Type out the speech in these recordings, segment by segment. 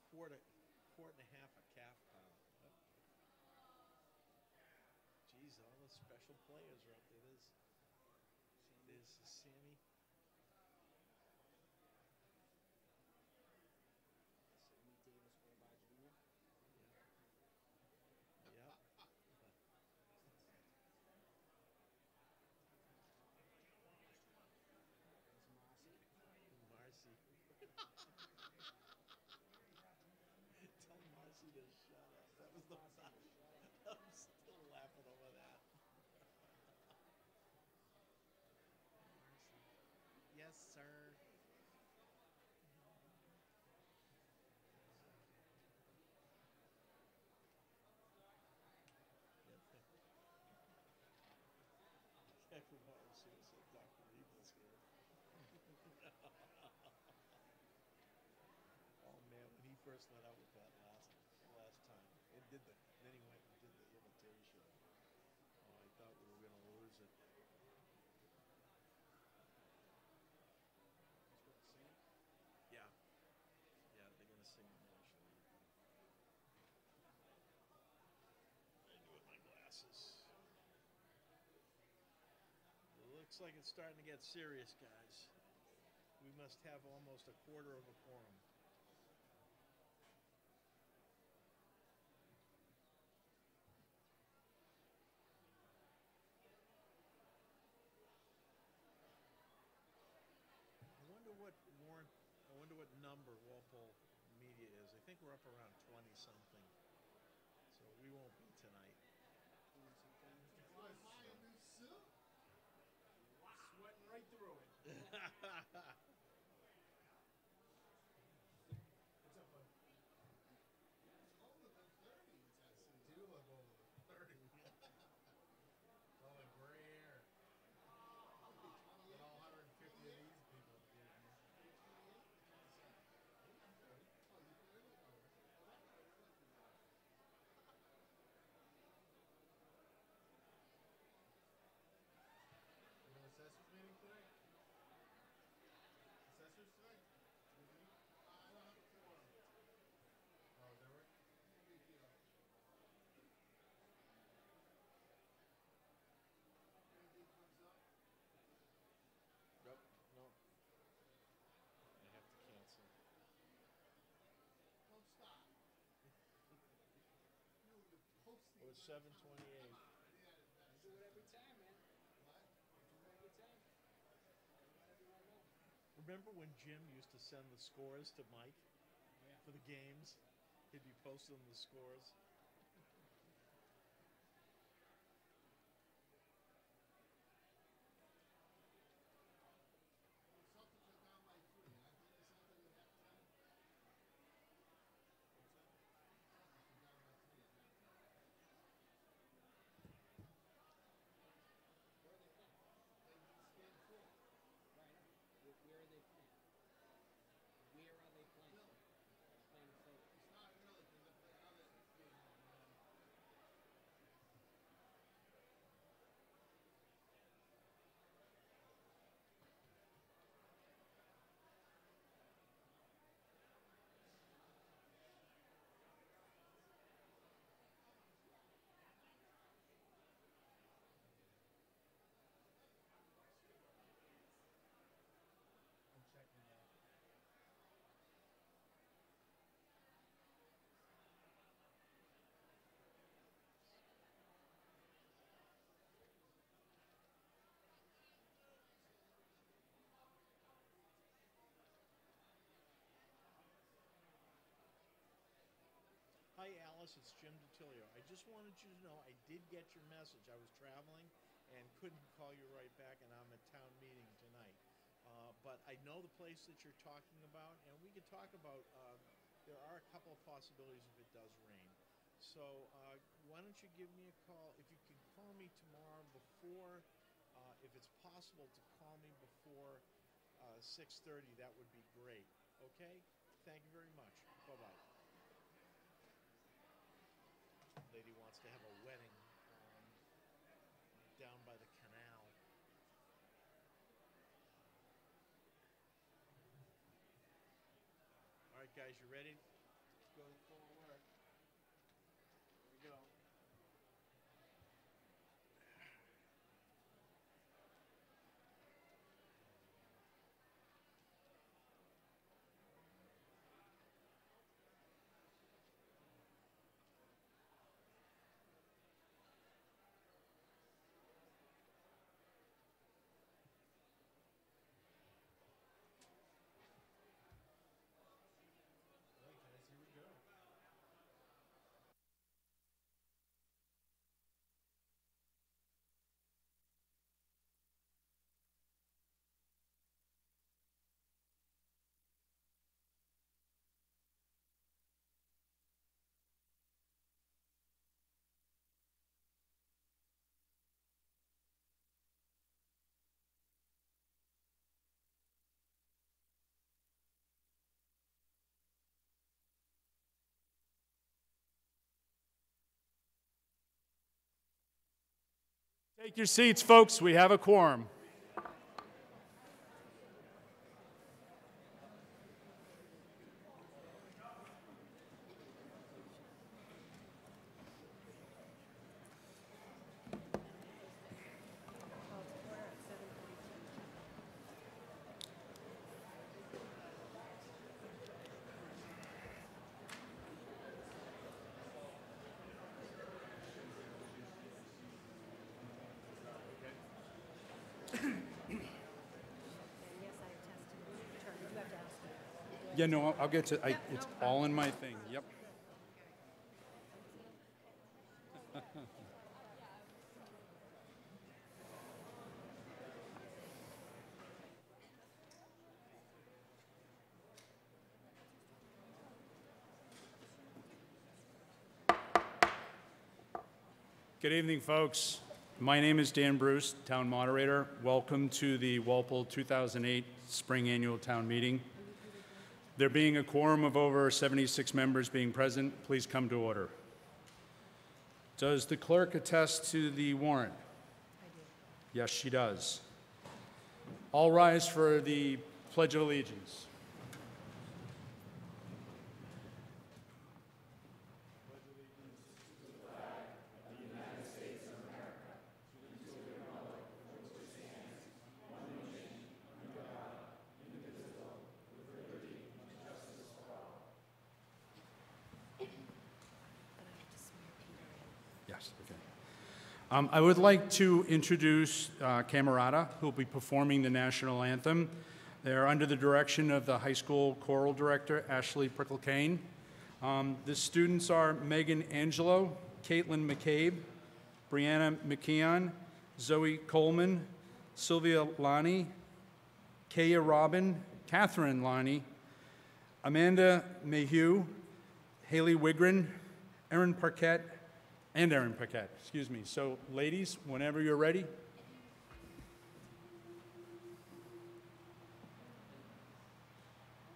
quart and a half a calf pound. Yep. Geez, all the special players are up there. There's Sammy. Sammy Davis Robot Jr. Yeah. Yep. There's Marcy. Marcy. Tell Marcy to shut up. That was the Marcy, best. shut up. I'm still laughing over that. Marcy. Yes, sir. Everyone should have said Dr. Evil's here. Oh man, when he first went out with that last time, and then he went and did the imitation. Oh, I thought we were gonna lose it. That's what it's saying. Yeah, yeah, they're gonna sing the national anthem. I do with my glasses. It looks like it's starting to get serious, guys. We must have almost a quarter of a quorum. I wonder what Warren. I wonder what number Walpole Media is. I think we're up around 20 something. So we won't be tonight. Doing something. Want to buy a new suit? Sweating right through it. What's up, bud? It's older than 30. It's that suit. You look older than 30. It's all like gray hair. But all 150 of these people. You have assessors meeting today? Assessors today? I don't have a quorum. Oh, is that right? No big deal. Anything comes up? Nope, nope. I have to cancel. Don't stop. You're posting. It was 7:28. Yeah, I do it every time, man. what? I do it every time. I let everyone know. Remember when Jim used to send the scores to Mike Oh, yeah. for the games? He'd be posting the scores. Celtics are down by 3. I think there's something at halftime. What's that? Celtics are down by 3 at halftime. Where are they playing? They just scored 4. Right. Where are they playing? Where are they playing? Philly. Playing Philly. It's not really because they play another game. I'm checking that. Hi, Alice. It's Jim DeTilio. I just wanted you to know I did get your message. I was traveling and couldn't call you right back, and I'm at town meeting tonight. But I know the place that you're talking about, and we could talk about. There are a couple of possibilities if it does rain. So why don't you give me a call? If you could call me tomorrow before, if it's possible to call me before 6:30, that would be great. Okay? Thank you very much. Bye bye. Lady wants to have a wedding down by the canal. All right, guys, you ready? Take your seats, folks. We have a quorum. Yeah, no, I'll get to it's all in my thing. Yep. Good evening, folks. My name is Dan Bruce, Town Moderator. Welcome to the Walpole 2008 Spring Annual Town Meeting. There being a quorum of over 76 members being present, please come to order. Does the clerk attest to the warrant? I do. Yes, she does. All rise for the Pledge of Allegiance. Yes, okay. I would like to introduce Camerata, who will be performing the national anthem. They're under the direction of the high school choral director, Ashley Prickle-Kane. The students are Megan Angelo, Caitlin McCabe, Brianna McKeon, Zoe Coleman, Sylvia Lonnie, Kaya Robin, Catherine Lonnie, Amanda Mayhew, Haley Wigren, Erin Parquette, excuse me. So, ladies, whenever you're ready.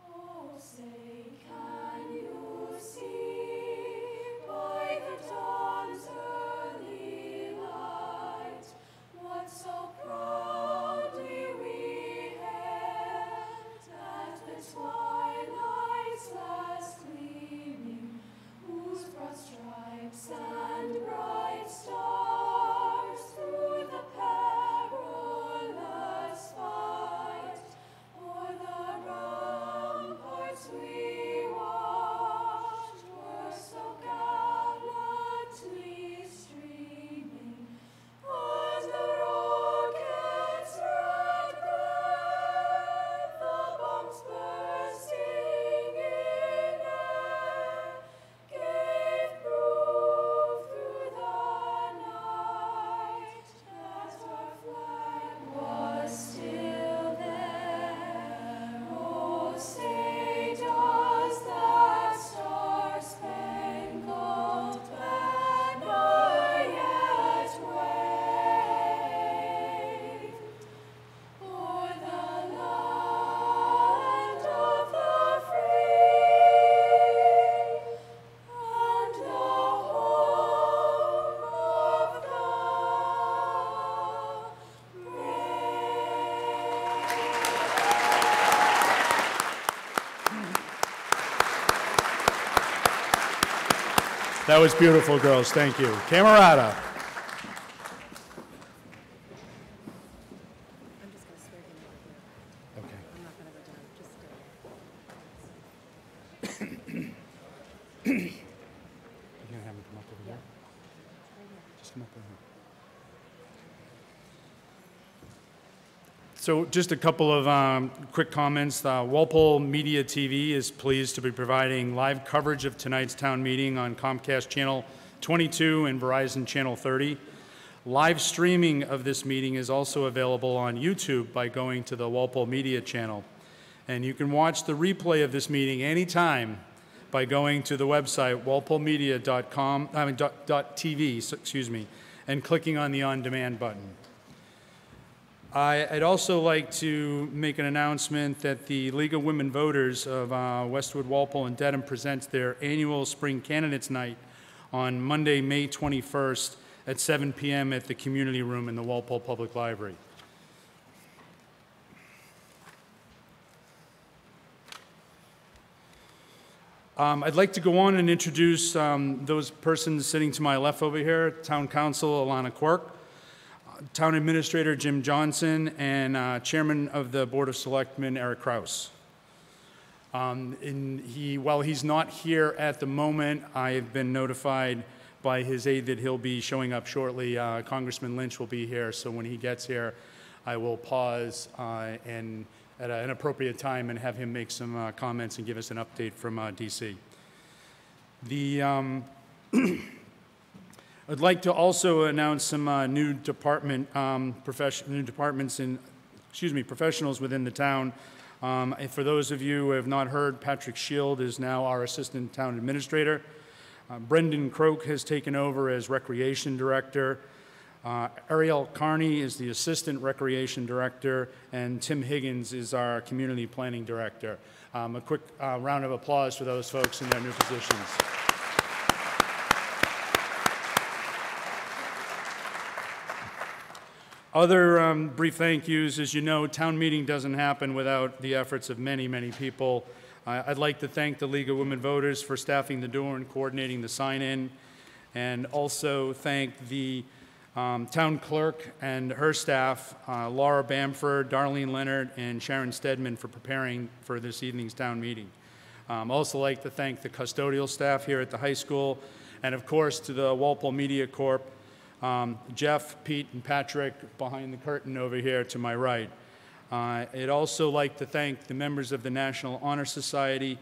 Oh, say, can you see by the dawn's early light what so proudly we hailed at the twilight's last gleaming, whose broad stripes and bright stars through the perilous fight o'er the ramparts we watched were so gallantly streaming, as the rocket's red glare, the bombs bursting in air, gave proof through the night that our flag was still there. Oh, say, does that star-spangled banner yet wave o'er the land of the free and the home of the That was beautiful, girls. Thank you. Camerata. I'm just going to swear him over here. Okay. I'm not going to go down. Just You're going to have me come up over here? Just come up over here. So just a couple of quick comments. Walpole Media TV is pleased to be providing live coverage of tonight's town meeting on Comcast Channel 22 and Verizon Channel 30. Live streaming of this meeting is also available on YouTube by going to the Walpole Media channel. And you can watch the replay of this meeting anytime by going to the website walpolemedia.tv, and clicking on the on-demand button. I'd also like to make an announcement that the League of Women Voters of Westwood, Walpole, and Dedham presents their annual Spring Candidates Night on Monday, May 21st at 7 p.m. at the community room in the Walpole Public Library. I'd like to go on and introduce those persons sitting to my left over here: Town Council Alana Quirk, Town Administrator Jim Johnson, and Chairman of the Board of Selectmen Eric Kraus. While he's not here at the moment, I have been notified by his aide that he'll be showing up shortly. Congressman Lynch will be here, so when he gets here, I will pause and at an appropriate time and have him make some comments and give us an update from DC. I'd like to also announce some new professionals within the town. And for those of you who have not heard, Patrick Shield is now our Assistant Town Administrator. Brendan Croak has taken over as Recreation Director. Ariel Carney is the Assistant Recreation Director, and Tim Higgins is our Community Planning Director. A quick round of applause for those folks in their new positions. Other brief thank yous. As you know, town meeting doesn't happen without the efforts of many, many people. I'd like to thank the League of Women Voters for staffing the door and coordinating the sign-in, and also thank the town clerk and her staff, Laura Bamford, Darlene Leonard, and Sharon Stedman, for preparing for this evening's town meeting. I'd also like to thank the custodial staff here at the high school, and of course to the Walpole Media Corp, Jeff, Pete, and Patrick behind the curtain over here to my right. I'd also like to thank the members of the National Honor Society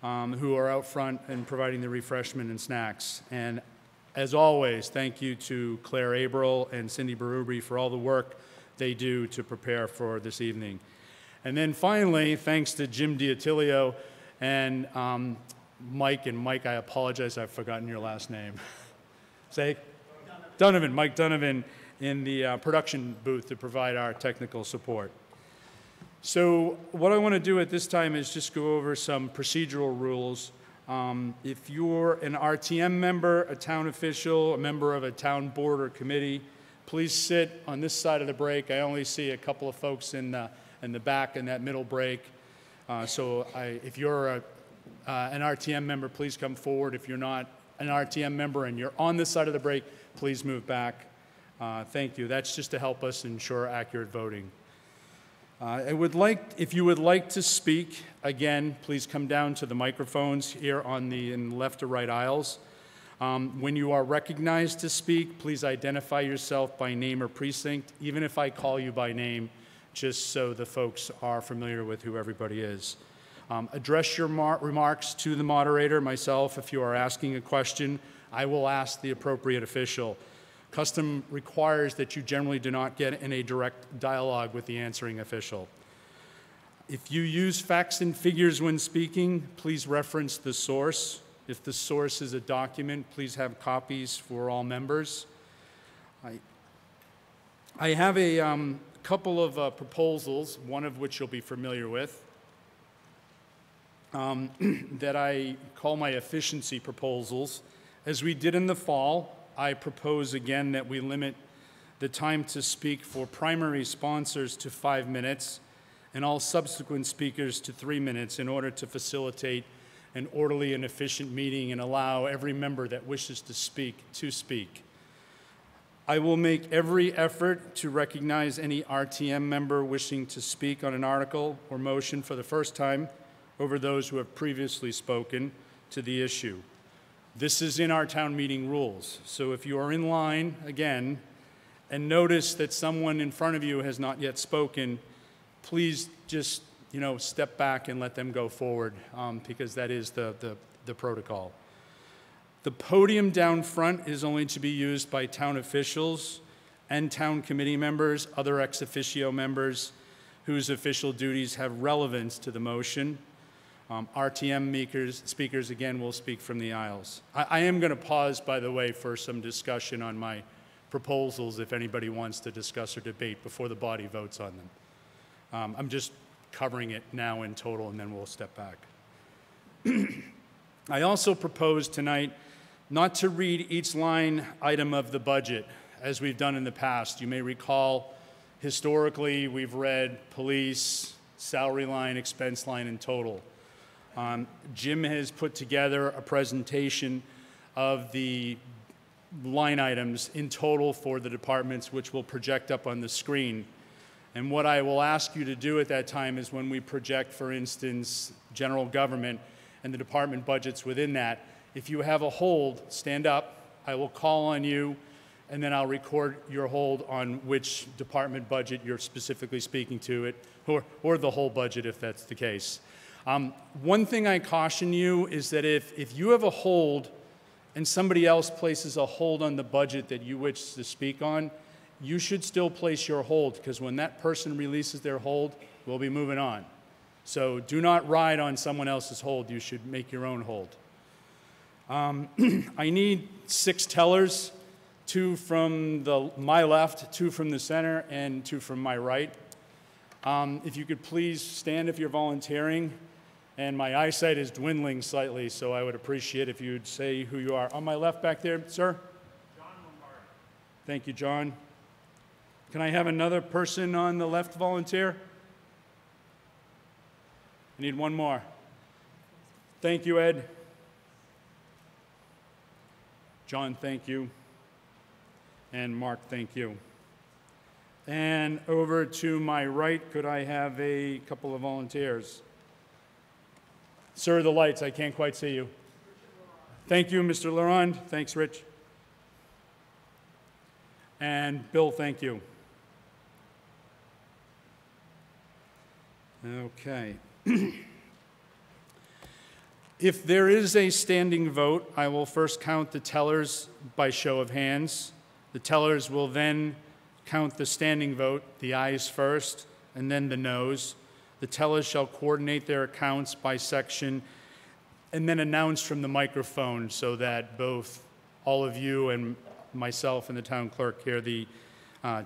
who are out front and providing the refreshment and snacks. And as always, thank you to Claire Abril and Cindy Berubri for all the work they do to prepare for this evening. And then finally, thanks to Jim D'Attilio and Mike. And Mike, I apologize, I've forgotten your last name. Say? Donovan, Mike Donovan, in the production booth to provide our technical support. So what I want to do at this time is just go over some procedural rules. If you're an RTM member, a town official, a member of a town board or committee, please sit on this side of the break. I only see a couple of folks in the back in that middle break. If you're an RTM member, please come forward. If you're not an RTM member and you're on this side of the break, please move back. Thank you. That's just to help us ensure accurate voting. If you would like to speak, again, please come down to the microphones here in the left or right aisles. When you are recognized to speak, please identify yourself by name or precinct, even if I call you by name, just so the folks are familiar with who everybody is. Address your remarks to the moderator, myself. If you are asking a question, I will ask the appropriate official. Custom requires that you generally do not get in a direct dialogue with the answering official. If you use facts and figures when speaking, please reference the source. If the source is a document, please have copies for all members. I have a couple of proposals, one of which you'll be familiar with, that I call my efficiency proposals. As we did in the fall, I propose again that we limit the time to speak for primary sponsors to 5 minutes and all subsequent speakers to 3 minutes in order to facilitate an orderly and efficient meeting and allow every member that wishes to speak to speak. I will make every effort to recognize any RTM member wishing to speak on an article or motion for the first time over those who have previously spoken to the issue. This is in our town meeting rules. So if you are in line, again, and notice that someone in front of you has not yet spoken, please just, step back and let them go forward, because that is the protocol. The podium down front is only to be used by town officials and town committee members, other ex officio members whose official duties have relevance to the motion. RTM speakers, again, will speak from the aisles. I am going to pause, by the way, for some discussion on my proposals if anybody wants to discuss or debate before the body votes on them. I'm just covering it now in total, and then we'll step back. I also propose tonight not to read each line item of the budget as we've done in the past. You may recall historically we've read police, salary line, expense line, and total. Jim has put together a presentation of the line items in total for the departments, which will project up on the screen. And what I will ask you to do at that time is when we project, for instance, general government and the department budgets within that, if you have a hold, stand up, I will call on you, and then I'll record your hold on which department budget you're specifically speaking to, or the whole budget if that's the case. One thing I caution you is that if you have a hold and somebody else places a hold on the budget that you wish to speak on, you should still place your hold, because when that person releases their hold, we'll be moving on. So do not ride on someone else's hold. You should make your own hold. I need 6 tellers, 2 from my left, 2 from the center, and 2 from my right. If you could please stand if you're volunteering. And my eyesight is dwindling slightly, so I would appreciate if you'd say who you are. On my left back there, sir? John Lombardi. Thank you, John. Can I have another person on the left volunteer? I need one more. Thank you, Ed. John, thank you. And Mark, thank you. And over to my right, could I have a couple of volunteers? Sir, the lights, I can't quite see you. Thank you, Mr. Laurent. Thanks, Rich. And Bill, thank you. Okay. If there is a standing vote, I will first count the tellers by show of hands. The tellers will then count the standing vote, the ayes first, and then the noes. The tellers shall coordinate their accounts by section and then announce from the microphone so that both all of you and myself and the town clerk hear the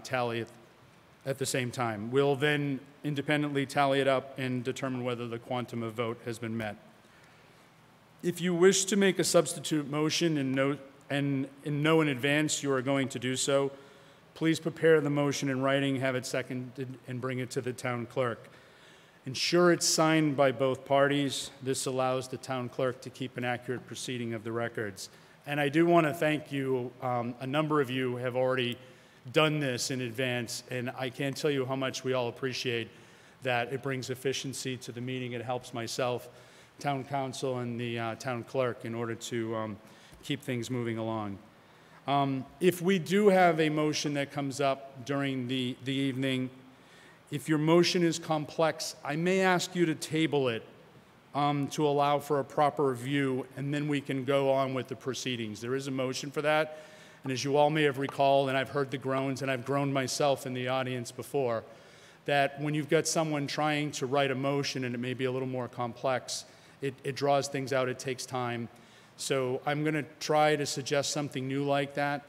tally at the same time. We'll then independently tally it up and determine whether the quantum of vote has been met. If you wish to make a substitute motion and know in advance you are going to do so, please prepare the motion in writing, have it seconded, and bring it to the town clerk. Ensure it's signed by both parties. This allows the town clerk to keep an accurate proceeding of the records. And I do want to thank you. A number of you have already done this in advance, and I can't tell you how much we all appreciate that. It brings efficiency to the meeting. It helps myself, town council, and the town clerk in order to keep things moving along. If we do have a motion that comes up during the evening, if your motion is complex, I may ask you to table it to allow for a proper review, and then we can go on with the proceedings. There is a motion for that, and as you all may have recalled, and I've heard the groans, and I've groaned myself in the audience before, that when you've got someone trying to write a motion and it may be a little more complex, it draws things out, it takes time. So I'm going to try to suggest something new like that,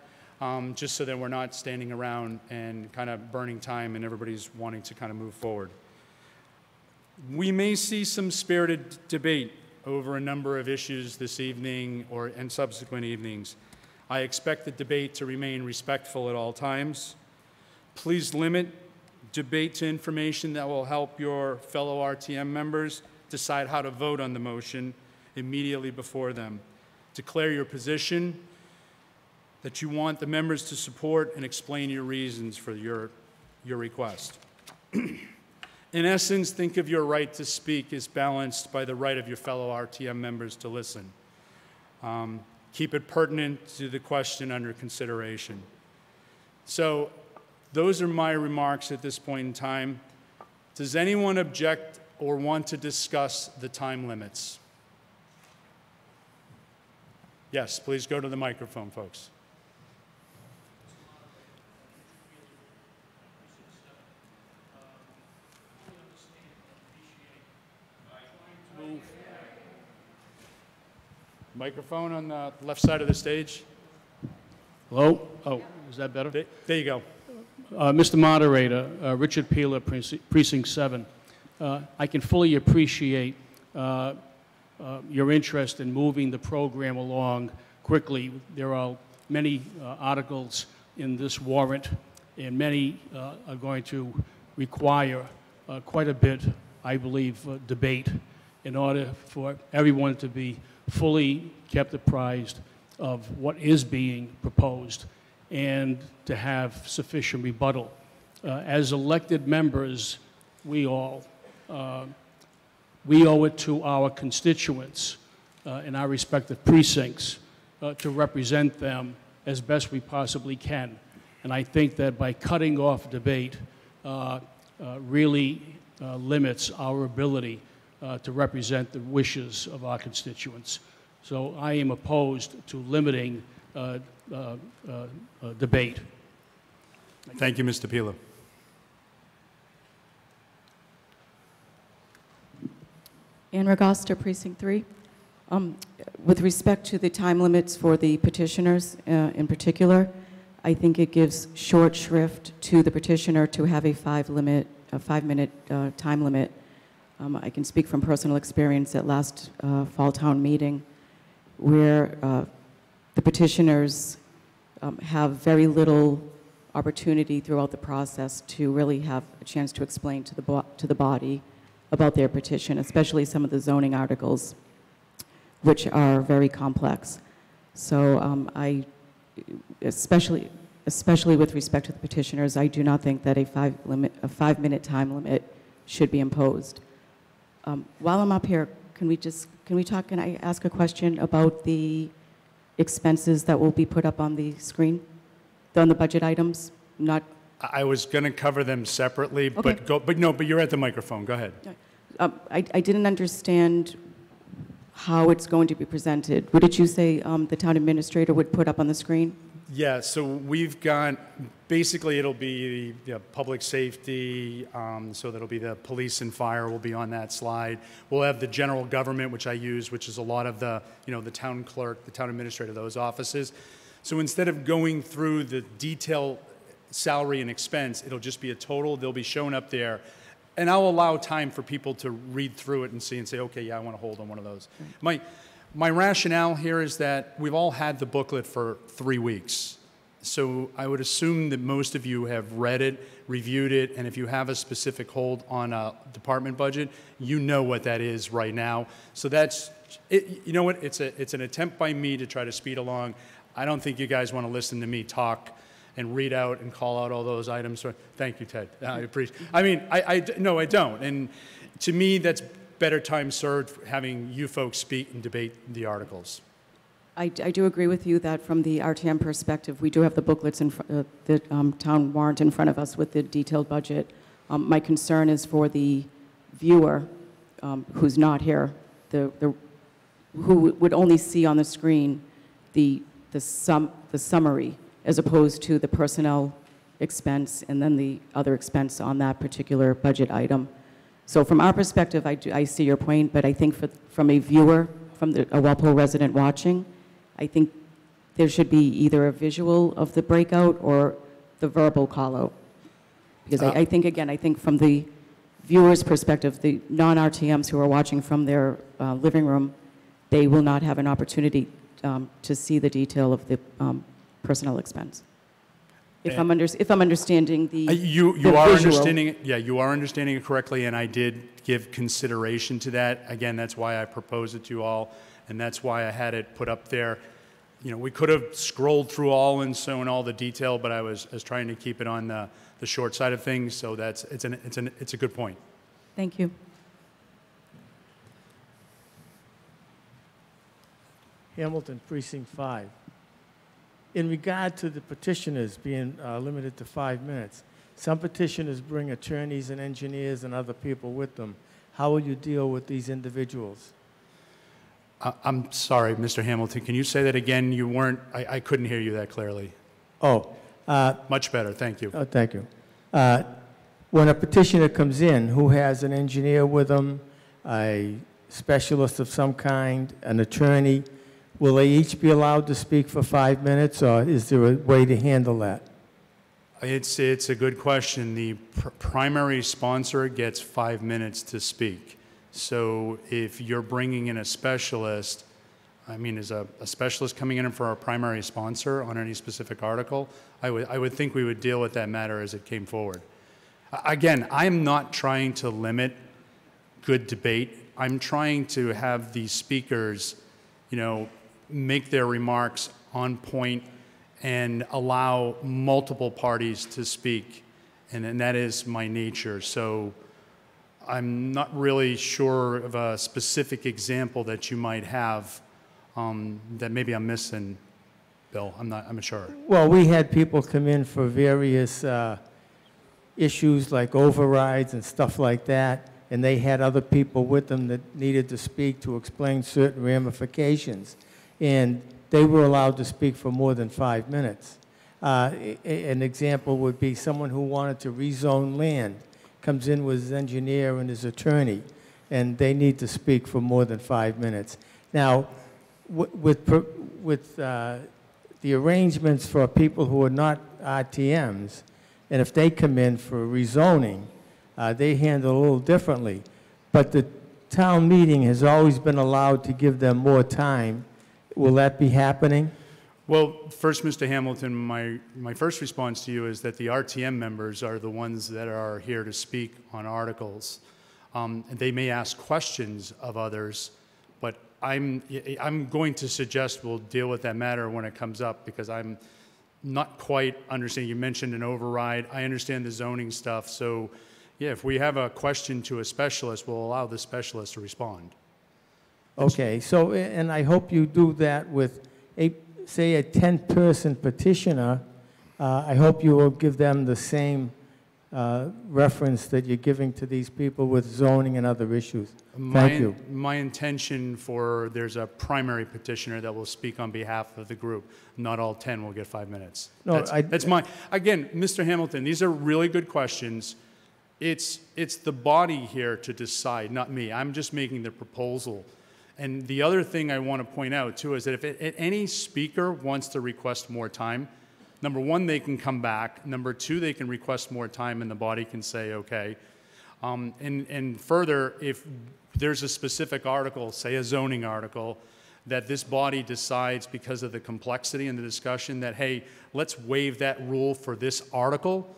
just so that we're not standing around and kind of burning time and everybody's wanting to kind of move forward. We may see some spirited debate over a number of issues this evening and subsequent evenings. I expect the debate to remain respectful at all times. Please limit debate to information that will help your fellow RTM members decide how to vote on the motion immediately before them. Declare your position, that you want the members to support, and explain your reasons for your request. In essence, think of your right to speak as balanced by the right of your fellow RTM members to listen. Keep it pertinent to the question under consideration. So those are my remarks at this point in time. Does anyone object or want to discuss the time limits? Yes, please go to the microphone, folks. Microphone on the left side of the stage. Hello? Oh, is that better? There you go. Mr. Moderator, Richard Peeler, Precinct 7. I can fully appreciate your interest in moving the program along quickly. There are many articles in this warrant, and many are going to require quite a bit, I believe, debate in order for everyone to be fully kept apprised of what is being proposed and to have sufficient rebuttal. As elected members, we all, we owe it to our constituents in our respective precincts to represent them as best we possibly can. And I think that by cutting off debate really limits our ability to represent the wishes of our constituents. So I am opposed to limiting debate. Thank you, Mr. Pila. Ann Ragosta, Precinct 3. With respect to the time limits for the petitioners in particular, I think it gives short shrift to the petitioner to have a 5-minute time limit. I can speak from personal experience at last fall town meeting, where the petitioners have very little opportunity throughout the process to really have a chance to explain to the body about their petition, especially some of the zoning articles, which are very complex. So especially with respect to the petitioners, I do not think that a 5-minute time limit should be imposed. While I'm up here, can I ask a question about the expenses that will be put up on the screen, on the budget items? Not. I was going to cover them separately, Okay. but you're at the microphone. Go ahead. I didn't understand how it's going to be presented. What did you say the town administrator would put up on the screen? Yeah, so we've got, basically it'll be public safety, so that'll be the police and fire will be on that slide. We'll have the general government, which I use, which is a lot of the, the town clerk, the town administrator, those offices. So instead of going through the detailed salary and expense, it'll just be a total. They'll be shown up there. And I'll allow time for people to read through it and see and say, okay, yeah, I want to hold on one of those. Right. My rationale here is that we've all had the booklet for 3 weeks. So I would assume that most of you have read it, reviewed it, and if you have a specific hold on a department budget, you know what that is right now. So that's, you know what, it's an attempt by me to try to speed along. I don't think you guys want to listen to me talk and read out and call out all those items. So, thank you, Ted. I appreciate. I mean, no, I don't. And to me, that's better time served having you folks speak and debate the articles. I do agree with you that from the RTM perspective, we do have the booklets in the town warrant in front of us with the detailed budget. My concern is for the viewer who's not here, who would only see on the screen the summary as opposed to the personnel expense and then the other expense on that particular budget item. So from our perspective, I see your point, but I think from a viewer, from a Walpole resident watching, I think there should be either a visual of the breakout or the verbal call-out. Because I think from the viewer's perspective, the non-RTMs who are watching from their living room, they will not have an opportunity to see the detail of the personnel expense. If I'm understanding the you the are visual. understanding it. Yeah, you are understanding it correctly, and I did give consideration to that. Again, that's why I proposed it to you all, and that's why I had it put up there. We could have scrolled through all and shown all the detail, but I was trying to keep it on the short side of things. So it's a good point. Thank you. Hamilton, Precinct 5. In regard to the petitioners being limited to 5 minutes, some petitioners bring attorneys and engineers and other people with them. How will you deal with these individuals? I'm sorry, Mr. Hamilton. Can you say that again? You weren't. I couldn't hear you that clearly. Oh. Much better. Thank you. Oh, thank you. When a petitioner comes in who has an engineer with them, a specialist of some kind, an attorney, will they each be allowed to speak for 5 minutes, or is there a way to handle that? It's a good question. The primary sponsor gets 5 minutes to speak. So if you're bringing in a specialist, I mean, as a specialist coming in for our primary sponsor on any specific article, I would think we would deal with that matter as it came forward. Again, I'm not trying to limit good debate. I'm trying to have these speakers, make their remarks on point and allow multiple parties to speak. And that is my nature. So I'm not really sure of a specific example that you might have that maybe I'm missing, Bill. I'm sure. Well, we had people come in for various issues like overrides and stuff like that, and they had other people with them that needed to speak to explain certain ramifications. And they were allowed to speak for more than 5 minutes. An example would be someone who wanted to rezone land, comes in with his engineer and his attorney, and they need to speak for more than 5 minutes. Now, with the arrangements for people who are not RTMs, and if they come in for rezoning, they handle a little differently. But the town meeting has always been allowed to give them more time. Will that be happening? Well, first, Mr. Hamilton, my first response to you is that the RTM members are the ones that are here to speak on articles. They may ask questions of others, but I'm going to suggest we'll deal with that matter when it comes up, because I'm not quite understanding. You mentioned an override. I understand the zoning stuff. So, yeah, if we have a question to a specialist, we'll allow the specialist to respond. Okay, so, and I hope you do that with say a 10-person petitioner. I hope you will give them the same reference that you're giving to these people with zoning and other issues. Thank you. My intention there's a primary petitioner that will speak on behalf of the group. Not all 10 will get 5 minutes. No, that's again, Mr. Hamilton, these are really good questions. It's the body here to decide, not me. I'm just making the proposal. And the other thing I want to point out, too, is that if any speaker wants to request more time, number one, they can come back. Number two, they can request more time, and the body can say, okay. And further, if there's a specific article, say a zoning article, that this body decides because of the complexity and the discussion that, hey, let's waive that rule for this article,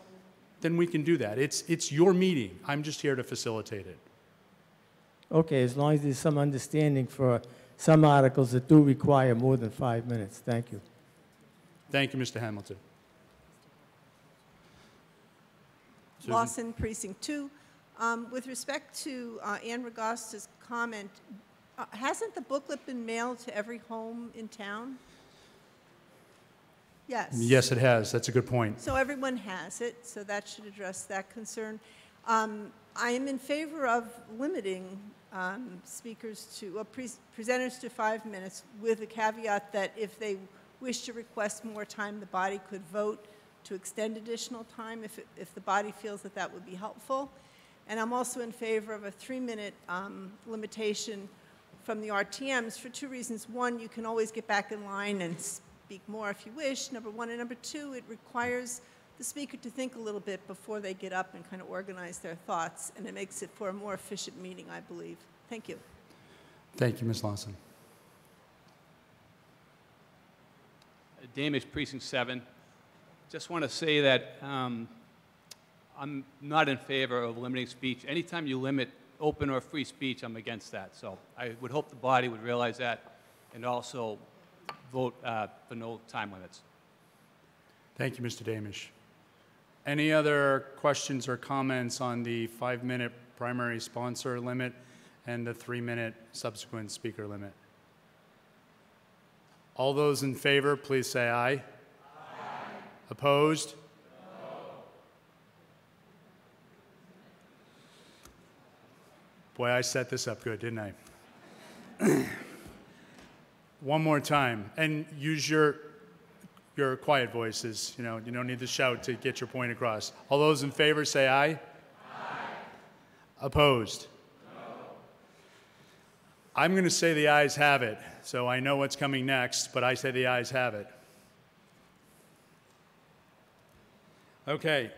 then we can do that. It's your meeting. I'm just here to facilitate it. Okay, as long as there's some understanding for some articles that do require more than 5 minutes. Thank you. Thank you, Mr. Hamilton. Susan? Lawson, Precinct 2. With respect to Ann Ragosta's comment, hasn't the booklet been mailed to every home in town? Yes. Yes, it has. That's a good point. So everyone has it, so that should address that concern. I am in favor of limiting speakers to, presenters to 5 minutes, with a caveat that if they wish to request more time, the body could vote to extend additional time if the body feels that that would be helpful. And I'm also in favor of a 3-minute limitation from the RTMs for 2 reasons. One, you can always get back in line and speak more if you wish, number one. And number two, it requires the speaker to think a little bit before they get up and kind of organize their thoughts, and it makes it for a more efficient meeting, I believe. Thank you. Thank you, Ms. Lawson. Damish, Precinct 7. Just want to say that I'm not in favor of limiting speech. Anytime you limit open or free speech, I'm against that. So I would hope the body would realize that and also vote for no time limits. Thank you, Mr. Damish. Any other questions or comments on the 5-minute primary sponsor limit and the 3-minute subsequent speaker limit? All those in favor, please say aye. Aye. Opposed? No. Boy, I set this up good, didn't I? One more time, and use your quiet voices. You don't need to shout to get your point across. All those in favor say aye. Aye. Opposed? No. I'm going to say the ayes have it, so I know what's coming next, but I say the ayes have it. Okay.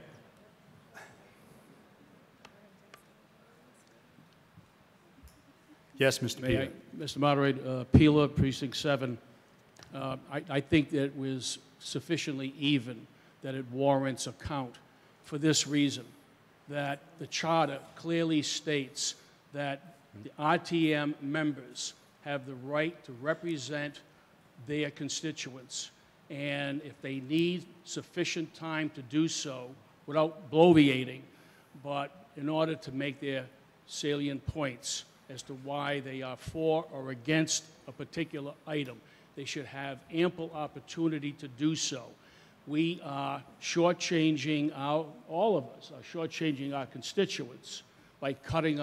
Yes, Mr. May Peeler. I, Mr. Moderator, Peeler, Precinct 7, I think that it was sufficiently even that it warrants a count for this reason, that the charter clearly states that the RTM members have the right to represent their constituents, and if they need sufficient time to do so without bloviating, but in order to make their salient points as to why they are for or against a particular item, they should have ample opportunity to do so. We are shortchanging all of us are shortchanging our constituents by cutting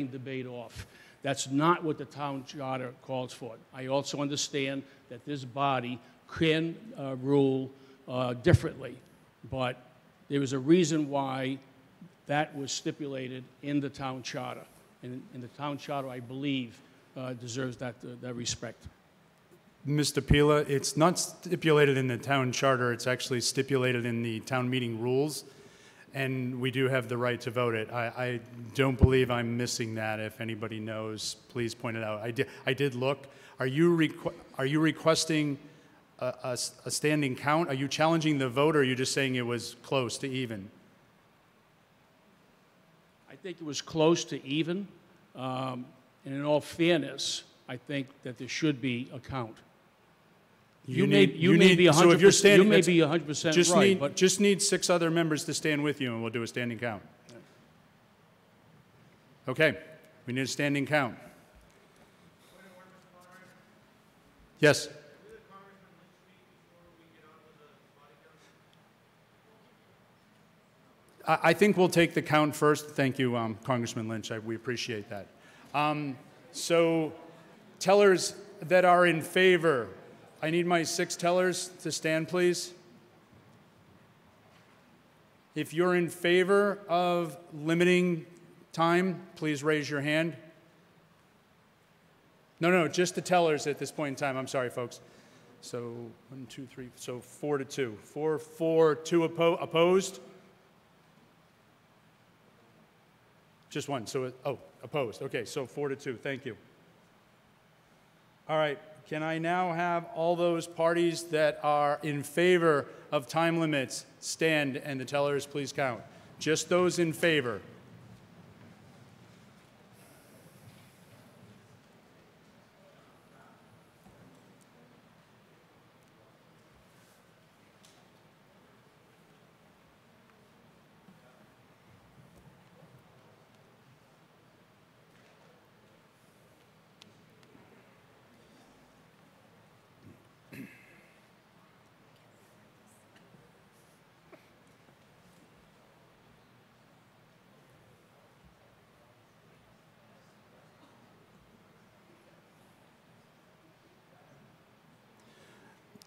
debate off. That's not what the town charter calls for. I also understand that this body can rule differently, but there is a reason why that was stipulated in the town charter. And the town charter, I believe, deserves that respect. Mr. Pila, it's not stipulated in the town charter. It's actually stipulated in the town meeting rules, and we do have the right to vote it. I don't believe I'm missing that. If anybody knows, please point it out. I did look. Are you requesting a standing count? Are you challenging the vote, or are you just saying it was close to even? I think it was close to even. And in all fairness, I think that there should be a count. You may be 100% right, but just need 6 other members to stand with you, and we'll do a standing count. Okay, we need a standing count. Yes. I think we'll take the count first. Thank you, Congressman Lynch. We appreciate that. So, tellers that are in favor, I need my 6 tellers to stand, please. If you're in favor of limiting time, please raise your hand. No, just the tellers at this point in time. I'm sorry, folks. So 1, 2, 3. So 4-2. 4, 2 opposed. Just one. So opposed. Okay. So 4-2. Thank you. All right. Can I now have all those parties that are in favor of time limits stand, and the tellers please count? Just those in favor.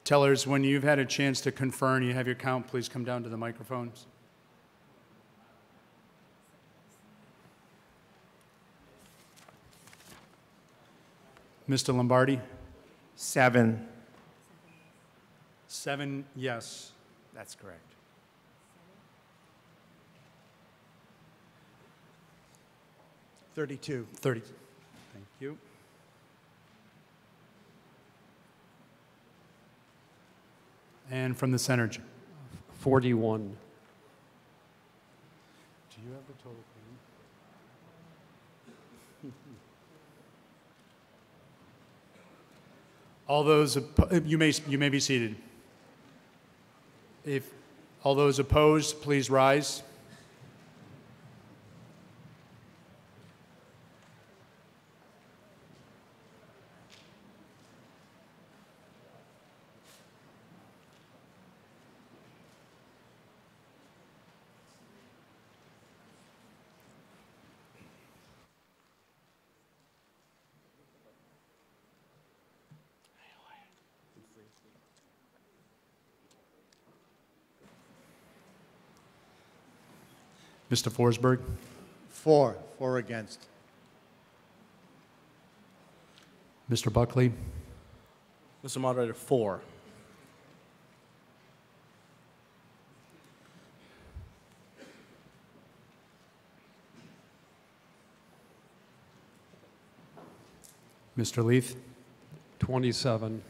Tellers, when you've had a chance to confer and you have your count, please come down to the microphones. Mr. Lombardi? 7. 7, yes. That's correct. 32. 30. Thank you. And from the center. 41. Do you have the total? All those, you may be seated. If all those opposed, please rise. Mr. Forsberg? 4. 4 against. Mr. Buckley? Mr. Moderator, 4. Mr. Leith? 27.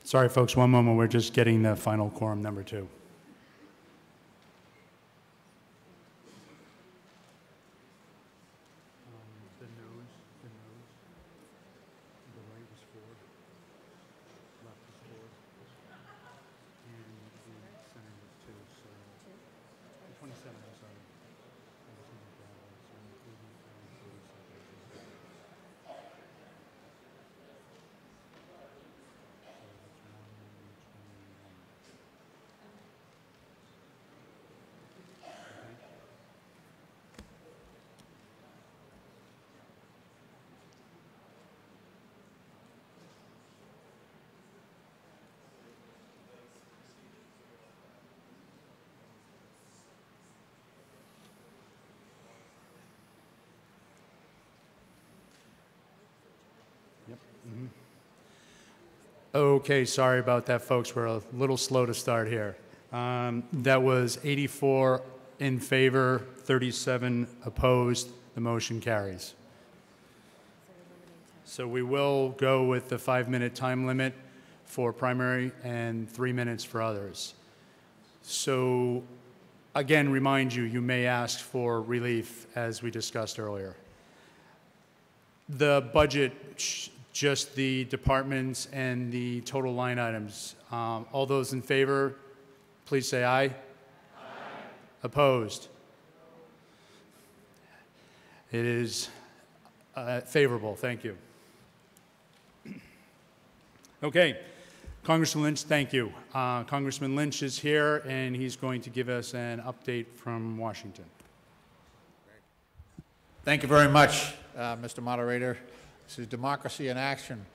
Sorry, folks, one moment. We're just getting the final quorum number 2. Okay, sorry about that, folks. We're a little slow to start here. That was 84 in favor, 37 opposed. The motion carries. So we will go with the 5-minute time limit for primary and 3 minutes for others. So again, remind you, you may ask for relief as we discussed earlier. The budget, just the departments and the total line items. All those in favor, please say aye. Aye. Opposed? It is favorable. Thank you. Okay. Congressman Lynch, thank you. Congressman Lynch is here, and he's going to give us an update from Washington. Thank you very much, Mr. Moderator. This is Democracy in Action.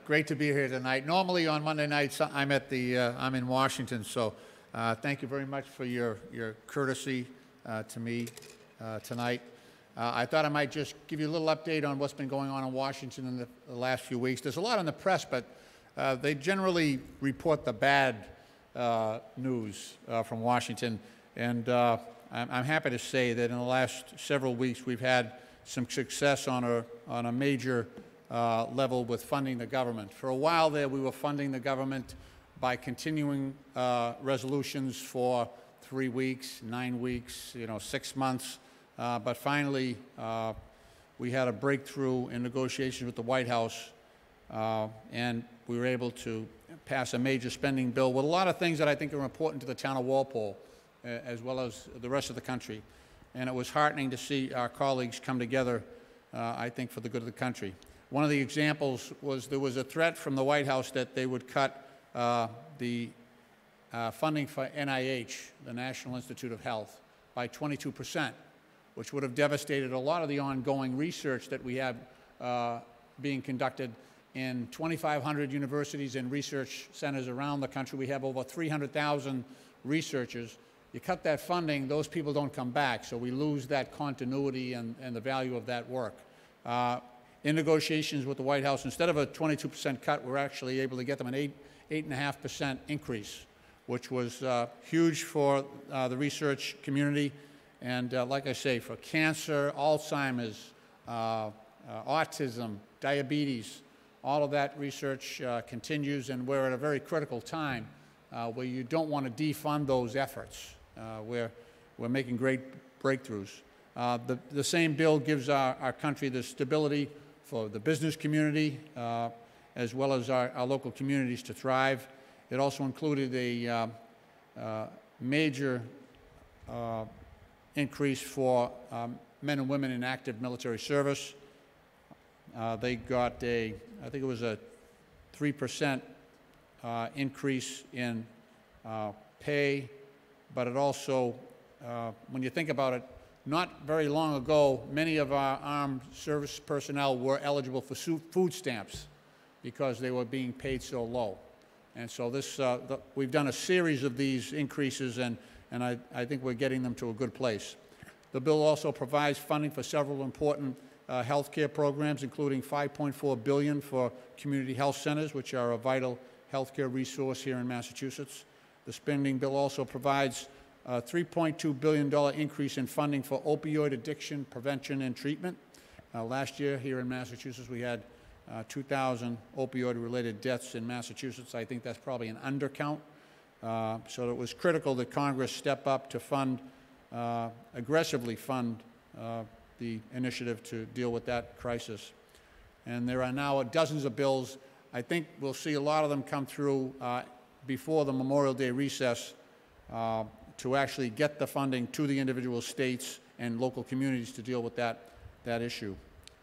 Great to be here tonight. Normally on Monday nights I'm I'm in Washington, so thank you very much for your courtesy to me tonight. I thought I might just give you a little update on what's been going on in Washington in the last few weeks. There's a lot in the press, but they generally report the bad news from Washington, and I'm happy to say that in the last several weeks we've had some success on a major level with funding the government. For a while there, we were funding the government by continuing resolutions for 3 weeks, 9 weeks, 6 months. But finally, we had a breakthrough in negotiations with the White House, and we were able to pass a major spending bill with a lot of things that I think are important to the town of Walpole, as well as the rest of the country. And it was heartening to see our colleagues come together, I think, for the good of the country. One of the examples was there was a threat from the White House that they would cut the funding for NIH, the National Institute of Health, by 22%, which would have devastated a lot of the ongoing research that we have being conducted in 2,500 universities and research centers around the country. We have over 300,000 researchers. You cut that funding, those people don't come back, so we lose that continuity and the value of that work. In negotiations with the White House, instead of a 22% cut, we're actually able to get them an 8.5% increase, which was huge for the research community. And like I say, for cancer, Alzheimer's, autism, diabetes, all of that research continues, and we're at a very critical time where you don't want to defund those efforts. We're making great breakthroughs. The same bill gives our country the stability for the business community, as well as our local communities to thrive. It also included a major increase for men and women in active military service. They got I think it was a 3% increase in pay, but it also when you think about it, not very long ago, many of our armed service personnel were eligible for food stamps because they were being paid so low. And so we've done a series of these increases, and I think we're getting them to a good place. The bill also provides funding for several important health care programs, including $5.4 billion for community health centers, which are a vital health care resource here in Massachusetts. The spending bill also provides a $3.2 billion increase in funding for opioid addiction prevention and treatment. Last year here in Massachusetts, we had 2,000 opioid-related deaths in Massachusetts. I think that's probably an undercount. So it was critical that Congress step up to fund, aggressively fund the initiative to deal with that crisis. And there are now dozens of bills. I think we'll see a lot of them come through before the Memorial Day recess to actually get the funding to the individual states and local communities to deal with that issue.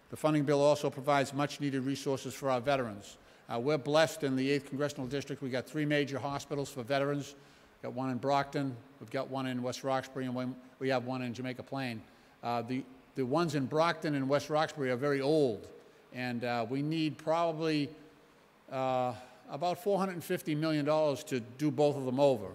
The funding bill also provides much-needed resources for our veterans. We're blessed in the 8th Congressional District. We've got 3 major hospitals for veterans. We've got one in Brockton, we've got one in West Roxbury, and we have one in Jamaica Plain. The ones in Brockton and West Roxbury are very old, and we need probably about $450 million to do both of them over.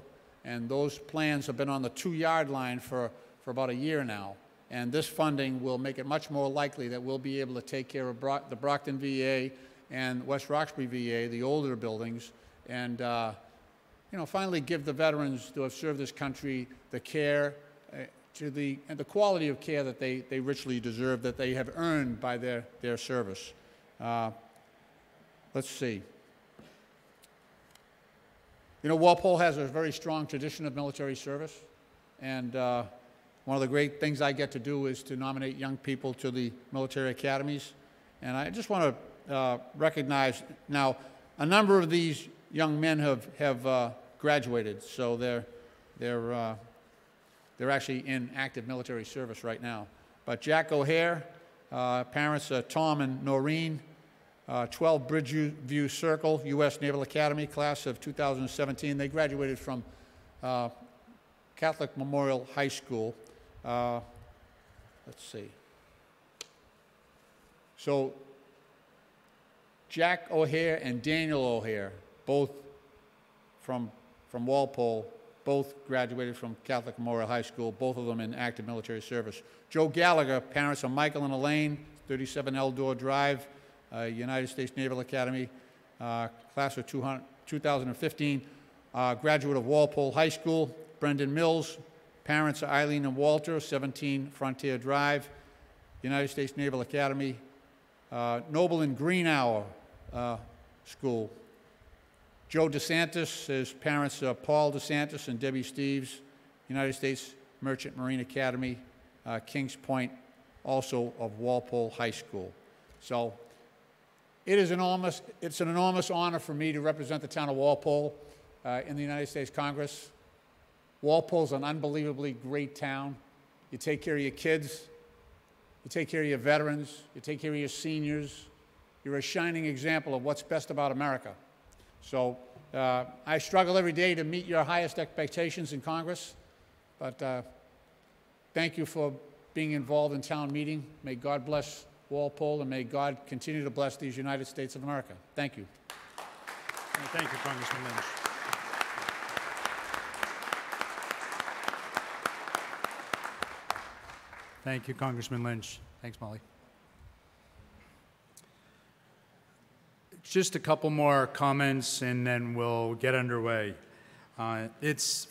And those plans have been on the 2-yard line for about a year now. And this funding will make it much more likely that we'll be able to take care of the Brockton VA and West Roxbury VA, the older buildings, and finally give the veterans who have served this country the care and the quality of care that they richly deserve, that they have earned by their service. Let's see. Walpole has a very strong tradition of military service, and one of the great things I get to do is to nominate young people to the military academies. And I just want to recognize now, a number of these young men have graduated, so they're actually in active military service right now. But Jack O'Hare, parents Tom and Noreen, 12 Bridgeview Circle, U.S. Naval Academy, class of 2017. They graduated from Catholic Memorial High School. Let's see. So Jack O'Hare and Daniel O'Hare, both from Walpole, both graduated from Catholic Memorial High School, both of them in active military service. Joe Gallagher, parents of Michael and Elaine, 37 Eldor Drive, United States Naval Academy, class of 2015, graduate of Walpole High School. Brendan Mills, parents are Eileen and Walter, 17 Frontier Drive, United States Naval Academy. Noble and Greenhour School. Joe DeSantis, his parents are Paul DeSantis and Debbie Steves, United States Merchant Marine Academy, Kings Point, also of Walpole High School. So it's an enormous honor for me to represent the town of Walpole in the United States Congress. Walpole's an unbelievably great town. You take care of your kids, you take care of your veterans, you take care of your seniors. You're a shining example of what's best about America. So I struggle every day to meet your highest expectations in Congress, but thank you for being involved in town meeting. May God bless Walpole, and may God continue to bless these United States of America. Thank you. Thank you, Congressman Lynch. Thank you, Congressman Lynch. Thanks, Molly. Just a couple more comments, and then we'll get underway. It's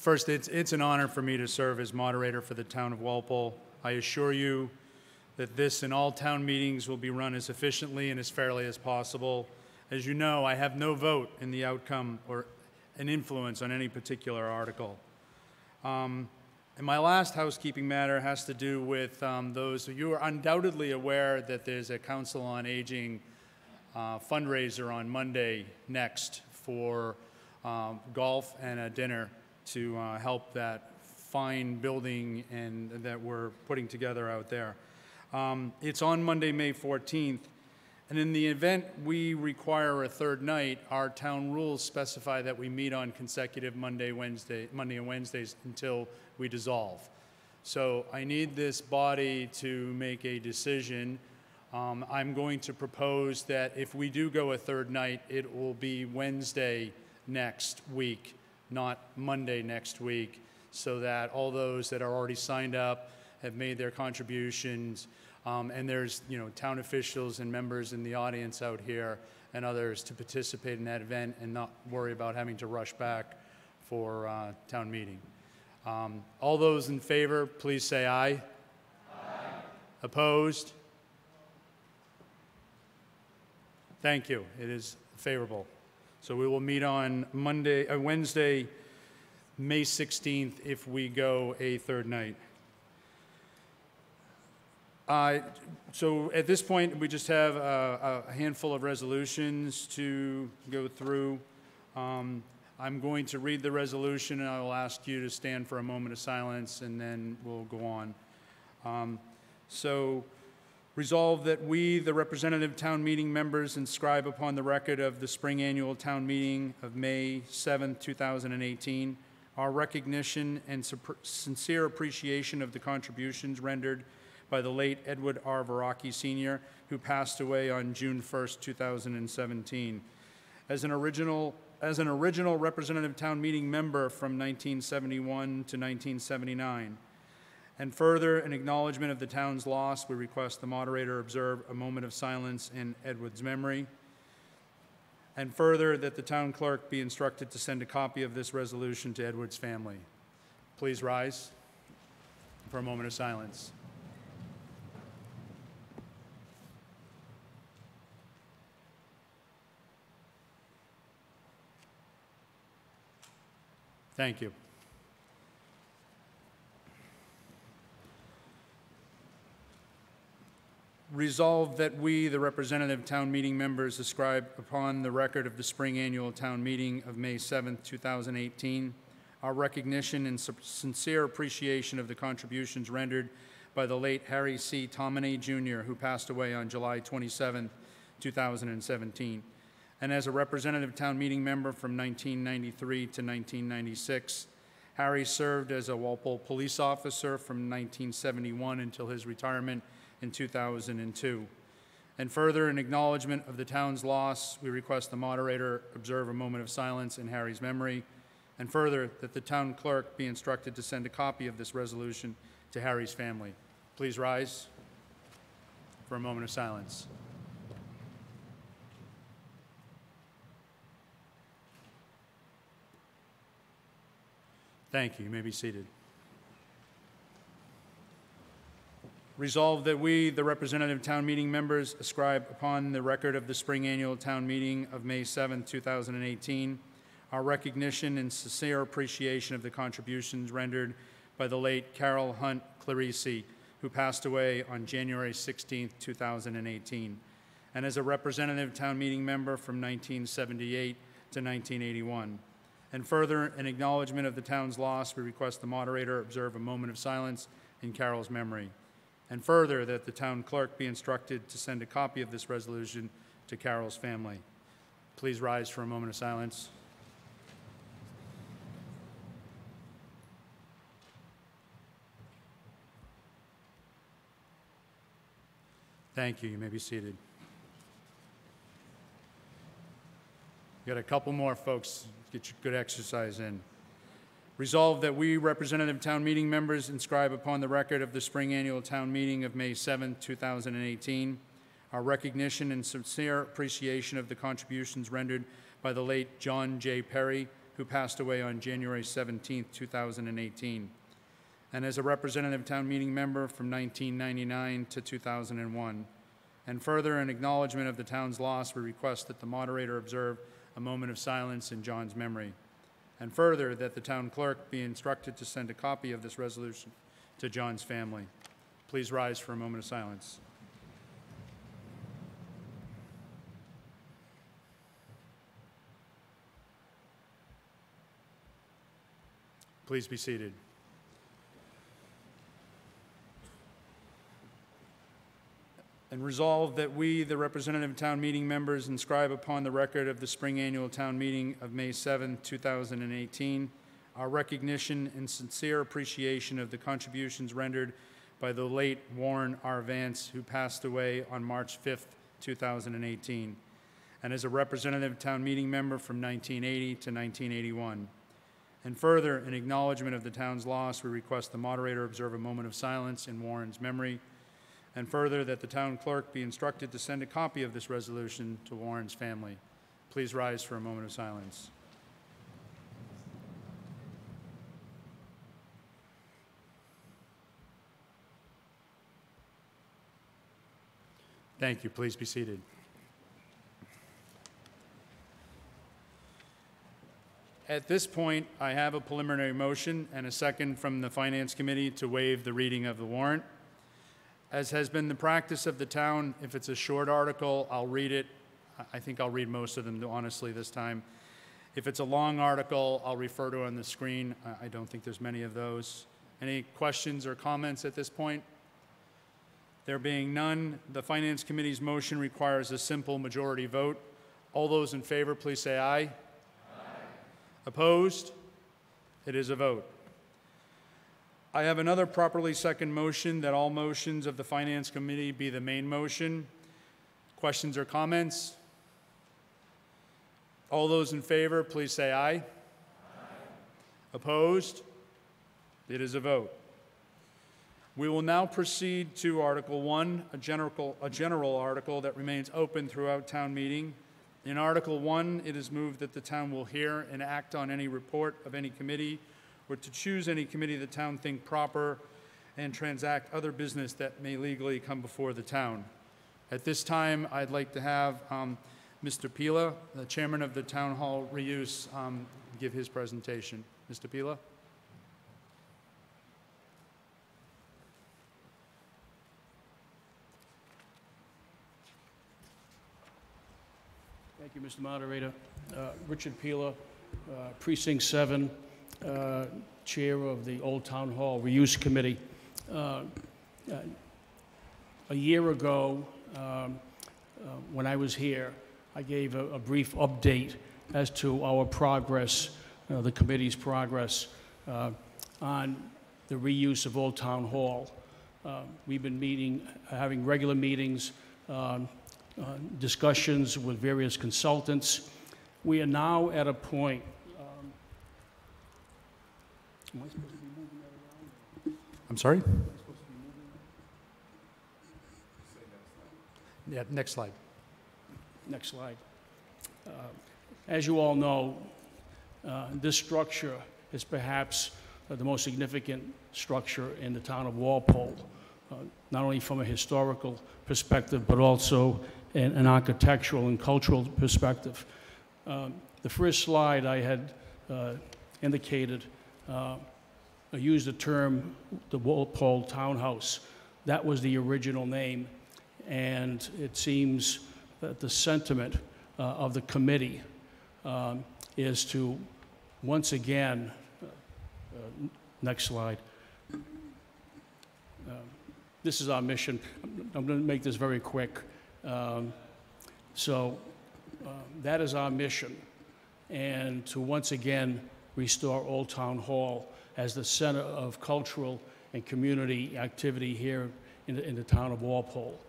an honor for me to serve as moderator for the town of Walpole. I assure you that this and all town meetings will be run as efficiently and as fairly as possible. As you know, I have no vote in the outcome or an influence on any particular article. And my last housekeeping matter has to do with those of you are undoubtedly aware that there's a Council on Aging fundraiser on Monday next for golf and a dinner to help that fine building and that we're putting together out there. It's on Monday, May 14th, and in the event we require a third night, our town rules specify that we meet on consecutive Monday and Wednesdays until we dissolve. So I need this body to make a decision. I'm going to propose that if we do go a third night, it will be Wednesday next week, not Monday next week, so that all those that are already signed up have made their contributions, and there's, you know, town officials and members in the audience out here and others to participate in that event and not worry about having to rush back for town meeting. All those in favor, please say aye. Aye. Opposed? Thank you. It is favorable. So we will meet on Wednesday, May 16th, if we go a third night. So at this point, we just have a handful of resolutions to go through. I'm going to read the resolution, and I will ask you to stand for a moment of silence, and then we'll go on. So resolve that we, the representative town meeting members, inscribe upon the record of the spring annual town meeting of May 7th, 2018, our recognition and sincere appreciation of the contributions rendered by the late Edward R. Verrocchi Sr., who passed away on June 1st, 2017. As an original representative town meeting member from 1971 to 1979. And further, in acknowledgement of the town's loss, we request the moderator observe a moment of silence in Edward's memory. And further, that the town clerk be instructed to send a copy of this resolution to Edward's family. Please rise for a moment of silence. Thank you. Resolved that we, the representative town meeting members, ascribe upon the record of the spring annual town meeting of May 7th, 2018, our recognition and sincere appreciation of the contributions rendered by the late Harry C. Tomine, Jr., who passed away on July 27th, 2017. And as a representative town meeting member from 1993 to 1996, Harry served as a Walpole police officer from 1971 until his retirement in 2002. And further, in acknowledgement of the town's loss, we request the moderator observe a moment of silence in Harry's memory. And further, that the town clerk be instructed to send a copy of this resolution to Harry's family. Please rise for a moment of silence. Thank you. You may be seated. Resolved that we, the representative town meeting members, ascribe upon the record of the spring annual town meeting of May 7, 2018, our recognition and sincere appreciation of the contributions rendered by the late Carol Hunt Clarici, who passed away on January 16, 2018, and as a representative town meeting member from 1978 to 1981. And further, in acknowledgement of the town's loss, we request the moderator observe a moment of silence in Carol's memory. And further, that the town clerk be instructed to send a copy of this resolution to Carol's family. Please rise for a moment of silence. Thank you. You may be seated. Got a couple more, folks. Get your good exercise in. Resolved that we, representative town meeting members, inscribe upon the record of the spring annual town meeting of May 7, 2018, our recognition and sincere appreciation of the contributions rendered by the late John J. Perry, who passed away on January 17, 2018, and as a representative town meeting member from 1999 to 2001. And further, in acknowledgement of the town's loss, we request that the moderator observe a moment of silence in John's memory. And further, that the town clerk be instructed to send a copy of this resolution to John's family. Please rise for a moment of silence. Please be seated. And resolved that we, the representative town meeting members, inscribe upon the record of the spring annual town meeting of May 7, 2018, our recognition and sincere appreciation of the contributions rendered by the late Warren R. Vance, who passed away on March 5th, 2018, and as a representative town meeting member from 1980 to 1981. And further, in acknowledgement of the town's loss, we request the moderator observe a moment of silence in Warren's memory. And further, that the town clerk be instructed to send a copy of this resolution to Warren's family. Please rise for a moment of silence. Thank you. Please be seated. At this point, I have a preliminary motion and a second from the Finance Committee to waive the reading of the warrant. As has been the practice of the town, if it's a short article, I'll read it. I think I'll read most of them, honestly, this time. If it's a long article, I'll refer to it on the screen. I don't think there's many of those. Any questions or comments at this point? There being none, the Finance Committee's motion requires a simple majority vote. All those in favor, please say aye. Aye. Opposed? It is a vote. I have another properly second motion that all motions of the Finance Committee be the main motion. Questions or comments? All those in favor, please say aye. Aye. Opposed? It is a vote. We will now proceed to Article 1, a general article that remains open throughout town meeting. In Article 1, it is moved that the town will hear and act on any report of any committee or to choose any committee the town think proper and transact other business that may legally come before the town. At this time, I'd like to have Mr. Pila, the chairman of the Town Hall Reuse, give his presentation. Mr. Pila? Thank you, Mr. Moderator. Richard Pila, Precinct 7, Chair of the Old Town Hall Reuse Committee. A year ago, when I was here, I gave a brief update as to our progress, the committee's progress on the reuse of Old Town Hall. We've been having regular meetings, discussions with various consultants. We are now at a point. Am I supposed to be moving that around? I'm sorry? Yeah, next slide. Next slide. As you all know, this structure is perhaps the most significant structure in the town of Walpole, not only from a historical perspective, but also an architectural and cultural perspective. The first slide I had indicated, I used the term the Walpole Townhouse. That was the original name, and it seems that the sentiment of the committee is to once again, next slide. This is our mission. I'm going to make this very quick. That is our mission, and to once again restore Old Town Hall as the center of cultural and community activity here in the town of Walpole.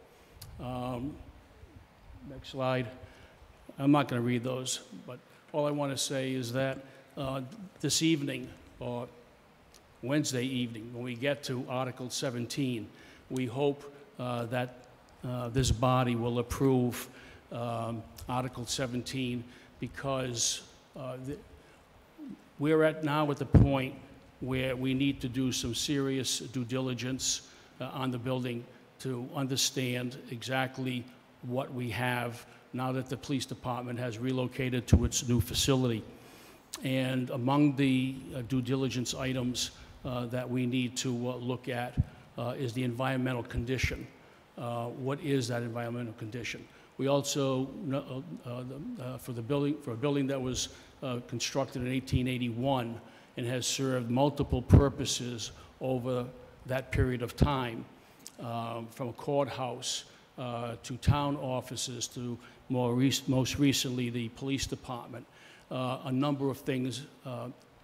Next slide. I'm not going to read those, but all I want to say is that this evening, or Wednesday evening, when we get to Article 17, we hope that this body will approve Article 17 because we're now at the point where we need to do some serious due diligence on the building to understand exactly what we have now that the police department has relocated to its new facility. And among the due diligence items that we need to look at is the environmental condition. What is that environmental condition? We also, for a building that was constructed in 1881 and has served multiple purposes over that period of time, from a courthouse to town offices to most recently the police department. A number of things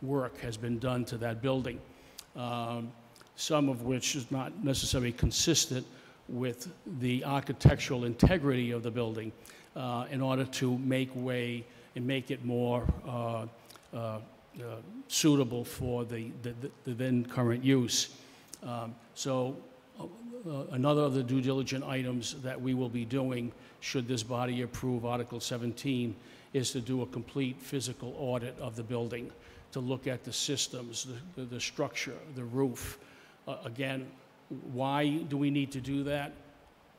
work has been done to that building, some of which is not necessarily consistent with the architectural integrity of the building, in order to make way and make it more suitable for the then current use. Another of the due diligent items that we will be doing, should this body approve Article 17, is to do a complete physical audit of the building, to look at the systems, the structure, the roof. Again, why do we need to do that?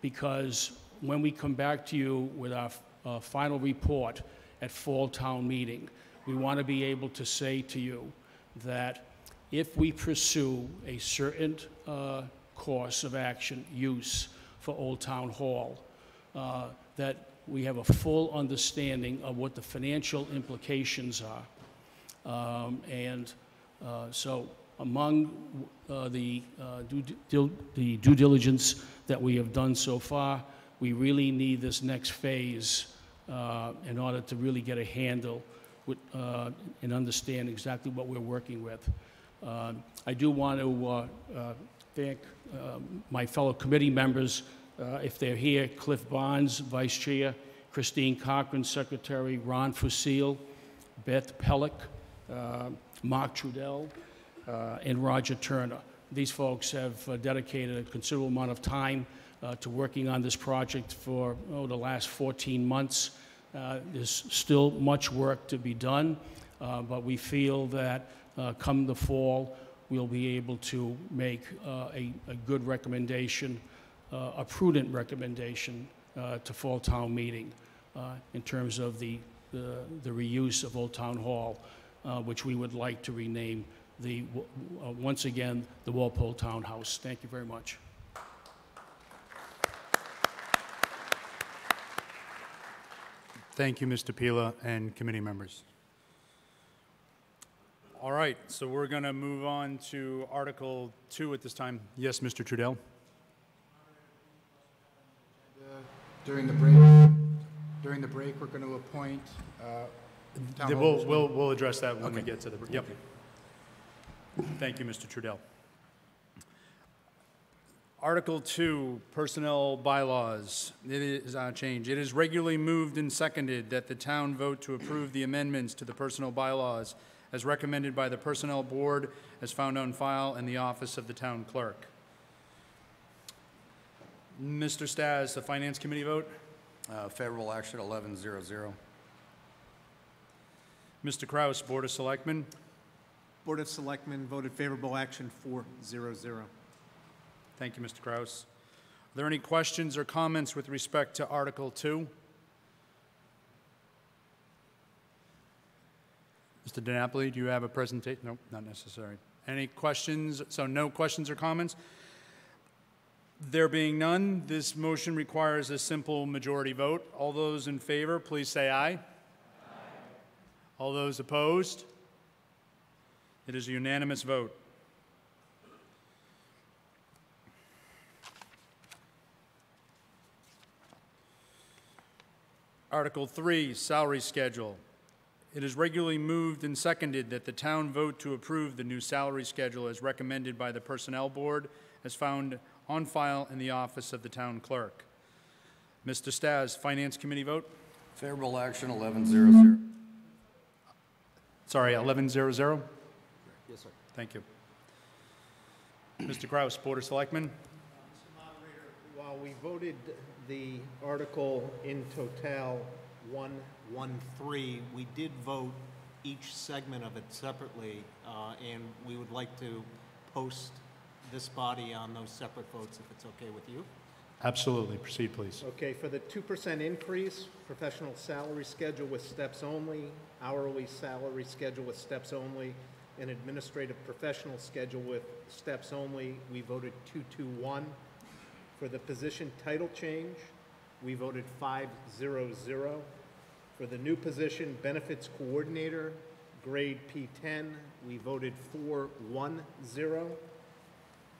Because when we come back to you with our final report at fall town meeting, we want to be able to say to you that if we pursue a certain course of action, use for Old Town Hall, that we have a full understanding of what the financial implications are. So among the due diligence that we have done so far, we really need this next phase in order to really get a handle with, and understand exactly what we're working with. I do want to thank my fellow committee members, if they're here: Cliff Barnes, Vice Chair; Christine Cochran, Secretary; Ron Fusil; Beth Pellick; Mark Trudell, and Roger Turner. These folks have dedicated a considerable amount of time to working on this project for the last 14 months. There's still much work to be done, but we feel that come the fall, we'll be able to make a good recommendation, a prudent recommendation to fall town meeting in terms of the reuse of Old Town Hall, which we would like to rename once again, the Walpole Townhouse. Thank you very much. Thank you, Mr. Pila and committee members. All right, so we're going to move on to Article 2 at this time. Yes, Mr. Trudell. During the break, we're going to appoint. We'll address that when we Okay. get to the. Yep. Thank you, Mr. Trudell. Article 2, Personnel Bylaws. It is change. It is regularly moved and seconded that the town vote to approve the amendments to the personnel bylaws as recommended by the Personnel Board, as found on file in the office of the town clerk. Mr. Stas, the Finance Committee vote? Favorable action, 11-0-0. Mr. Kraus, Board of Selectmen? Board of Selectmen voted favorable action 4-0-0. Thank you, Mr. Kraus. Are there any questions or comments with respect to Article 2? Mr. DiNapoli, do you have a presentation? Nope, not necessary. Any questions? So no questions or comments? There being none, this motion requires a simple majority vote. All those in favor, please say aye. Aye. All those opposed? It is a unanimous vote. Article 3, Salary Schedule. It is regularly moved and seconded that the town vote to approve the new salary schedule as recommended by the Personnel Board, as found on file in the office of the town clerk. Mr. Stas, Finance Committee vote? Favorable action, 11-0-0. Sorry, 11-0-0? Yes, sir. Thank you. Mr. Kraus, Board of Selectmen? Mr. Moderator, while we voted the article in total 113, we did vote each segment of it separately, and we would like to post this body on those separate votes if it's okay with you. Absolutely. Proceed, please. Okay, for the 2% increase, professional salary schedule with steps only, hourly salary schedule with steps only, and administrative professional schedule with steps only, we voted 2-2-1. For the position title change, we voted 5-0-0. For the new position, benefits coordinator, grade P10, we voted 4-1-0.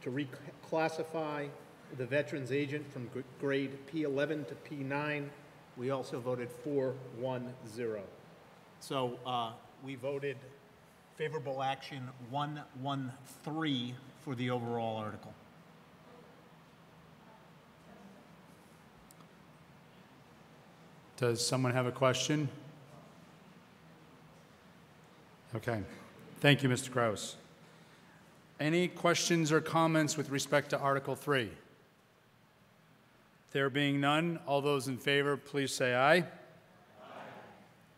To reclassify the veterans agent from grade P11 to P9, we also voted 4-1-0. So we voted Favorable action 113 for the overall article. Does someone have a question? Okay. Thank you, Mr. Kraus. Any questions or comments with respect to Article 3? There being none, all those in favor, please say aye. Aye.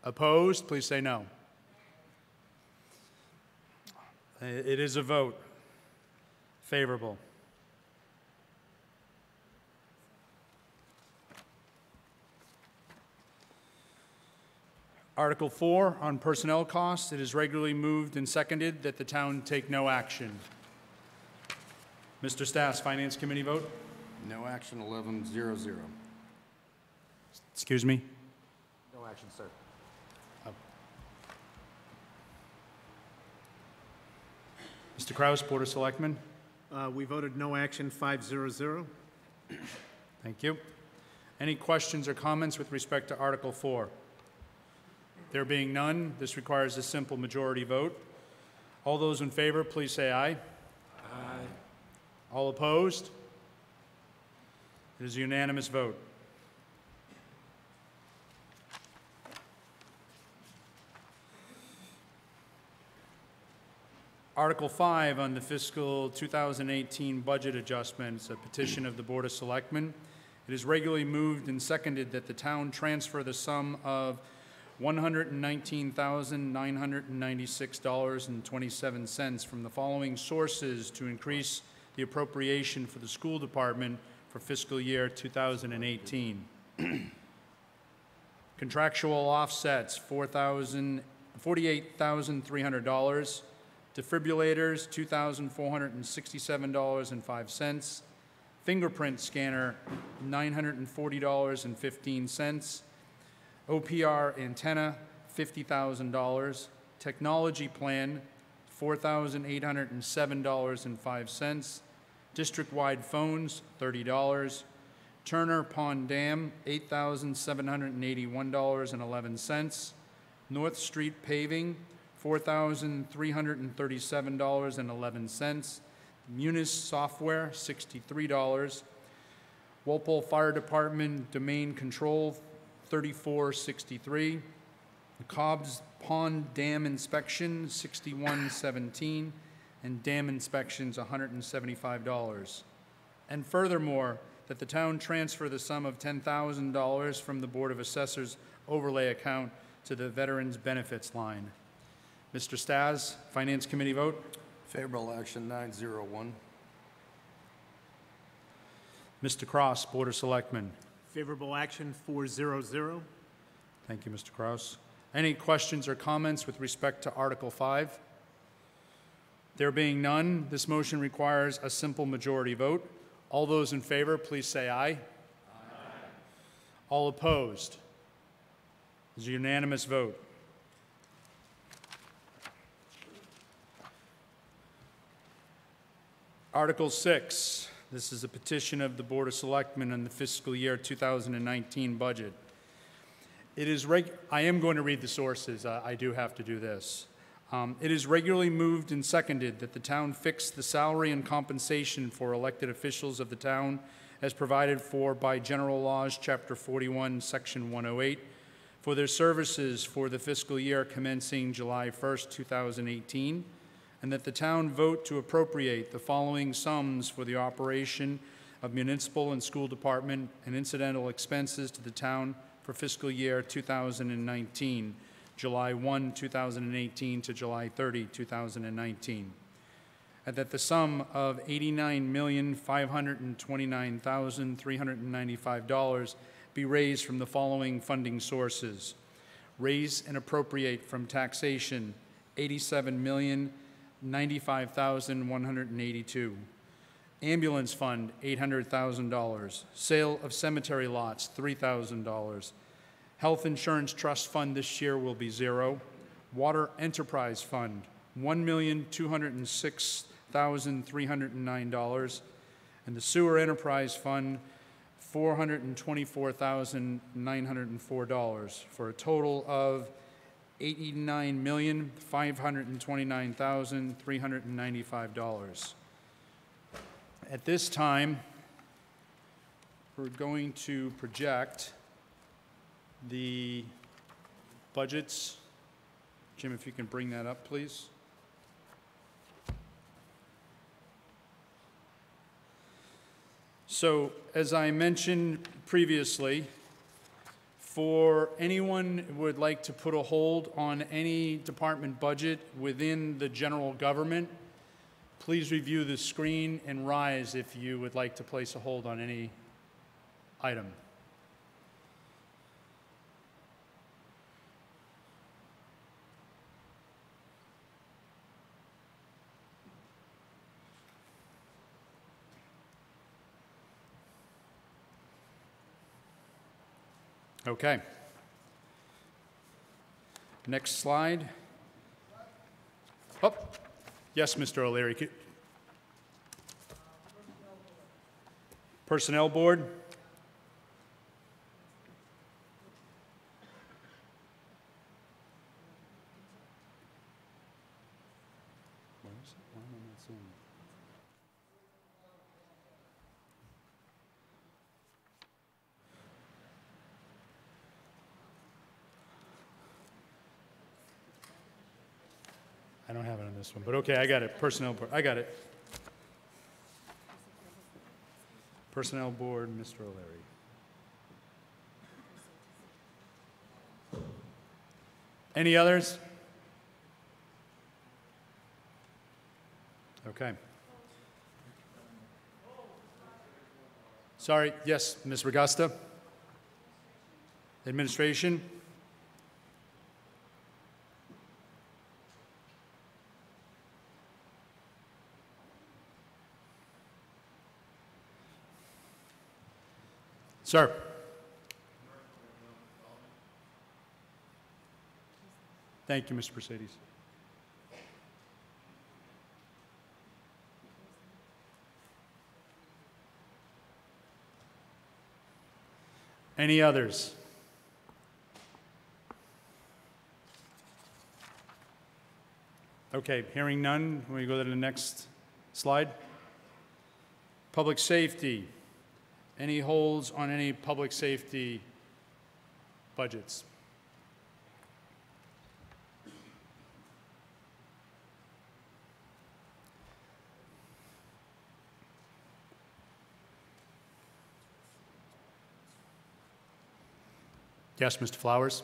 Opposed, please say no. It is a vote. Favorable. Article 4 on personnel costs. It is regularly moved and seconded that the town take no action. Mr. Stas, Finance Committee vote? No action, 1100. Excuse me? No action, sir. Mr. Kraus, Board of Selectmen? We voted no action 500. Thank you. Any questions or comments with respect to Article 4? There being none, this requires a simple majority vote. All those in favor, please say aye. Aye. All opposed? It is a unanimous vote. Article 5 on the fiscal 2018 budget adjustments, a petition of the Board of Selectmen. It is regularly moved and seconded that the town transfer the sum of $119,996.27 from the following sources to increase the appropriation for the school department for fiscal year 2018. Contractual offsets, $48,300. Defibrillators, $2,467.05. Fingerprint scanner, $940.15. OPR antenna, $50,000. Technology plan, $4,807.05. District-wide phones, $30. Turner Pond Dam, $8,781.11. North Street paving, $4,337.11. Munis software, $63. Walpole Fire Department domain control, $34.63. Cobb's Pond Dam inspection, $61.17, and dam inspections, $175. And furthermore, that the town transfer the sum of $10,000 from the Board of Assessors overlay account to the Veterans Benefits line. Mr. Stas, Finance Committee vote? Favorable action 901. Mr. Cross, Board of Selectmen? Favorable action 400. Thank you, Mr. Kraus. Any questions or comments with respect to Article 5? There being none, this motion requires a simple majority vote. All those in favor, please say aye. Aye. All opposed? It's a unanimous vote. Article 6, this is a petition of the Board of Selectmen on the fiscal year 2019 budget. It is I am going to read the sources. I do have to do this. It is regularly moved and seconded that the town fix the salary and compensation for elected officials of the town as provided for by General Laws, Chapter 41, Section 108, for their services for the fiscal year commencing July 1st, 2018, and that the town vote to appropriate the following sums for the operation of municipal and school department and incidental expenses to the town for fiscal year 2019, July 1, 2018 to July 30, 2019. And that the sum of $89,529,395 be raised from the following funding sources. Raise and appropriate from taxation, $87,095,182. Ambulance fund, $800,000. Sale of cemetery lots, $3,000. Health insurance trust fund this year will be $0. Water enterprise fund, $1,206,309. And the sewer enterprise fund, $424,904, for a total of $89,529,395. At this time, we're going to project the budgets. Jim, if you can bring that up, please. So, as I mentioned previously, for anyone who would like to put a hold on any department budget within the general government, please review the screen and rise if you would like to place a hold on any item. Okay. Next slide. Oh, yes, Mr. O'Leary. Personnel Board. I don't have it on this one, but okay, I got it. Personnel Board, I got it. Personnel Board, Mr. O'Leary. Any others? Okay. Sorry, yes, Ms. Regusta? Administration? Sir. Thank you, Mr. Mercedes. Any others? Okay, hearing none, we go to the next slide. Public safety. Any holds on any public safety budgets? Yes, Mr. Flowers?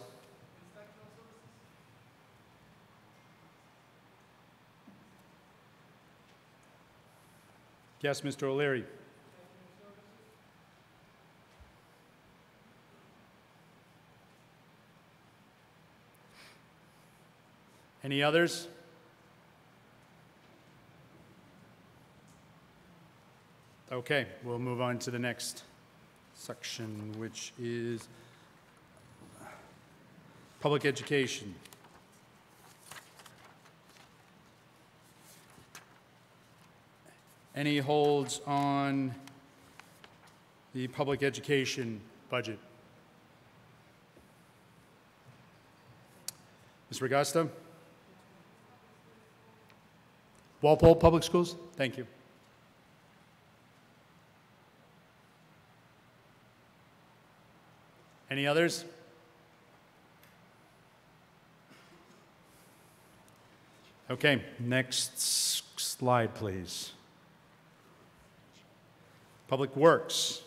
Yes, Mr. O'Leary? Any others? Okay, we'll move on to the next section, which is public education. Any holds on the public education budget? Ms. Regusta? Walpole Public Schools? Thank you. Any others? Okay, next slide, please. Public Works.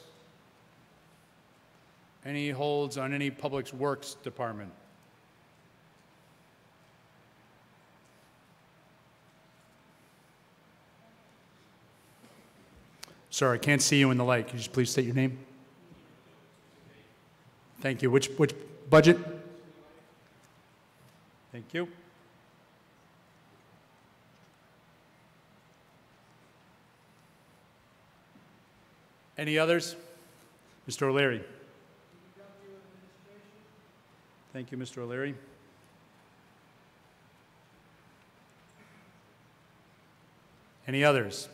Any holds on any Public Works department? Sir, I can't see you in the light. Could you just please state your name? Thank you. Which budget? Thank you. Any others? Mr. O'Leary. Thank you, Mr. O'Leary. Any others?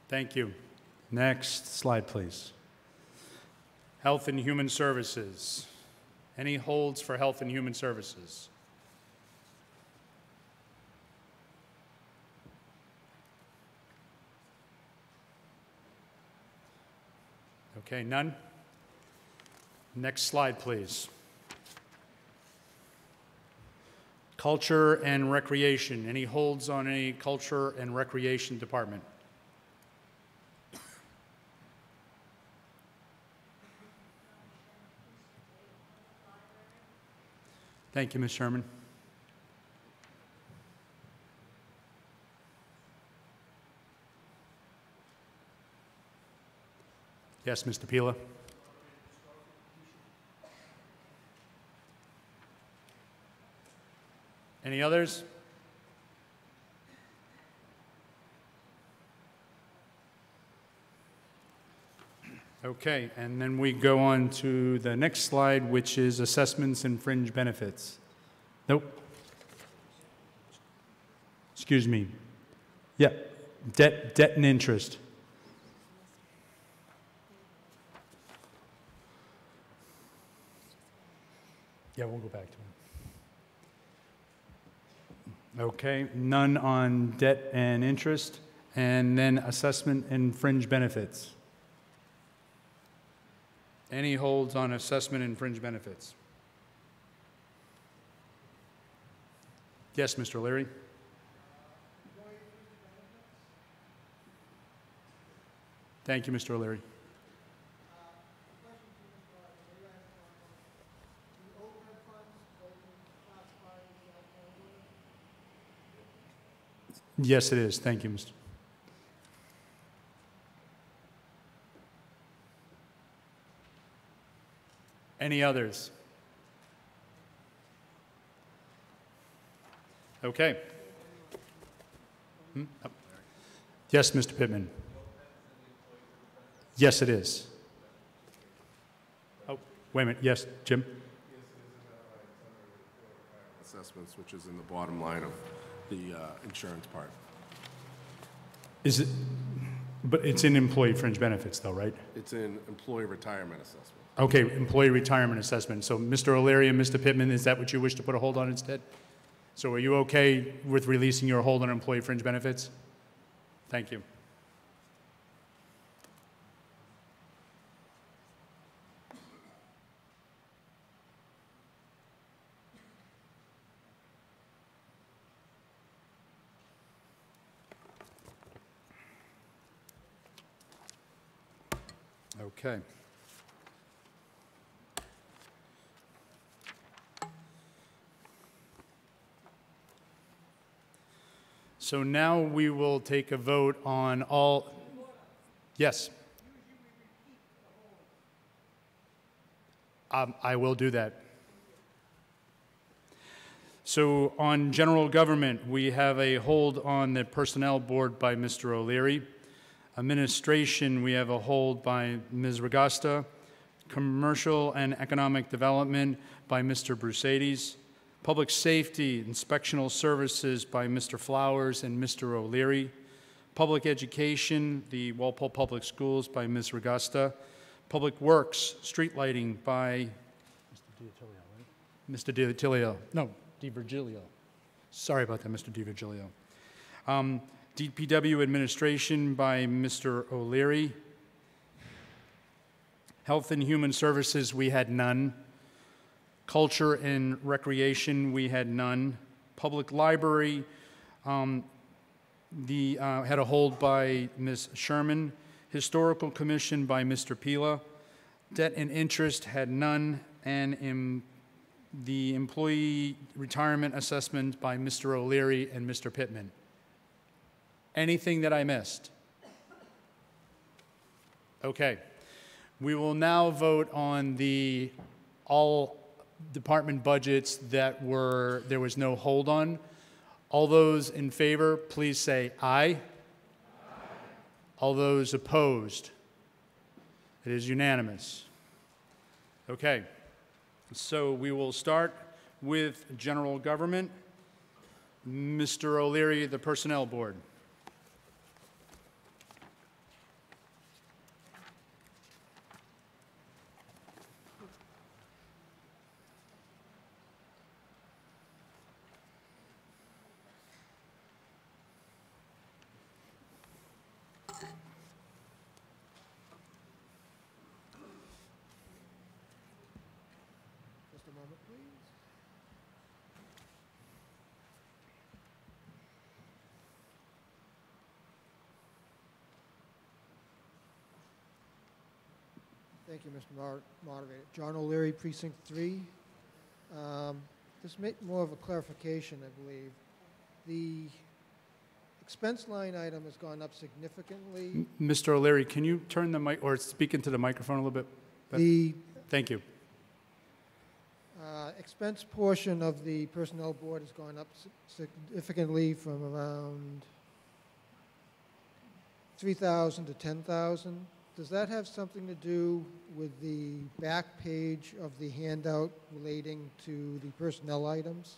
Thank you. Next slide, please. Health and Human Services. Any holds for Health and Human Services? Okay, none? Next slide, please. Culture and Recreation. Any holds on any Culture and Recreation Department? Thank you, Ms. Sherman. Yes, Mr. Pila. Any others? Okay, and then we go on to the next slide, which is assessments and fringe benefits. Nope. Excuse me. Yeah, debt and interest. Yeah, we'll go back to it. Okay, none on debt and interest, and then assessment and fringe benefits. Any holds on assessment and fringe benefits? Yes, Mr. O'Leary. Thank you, Mr. O'Leary. Yes, it is. Thank you, Mr. Any others? Okay. Oh. Yes, Mr. Pittman. Yes, it is. Oh, wait a minute. Yes, Jim? Assessments, which is in the bottom line of the insurance part. Is it, but it's in employee fringe benefits though, right? It's in employee retirement assessment. Okay, employee retirement assessment. So Mr. O'Leary and Mr. Pittman, is that what you wish to put a hold on instead? So are you okay with releasing your hold on employee fringe benefits? Thank you. Okay. So now we will take a vote on all. Yes. I will do that. So on general government, we have a hold on the personnel board by Mr. O'Leary. Administration, we have a hold by Ms. Regasta. Commercial and Economic Development by Mr. Brusades. Public Safety, Inspectional Services by Mr. Flowers and Mr. O'Leary. Public Education, the Walpole Public Schools by Ms. Regasta. Public Works, Street Lighting by Mr. DiTilio. No, DiVirgilio. Sorry about that, Mr. DiVirgilio. DPW Administration by Mr. O'Leary. Health and Human Services, we had none. Culture and Recreation, we had none. Public Library had a hold by Ms. Sherman. Historical Commission by Mr. Pila. Debt and Interest had none. And the Employee Retirement Assessment by Mr. O'Leary and Mr. Pittman. Anything that I missed? Okay. We will now vote on the all department budgets that there was no hold on. All those in favor, please say aye. Aye. All those opposed? It is unanimous. Okay. So we will start with general government. Mr. O'Leary, the Personnel Board. Thank you, Mr. Moderator. John O'Leary, Precinct 3. This may more of a clarification, I believe. The expense line item has gone up significantly. Mr. O'Leary, can you turn the mic, or speak into the microphone a little bit? Thank you. Expense portion of the Personnel Board has gone up significantly from around 3,000 to 10,000. Does that have something to do with the back page of the handout relating to the personnel items?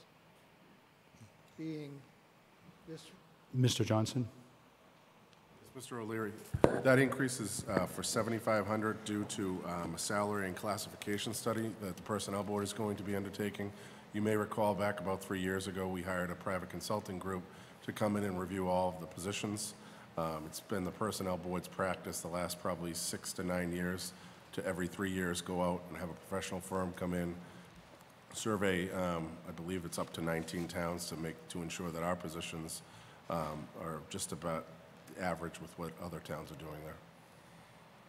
Being this. Mr. Johnson? Mr. O'Leary, that increase is for $7,500 due to a salary and classification study that the Personnel Board is going to be undertaking. You may recall back about 3 years ago, we hired a private consulting group to come in and review all of the positions. It's been the Personnel Board's practice the last probably 6 to 9 years to every 3 years go out and have a professional firm come in, survey, I believe it's up to 19 towns to ensure that our positions are just about average with what other towns are doing there.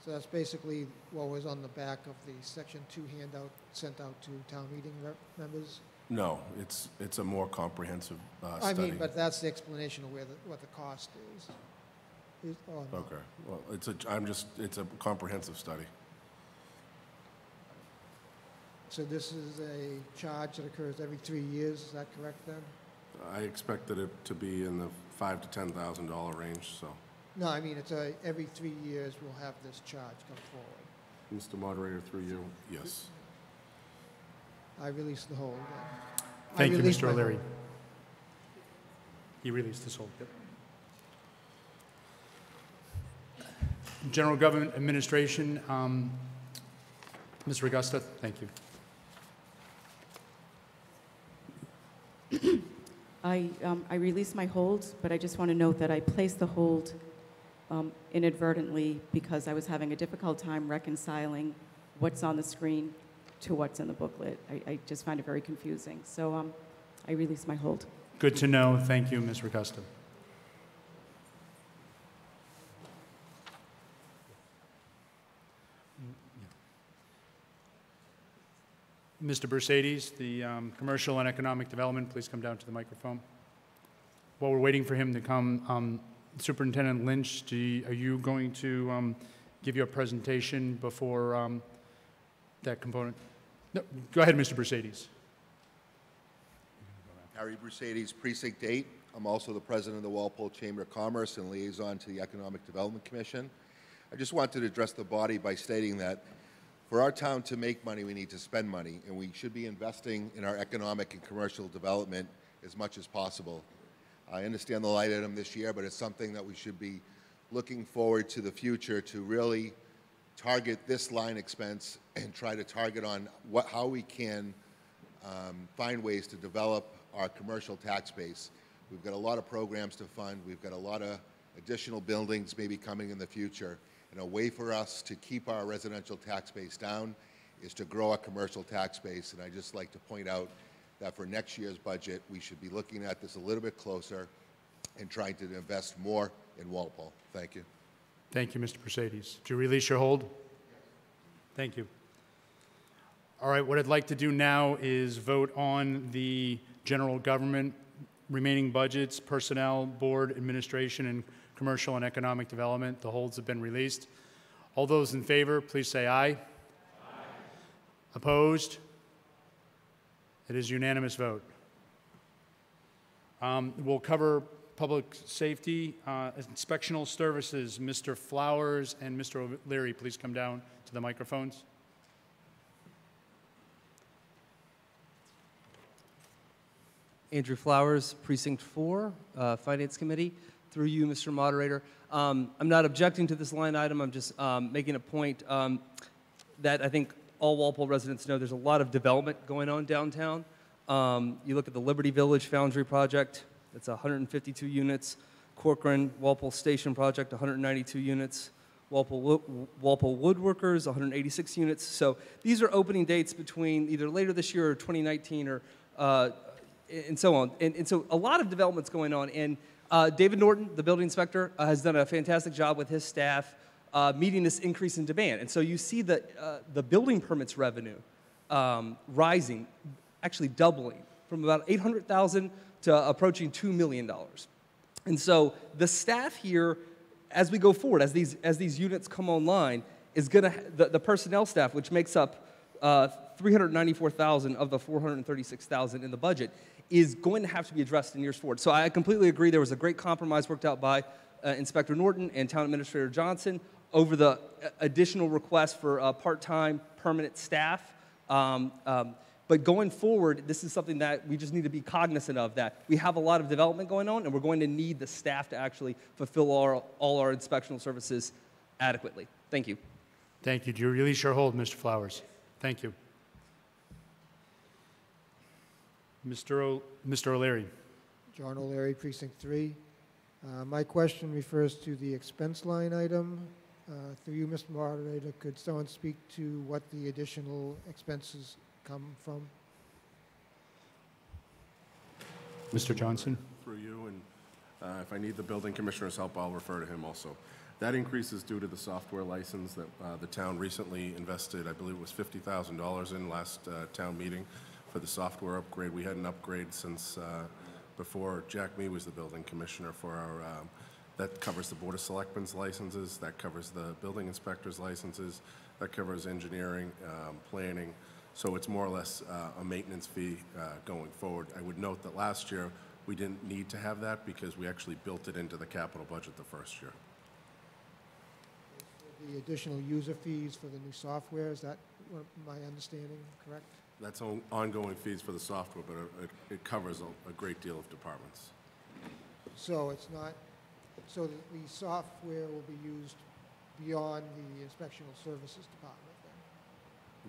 So that's basically what was on the back of the Section 2 handout sent out to town meeting members? No, it's a more comprehensive study. I mean, but that's the explanation of what the cost is. Oh, no. Okay, well, it's a comprehensive study. So this is a charge that occurs every 3 years, is that correct then? I expected it to be in the $5,000 to $10,000 range, so. No, I mean, it's every 3 years we'll have this charge come forward. Mr. Moderator, through you, yes. I release the hold then. Thank you, Mr. O'Leary. He released his hold. Yep. General Government Administration, Ms. Regusta, thank you. I released my hold, but I just want to note that I placed the hold inadvertently because I was having a difficult time reconciling what's on the screen to what's in the booklet. I just find it very confusing. So I released my hold. Good to know. Thank you, Ms. Regusta. Mr. Mercedes, the Commercial and Economic Development, please come down to the microphone. While we're waiting for him to come, Superintendent Lynch, are you going to give your presentation before that component? No, go ahead, Mr. Mercedes. Harry Mercedes, Precinct 8. I'm also the president of the Walpole Chamber of Commerce and liaison to the Economic Development Commission. I just wanted to address the body by stating that for our town to make money, we need to spend money, and we should be investing in our economic and commercial development as much as possible. I understand the light item this year, but it's something that we should be looking forward to the future to really target this line expense and try to target on how we can find ways to develop our commercial tax base. We've got a lot of programs to fund. We've got a lot of additional buildings maybe coming in the future. And a way for us to keep our residential tax base down is to grow our commercial tax base. And I'd just like to point out that for next year's budget, we should be looking at this a little bit closer and trying to invest more in Walpole. Thank you. Thank you, Mr. Mercedes. Did you release your hold? Thank you. All right, what I'd like to do now is vote on the general government remaining budgets, personnel, board, administration, and commercial and economic development. The holds have been released. All those in favor, please say aye. Aye. Opposed? It is unanimous vote. We'll cover public safety, inspectional services. Mr. Flowers and Mr. O'Leary, please come down to the microphones. Andrew Flowers, Precinct 4, Finance Committee. Through you, Mr. Moderator. I'm not objecting to this line item. I'm just making a point that I think all Walpole residents know there's a lot of development going on downtown. You look at the Liberty Village Foundry project, that's 152 units. Corcoran Walpole Station project, 192 units. Walpole Woodworkers, 186 units. So these are opening dates between either later this year or 2019 or and so on. And so a lot of development's going on. And David Norton, the building inspector, has done a fantastic job with his staff meeting this increase in demand. And so you see the building permits revenue rising, actually doubling from about $800,000 to approaching $2 million. And so the staff here, as we go forward, as these units come online, is going to, the personnel staff, which makes up $394,000 of the $436,000 in the budget, is going to have to be addressed in years forward. So I completely agree. There was a great compromise worked out by Inspector Norton and Town Administrator Johnson over the additional request for part-time permanent staff. But going forward, this is something that we just need to be cognizant of, that we have a lot of development going on, and we're going to need the staff to actually fulfill all our inspectional services adequately. Thank you. Thank you. Do you release your hold, Mr. Flowers? Thank you. Mr. O'Leary. John O'Leary, Precinct 3. My question refers to the expense line item. Through you, Mr. Moderator, could someone speak to what the additional expenses come from? Mr. Johnson. Through you, and if I need the building commissioner's help, I'll refer to him also. That increase is due to the software license that the town recently invested, I believe it was $50,000 in last town meeting for the software upgrade. We had an upgrade since before Jack Mee was the building commissioner for our, that covers the Board of Selectmen's licenses, that covers the building inspector's licenses, that covers engineering, planning. So it's more or less a maintenance fee going forward. I would note that last year we didn't need to have that because we actually built it into the capital budget the first year. The additional user fees for the new software, is that my understanding correct? That's ongoing fees for the software, but it covers a great deal of departments. So it's not, so the software will be used beyond the inspectional services department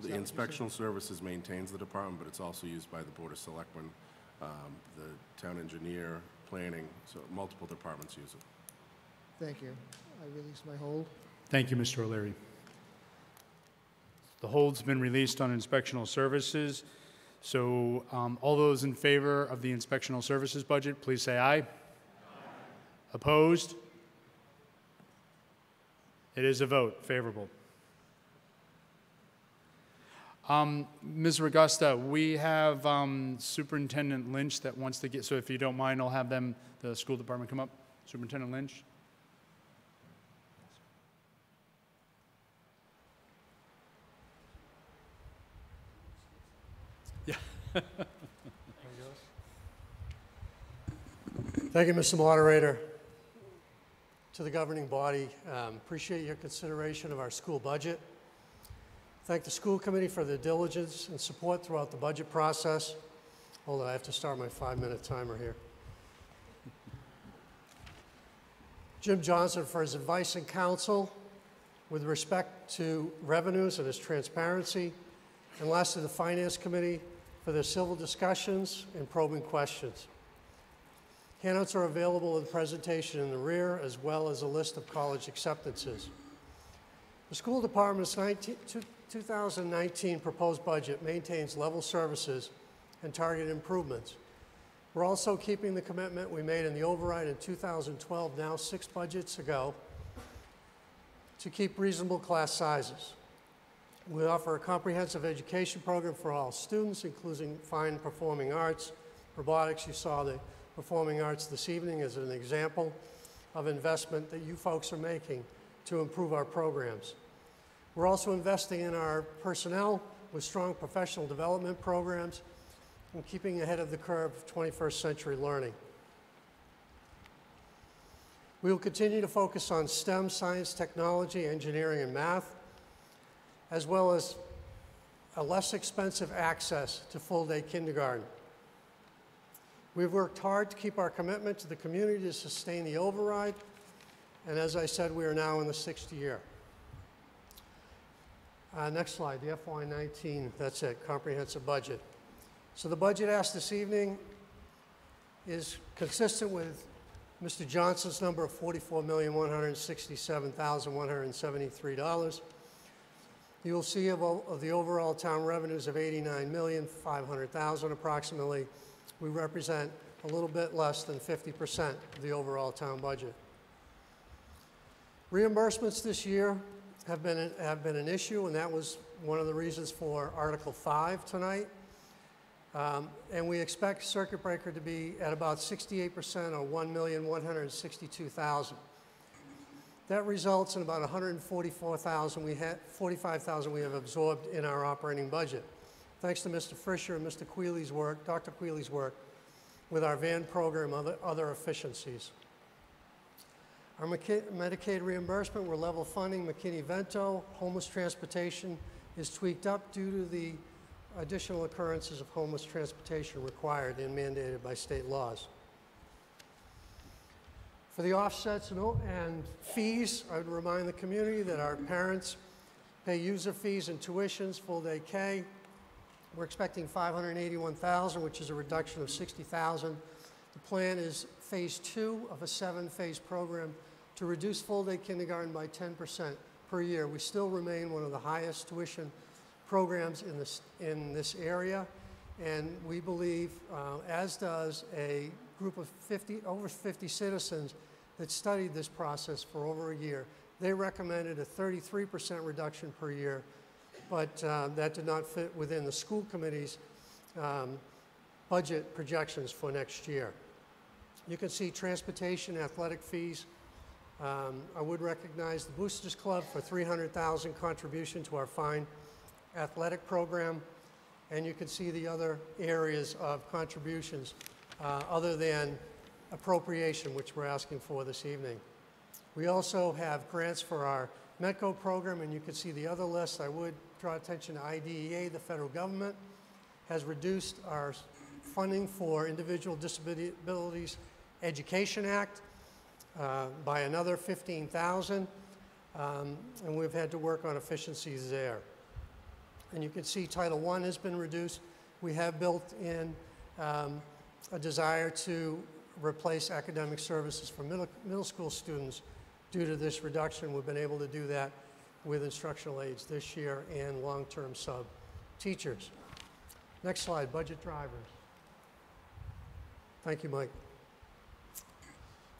then? The inspectional services maintains the department, but it's also used by the Board of Selectmen, the town engineer, planning, so multiple departments use it. Thank you. I release my hold. Thank you, Mr. O'Leary. The hold's been released on inspectional services. So all those in favor of the inspectional services budget, please say aye. Aye. Opposed? It is a vote, favorable. Ms. Ragusta, we have Superintendent Lynch that wants to get, so if you don't mind, I'll have them, the school department, come up. Superintendent Lynch. Yeah. Thank you, Mr. Moderator. To the governing body, appreciate your consideration of our school budget. Thank the school committee for their diligence and support throughout the budget process. Hold on, I have to start my 5-minute timer here. Jim Johnson for his advice and counsel with respect to revenues and his transparency. And lastly, the Finance Committee for their civil discussions and probing questions. Handouts are available in the presentation in the rear, as well as a list of college acceptances. The school department's 2019 proposed budget maintains level services and targeted improvements. We're also keeping the commitment we made in the override in 2012, now 6 budgets ago, to keep reasonable class sizes. We offer a comprehensive education program for all students, including fine performing arts, robotics. You saw the performing arts this evening as an example of investment that you folks are making to improve our programs. We're also investing in our personnel with strong professional development programs and keeping ahead of the curve of 21st century learning. We will continue to focus on STEM, science, technology, engineering, and math, as well as a less expensive access to full-day kindergarten. We've worked hard to keep our commitment to the community to sustain the override, and as I said, we are now in the 6th year. Next slide, the FY19, that's it, comprehensive budget. So the budget asked this evening is consistent with Mr. Johnson's number of $44,167,173. You will see of the overall town revenues of $89,500,000 approximately, we represent a little bit less than 50% of the overall town budget. Reimbursements this year have been an issue, and that was one of the reasons for Article 5 tonight. And we expect circuit breaker to be at about 68% or $1,162,000. That results in about $145,000 we have absorbed in our operating budget. Thanks to Mr. Fisher and Mr. Quealy's work, Dr. Quealy's work, with our van program and other efficiencies. Our Medicaid reimbursement, we're level funding McKinney-Vento. Homeless transportation is tweaked up due to the additional occurrences of homeless transportation required and mandated by state laws. For the offsets and fees, I would remind the community that our parents pay user fees and tuitions, full day K. We're expecting $581,000, which is a reduction of $60,000. The plan is phase 2 of a 7-phase program to reduce full day kindergarten by 10% per year. We still remain one of the highest tuition programs in this area, and we believe, as does a group of over 50 citizens that studied this process for over a year. They recommended a 33% reduction per year, but that did not fit within the school committee's budget projections for next year. You can see transportation, athletic fees. I would recognize the Boosters Club for $300,000 contribution to our fine athletic program, and you can see the other areas of contributions other than appropriation, which we're asking for this evening. We also have grants for our METCO program, and you can see the other list. I would draw attention to IDEA. The federal government has reduced our funding for Individual Disabilities Education Act by another $15,000, and we've had to work on efficiencies there. And you can see Title I has been reduced. We have built in a desire to replace academic services for middle school students. Due to this reduction, we've been able to do that with instructional aides this year and long-term sub teachers. Next slide, budget drivers. Thank you, Mike.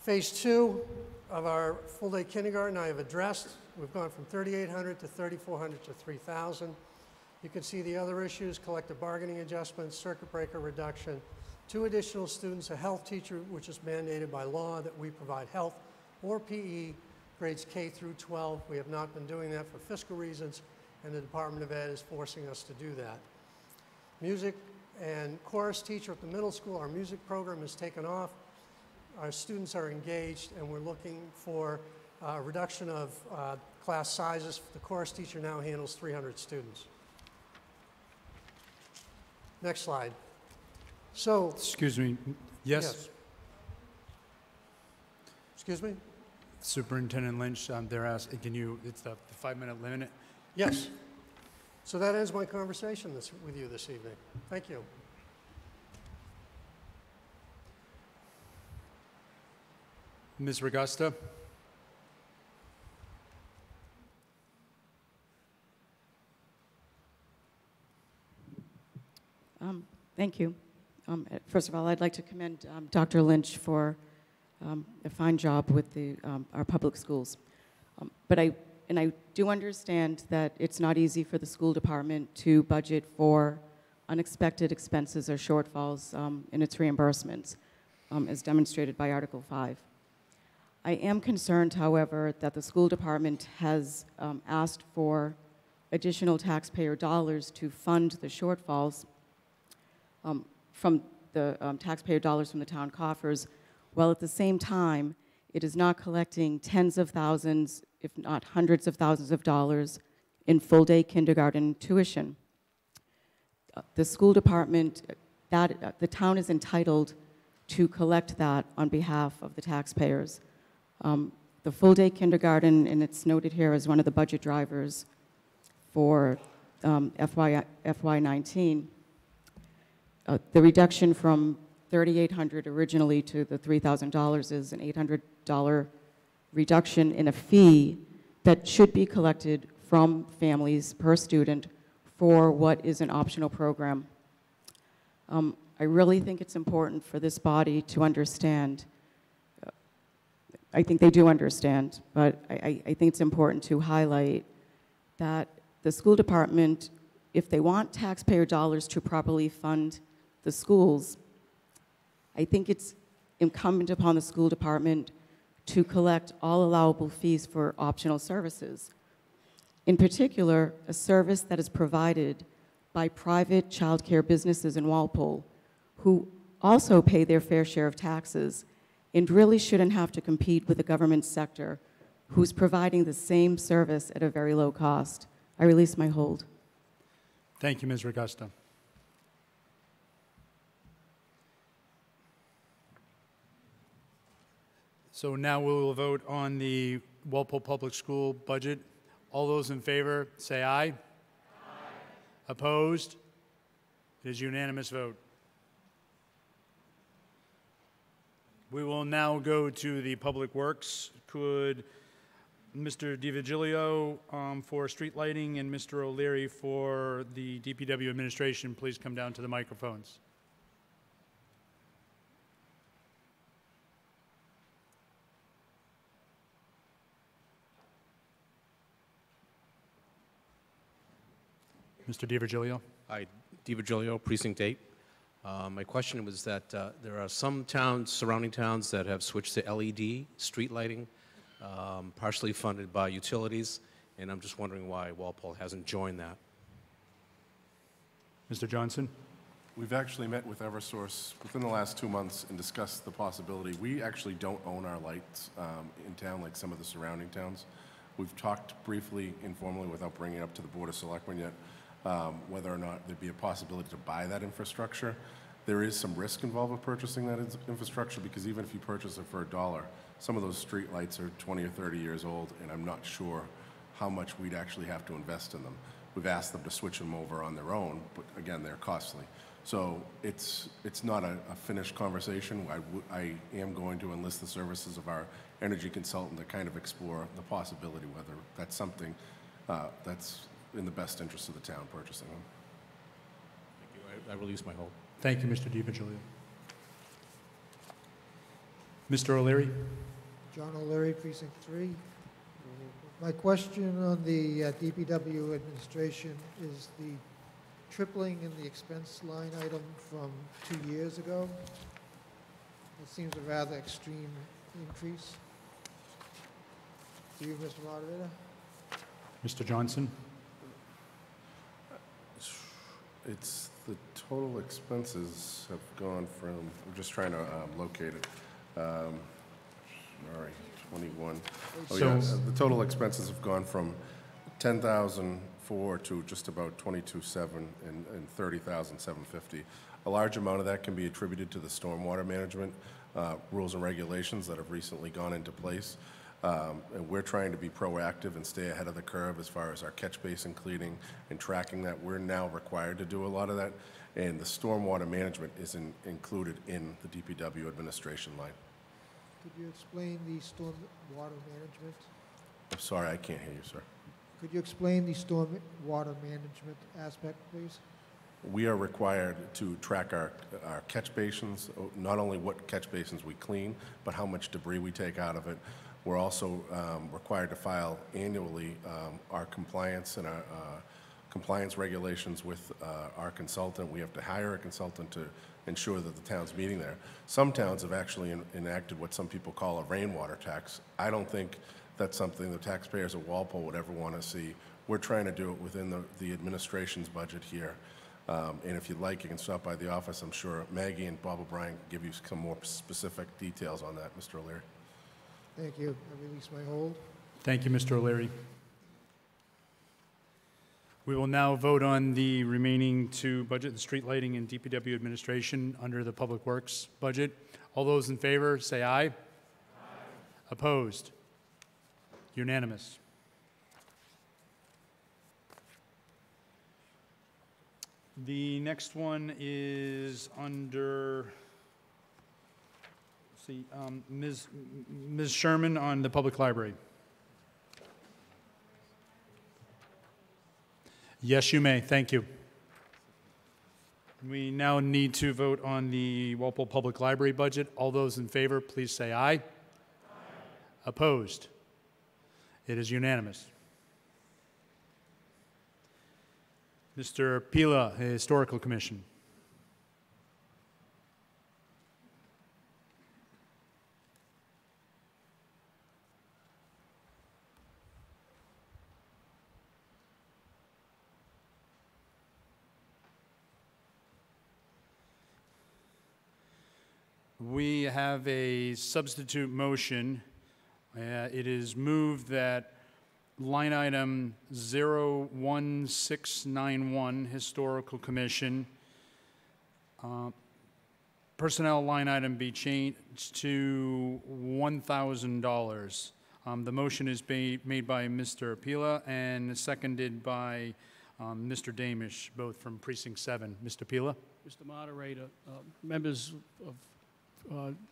Phase 2 of our full-day kindergarten I have addressed. We've gone from 3,800 to 3,400 to 3,000. You can see the other issues: collective bargaining adjustments, circuit breaker reduction, 2 additional students, a health teacher, which is mandated by law that we provide health or PE grades K through 12. We have not been doing that for fiscal reasons, and the Department of Ed is forcing us to do that. Music and chorus teacher at the middle school, our music program has taken off. Our students are engaged, and we're looking for a reduction of class sizes. The chorus teacher now handles 300 students. Next slide. So, excuse me, yes? Yes. Excuse me? Superintendent Lynch, they're asking, it's the 5-minute limit? Yes. So that ends my conversation with you this evening. Thank you. Ms. Regusta? Thank you. First of all, I'd like to commend Dr. Lynch for a fine job with our public schools. But I do understand that it's not easy for the school department to budget for unexpected expenses or shortfalls in its reimbursements, as demonstrated by Article 5. I am concerned, however, that the school department has asked for additional taxpayer dollars to fund the shortfalls from the taxpayer dollars from the town coffers, while at the same time, it is not collecting tens of thousands, if not hundreds of thousands of dollars in full-day kindergarten tuition. The school department, the town is entitled to collect that on behalf of the taxpayers. The full-day kindergarten, and it's noted here as one of the budget drivers for FY19, the reduction from $3,800 originally to the $3,000 is an $800 reduction in a fee that should be collected from families per student for what is an optional program. I really think it's important for this body to understand I think they do understand, but I think it's important to highlight that the school department, if they want taxpayer dollars to properly fund the schools, I think it's incumbent upon the school department to collect all allowable fees for optional services. In particular, a service that is provided by private childcare businesses in Walpole, who also pay their fair share of taxes and really shouldn't have to compete with the government sector, who's providing the same service at a very low cost. I release my hold. Thank you, Ms. Regusta. So now we will vote on the Walpole Public School budget. All those in favor, say aye. Aye. Opposed? It is a unanimous vote. We will now go to the Public Works. Could Mr. DiVigilio for street lighting and Mr. O'Leary for the DPW administration please come down to the microphones? Mr. DiVigilio. Hi, DiVigilio, Precinct 8. My question was that there are some towns, surrounding towns, that have switched to LED street lighting, partially funded by utilities, and I'm just wondering why Walpole hasn't joined that. Mr. Johnson. We've actually met with Eversource within the last 2 months and discussed the possibility. We actually don't own our lights in town like some of the surrounding towns. We've talked briefly, informally, without bringing it up to the Board of Selectmen yet, whether or not there'd be a possibility to buy that infrastructure. There is some risk involved with purchasing that infrastructure because even if you purchase it for $1, some of those street lights are 20 or 30 years old, and I'm not sure how much we'd actually have to invest in them. We've asked them to switch them over on their own, but again, they're costly. So it's not a finished conversation. I am going to enlist the services of our energy consultant to kind of explore the possibility whether that's something that's in the best interest of the town purchasing them. Thank you. I release my hold. Thank you, Mr. DiVigilio. Mr. O'Leary. John O'Leary, Precinct 3. My question on the DPW administration is the tripling in the expense line item from 2 years ago. It seems a rather extreme increase. To you, Mr. Moderator. Mr. Johnson. It's the total expenses have gone from, I'm just trying to locate it. Sorry, 21. Oh, So- yeah, the total expenses have gone from 10,004 to just about 22,700 and 30,750. A large amount of that can be attributed to the stormwater management rules and regulations that have recently gone into place. And we're trying to be proactive and stay ahead of the curve as far as our catch basin cleaning and tracking that. We're now required to do a lot of that, and the stormwater management isn't included in the DPW administration line. Could you explain the storm water management? I'm sorry, I can't hear you, sir. Could you explain the storm water management aspect, please? We are required to track our catch basins, not only what catch basins we clean, but how much debris we take out of it. We're also required to file annually our compliance and our compliance regulations with our consultant. We have to hire a consultant to ensure that the town's meeting there. Some towns have actually enacted what some people call a rainwater tax. I don't think that's something the taxpayers of Walpole would ever want to see. We're trying to do it within the administration's budget here. And if you'd like, you can stop by the office. I'm sure Maggie and Bob O'Brien can give you some more specific details on that, Mr. O'Leary. Thank you. I release my hold. Thank you, Mr. O'Leary. We will now vote on the remaining two budget, the street lighting and DPW administration under the Public Works budget. All those in favor, say aye. Aye. Opposed? Unanimous. The next one is under, let's see, Ms. Sherman on the Public Library. Yes, you may. Thank you. We now need to vote on the Walpole Public Library budget. All those in favor, please say aye. Aye. Opposed? It is unanimous. Mr. Pila, Historical Commission. We have a substitute motion. It is moved that line item 01691, Historical Commission, personnel line item be changed to $1,000. The motion is made by Mr. Pila and seconded by Mr. Damish, both from Precinct 7. Mr. Pila? Mr. Moderator, members of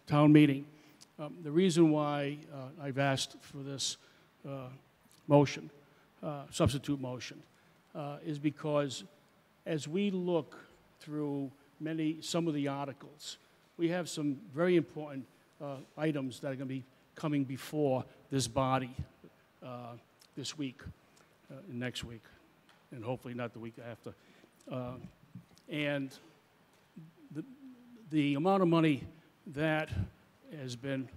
town meeting, the reason why I've asked for this motion, substitute motion, is because as we look through some of the articles, we have some very important items that are going to be coming before this body this week, next week, and hopefully not the week after. And the amount of money that has been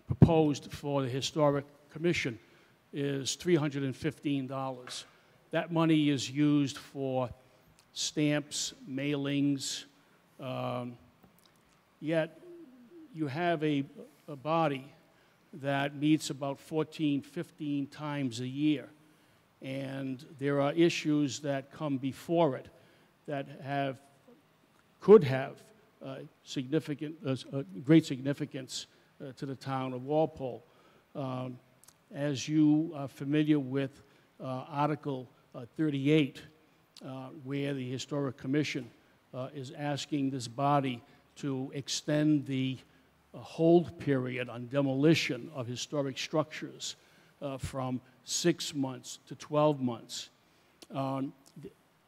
proposed for the Historic Commission is $315. That money is used for stamps, mailings, yet you have a body that meets about 14, 15 times a year, and there are issues that come before it that could have great significance to the town of Walpole. As you are familiar with Article 38, where the Historic Commission is asking this body to extend the hold period on demolition of historic structures from 6 months to 12 months.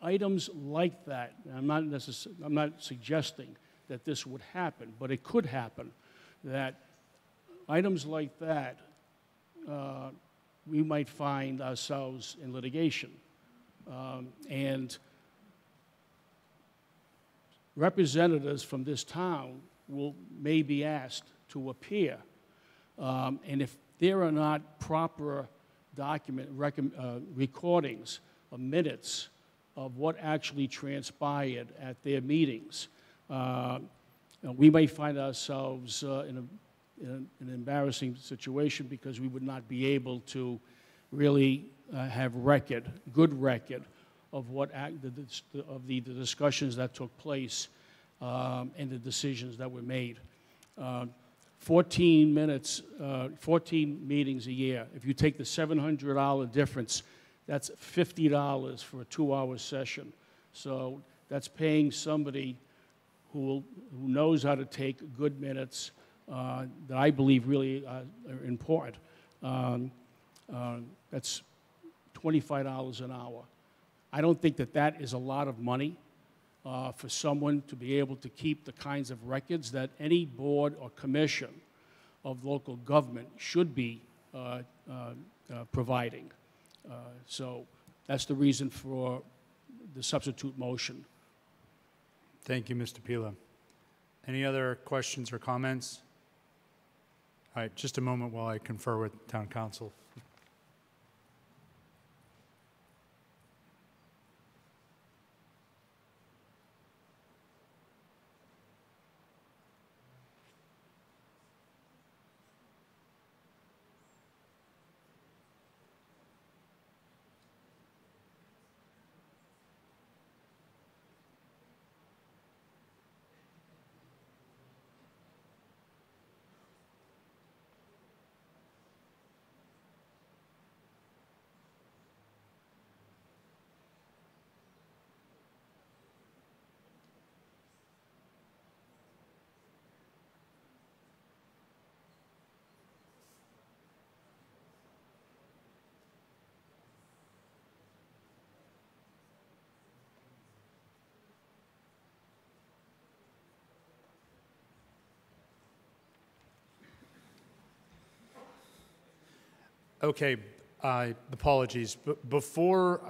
Items like that, I'm not suggesting that this would happen, but it could happen, that items like that, we might find ourselves in litigation. And representatives from this town may be asked to appear. And if there are not proper recordings or minutes of what actually transpired at their meetings, we may find ourselves in an embarrassing situation because we would not be able to really have good record of the discussions that took place and the decisions that were made. 14 meetings a year. If you take the $700 difference, that's $50 for a 2-hour session. So that's paying somebody who knows how to take good minutes that I believe really are important. That's $25 an hour. I don't think that is a lot of money for someone to be able to keep the kinds of records that any board or commission of local government should be providing. So that's the reason for the substitute motion. Thank you, Mr. Pila. Any other questions or comments? All right, just a moment while I confer with Town Council. Okay, apologies. Before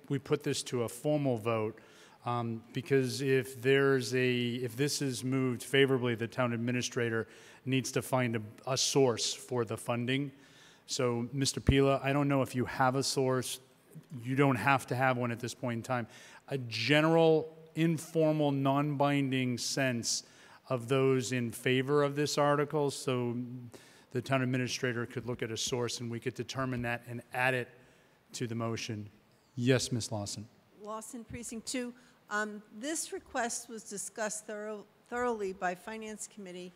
we put this to a formal vote, because if this is moved favorably, the town administrator needs to find a source for the funding. So, Mr. Pila, I don't know if you have a source. You don't have to have one at this point in time. A general, informal, non-binding sense of those in favor of this article, so the town administrator could look at a source and we could determine that and add it to the motion. Yes, Ms. Lawson. Lawson, Precinct 2. This request was discussed thoroughly by Finance Committee,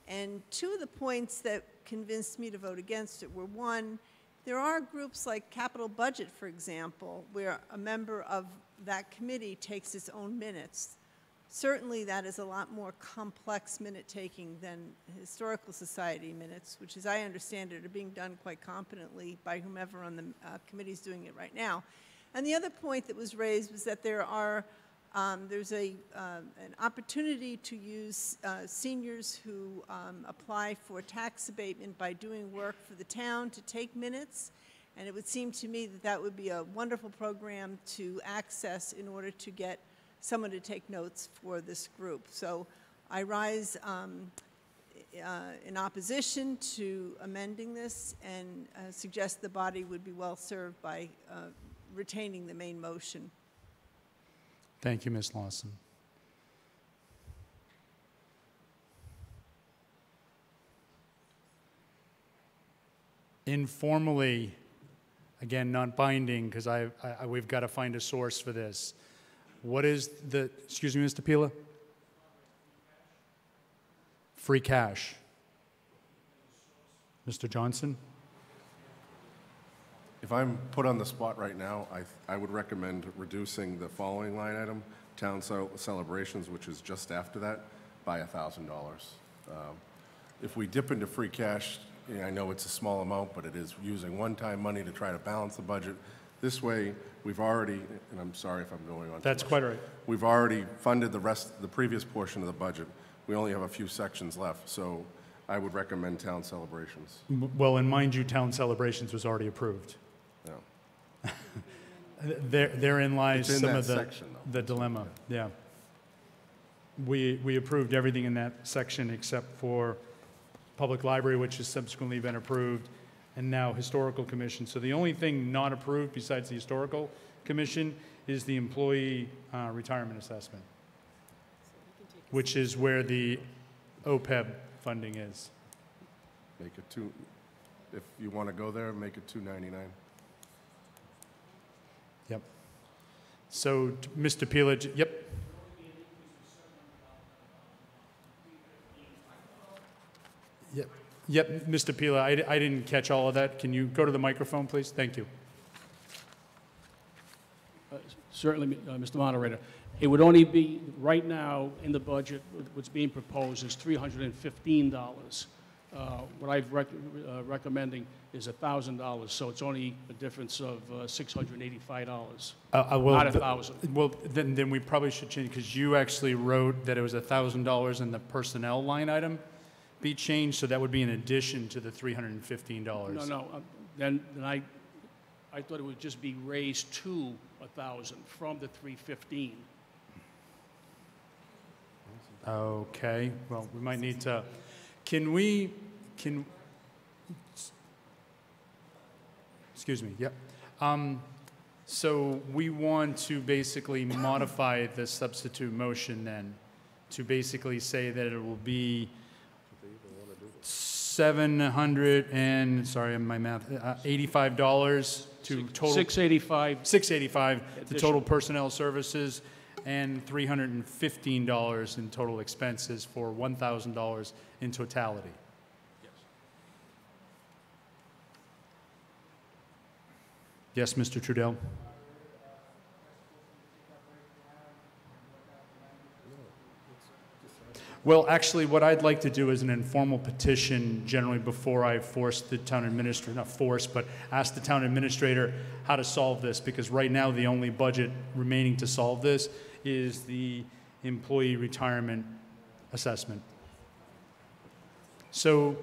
and two of the points that convinced me to vote against it were, one, there are groups like Capital Budget, for example, where a member of that committee takes its own minutes. Certainly that is a lot more complex minute-taking than Historical Society minutes, which, as I understand it, are being done quite competently by whomever on the committee is doing it right now. And the other point that was raised was that there's an opportunity to use seniors who apply for tax abatement by doing work for the town to take minutes. And it would seem to me that that would be a wonderful program to access in order to get someone to take notes for this group. So I rise in opposition to amending this and suggest the body would be well served by retaining the main motion. Thank you, Ms. Lawson. Informally, again, not binding, because we've got to find a source for this. What is the, excuse me, Mr. Pila? Free cash. Mr. Johnson? If I'm put on the spot right now, I would recommend reducing the following line item, town celebrations, which is just after that, by $1,000. If we dip into free cash, I know it's a small amount, but it is using one-time money to try to balance the budget. This way, we've already, and I'm sorry if I'm going on. That's quite all right. We've already funded the previous portion of the budget. We only have a few sections left, so I would recommend town celebrations. Well, and mind you, town celebrations was already approved. No. Therein lies It's in some that of section, the dilemma. Yeah. We approved everything in that section except for Public Library, which has subsequently been approved, and now Historical Commission. So the only thing not approved besides the Historical Commission is the employee retirement assessment, which is where the OPEB funding is. Make it if you want to go there, make it $299. Yep. So, Mr. Pila, yep. Yep, Mr. Pila, I didn't catch all of that. Can you go to the microphone, please? Thank you. Certainly, Mr. Moderator. It would only be, right now, in the budget, what's being proposed is $315. What I'm recommending is $1,000, so it's only a difference of $685, Well, not $1,000. Well, then we probably should change, because you actually wrote that it was $1,000 in the personnel line item be changed, so that would be in addition to the $315. No, then I thought it would just be raised to $1,000 from the $315. Okay, well, we might need to, excuse me, yep. So we want to basically modify the substitute motion then to basically say that it will be 700 and, sorry, my math, $85 to total. 685. 685 to total personnel services, and $315 in total expenses for $1,000 in totality. Yes, Mr. Trudell. Well, actually, what I'd like to do is an informal petition generally before I force the town administrator, not force, but ask the town administrator how to solve this, because right now the only budget remaining to solve this is the employee retirement assessment. So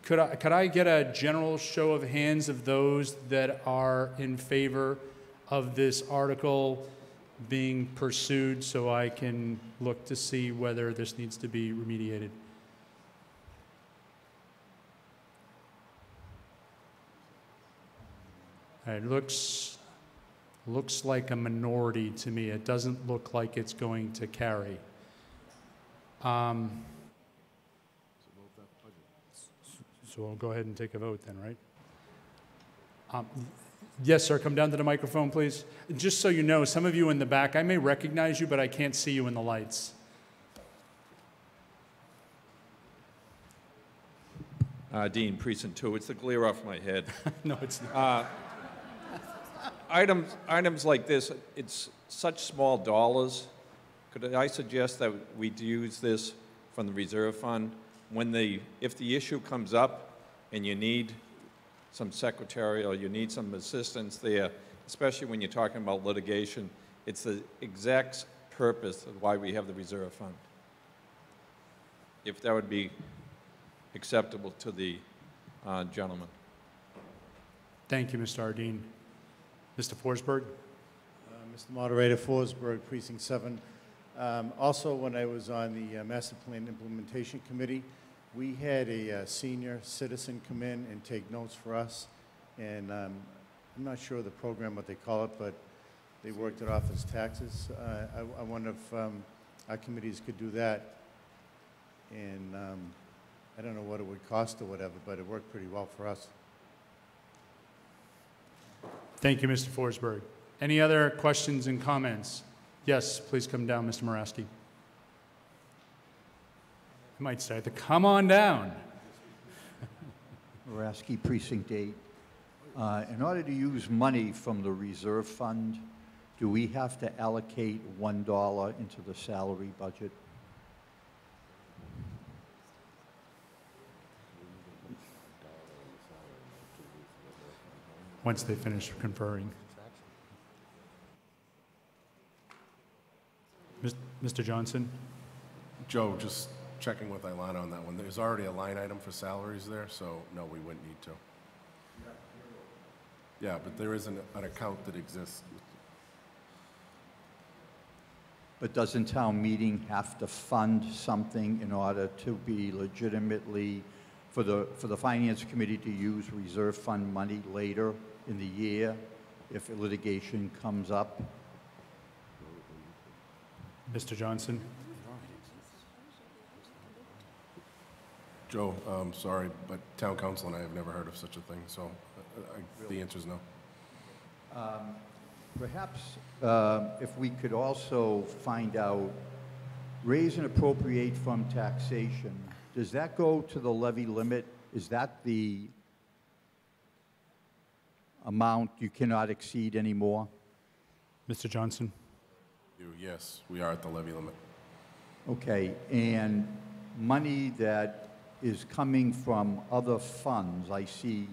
Could I get a general show of hands of those that are in favor of this article being pursued so I can look to see whether this needs to be remediated? It looks like a minority to me. It doesn't look like it's going to carry. So we'll go ahead and take a vote then, right? Yes, sir, come down to the microphone, please. Just so you know, some of you in the back, I may recognize you, but I can't see you in the lights. Dean, Precinct 2. It's the glare off my head. No, it's not. Items like this, it's such small dollars. Could I suggest that we use this from the reserve fund if the issue comes up and you need some secretary or you need some assistance there, especially when you're talking about litigation, it's the exact purpose of why we have the reserve fund. If that would be acceptable to the gentleman. Thank you, Mr. Ardeen. Mr. Forsberg? Mr. Moderator, Forsberg, Precinct 7. Also, when I was on the Master Plan Implementation Committee, we had a senior citizen come in and take notes for us. And I'm not sure of the program, what they call it, but they worked it off as taxes. I wonder if our committees could do that. And I don't know what it would cost or whatever, but it worked pretty well for us. Thank you, Mr. Forsberg. Any other questions and comments? Yes, please come down, Mr. Moraski. I might start to come on down. Moraski, Precinct 8. In order to use money from the reserve fund, do we have to allocate $1 into the salary budget? Once they finish conferring. Mr. Johnson? Joe, just checking with Ilana on that one. There's already a line item for salaries there, so no, we wouldn't need to. Yeah, but there is an account that exists. But doesn't town meeting have to fund something in order to be legitimately, for the Finance Committee to use reserve fund money later in the year if litigation comes up? Mr. Johnson? Joe, sorry, but town council and I have never heard of such a thing, so the answer is no. Perhaps if we could also find out, raise and appropriate from taxation, does that go to the levy limit? Is that the amount you cannot exceed anymore? Mr. Johnson? Yes, we are at the levy limit. Okay, and money that is coming from other funds, I see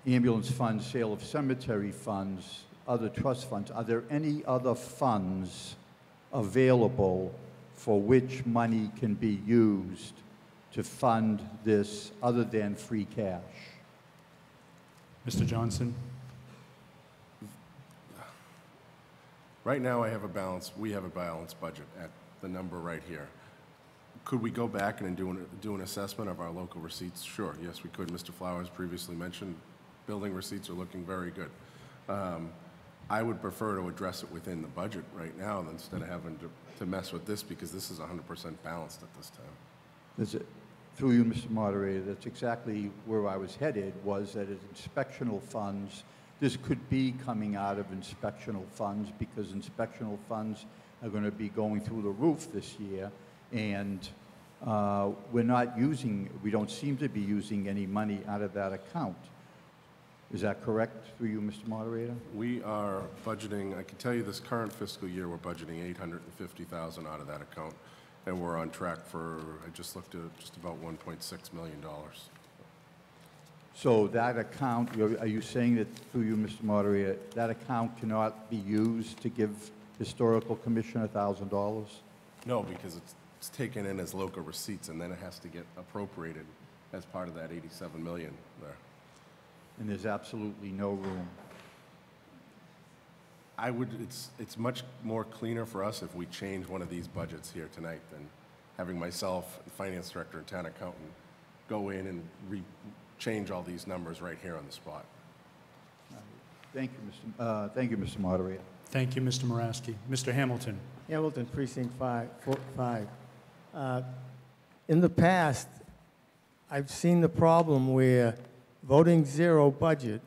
ambulance funds, sale of cemetery funds, other trust funds. Are there any other funds available for which money can be used to fund this other than free cash? Mr. Johnson? Right now, we have a balanced budget at the number right here. Could we go back and do an assessment of our local receipts? Sure, yes, we could. Mr. Flowers previously mentioned building receipts are looking very good. I would prefer to address it within the budget right now instead of having to mess with this, because this is 100% balanced at this time. Through you, Mr. Moderator, that's exactly where I was headed, was that as inspectional funds, this could be coming out of inspectional funds, because inspectional funds are going to be going through the roof this year, and we don't seem to be using any money out of that account. Is that correct, through you, Mr. Moderator? We are budgeting, I can tell you this current fiscal year, we're budgeting $850,000 out of that account, and we're on track for, I just looked at just about $1.6 million. So that account, are you saying that, through you, Mr. Moderator, that account cannot be used to give Historical Commission $1,000? No, because it's taken in as local receipts, and then it has to get appropriated as part of that 87 million there. And there's absolutely no room. It's much more cleaner for us if we change one of these budgets here tonight than having myself, the finance director and town accountant, go in and change all these numbers right here on the spot. Thank you, Mr. Moderator. Thank you, Mr. Moraski. Mr. Hamilton. Hamilton, Precinct 5. In the past, I've seen the problem where voting zero budget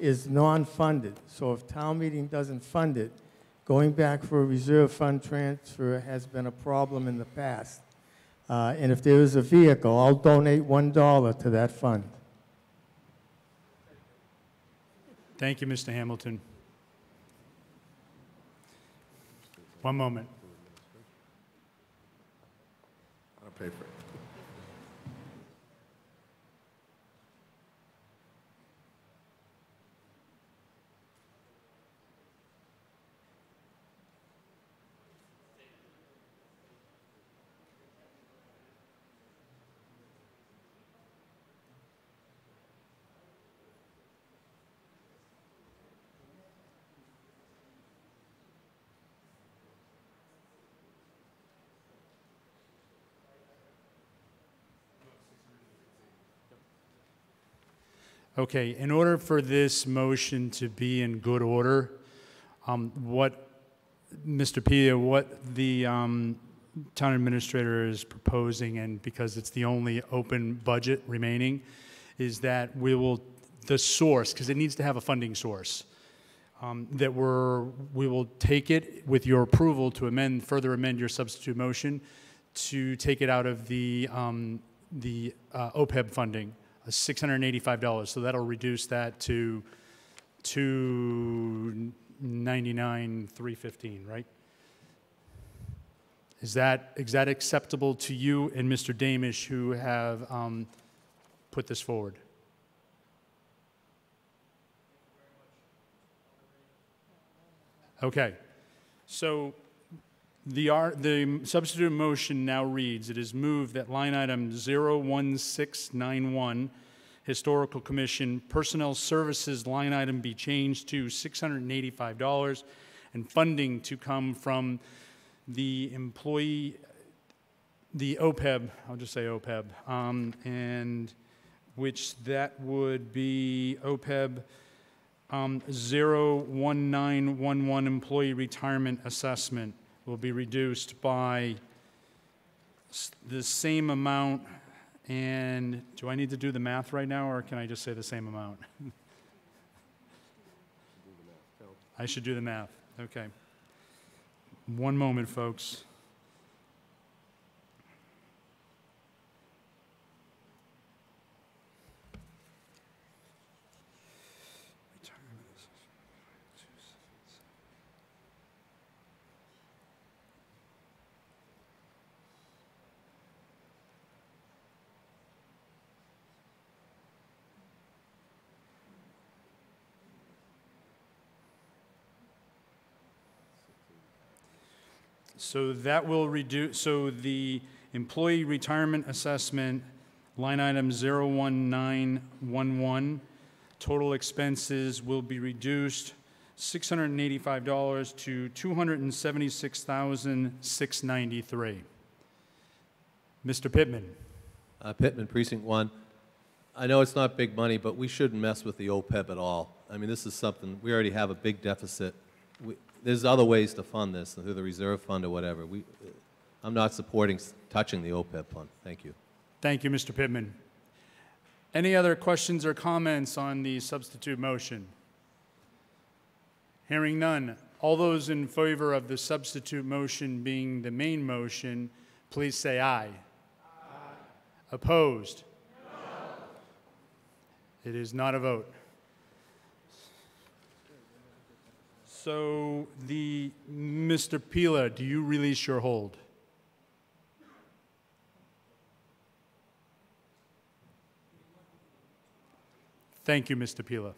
is non-funded. So if town meeting doesn't fund it, going back for a reserve fund transfer has been a problem in the past. And if there is a vehicle, I'll donate $1 to that fund. Thank you, Mr. Hamilton. One moment. I'll pay for it. Okay, in order for this motion to be in good order, what Mr. Pia, what the town administrator is proposing, and because it's the only open budget remaining, is that the source, because it needs to have a funding source, we will take it with your approval to further amend your substitute motion to take it out of the OPEB funding. $685, so that'll reduce that to $299,315, right? Is that acceptable to you and Mr. Damish, who have put this forward? Okay, so the substitute motion now reads, it is moved that line item 01691, Historical Commission, Personnel Services line item be changed to $685 and funding to come from the employee, the OPEB, I'll just say OPEB, and which that would be OPEB 01911 Employee Retirement Assessment will be reduced by the same amount. And do I need to do the math right now, or can I just say the same amount? I should do the math. Okay. One moment, folks. So that will reduce, so the employee retirement assessment, line item 01911, total expenses will be reduced $685 to $276,693. Mr. Pittman. Pittman, Precinct 1. I know it's not big money, but we shouldn't mess with the OPEB at all. I mean, this is something, we already have a big deficit. There's other ways to fund this, through the reserve fund or whatever. I'm not supporting touching the OPEB fund. Thank you. Thank you, Mr. Pittman. Any other questions or comments on the substitute motion? Hearing none. All those in favor of the substitute motion being the main motion, please say aye. Aye. Opposed? No. It is not a vote. So Mr. Pila, do you release your hold? Thank you, Mr. Pila.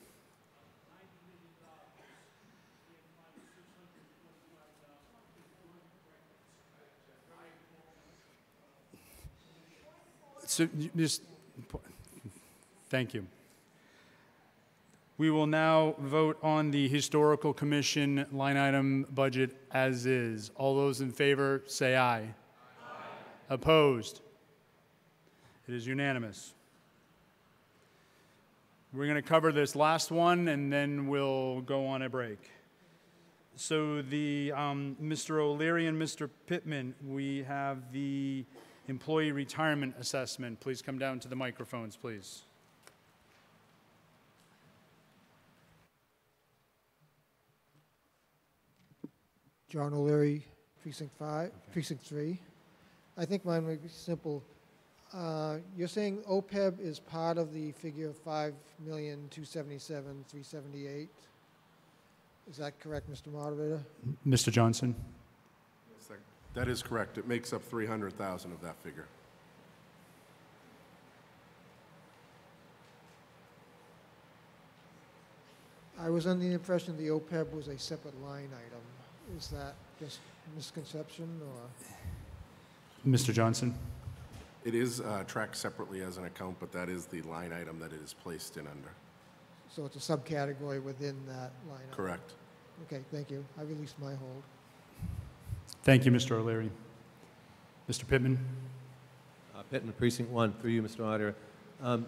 So Thank you. We will now vote on the Historical Commission line item budget as is. All those in favor say aye. Aye. Opposed? It is unanimous. We're going to cover this last one and then we'll go on a break. So the Mr. O'Leary and Mr. Pittman, we have the employee retirement assessment. Please come down to the microphones, please. John O'Leary, Precinct 5, Precinct 3. I think mine would be simple. You're saying OPEB is part of the figure of $5,277,378. Is that correct, Mr. Moderator? Mr. Johnson? That is correct. It makes up 300,000 of that figure. I was under the impression the OPEB was a separate line item. Is that just misconception or? Mr. Johnson? It is tracked separately as an account, but that is the line item that it is placed in under. So it's a subcategory within that line item? Correct. Okay, thank you. I released my hold. Thank you, Mr. O'Leary. Mr. Pittman? Pittman, Precinct 1, through you, Mr. Auditor. I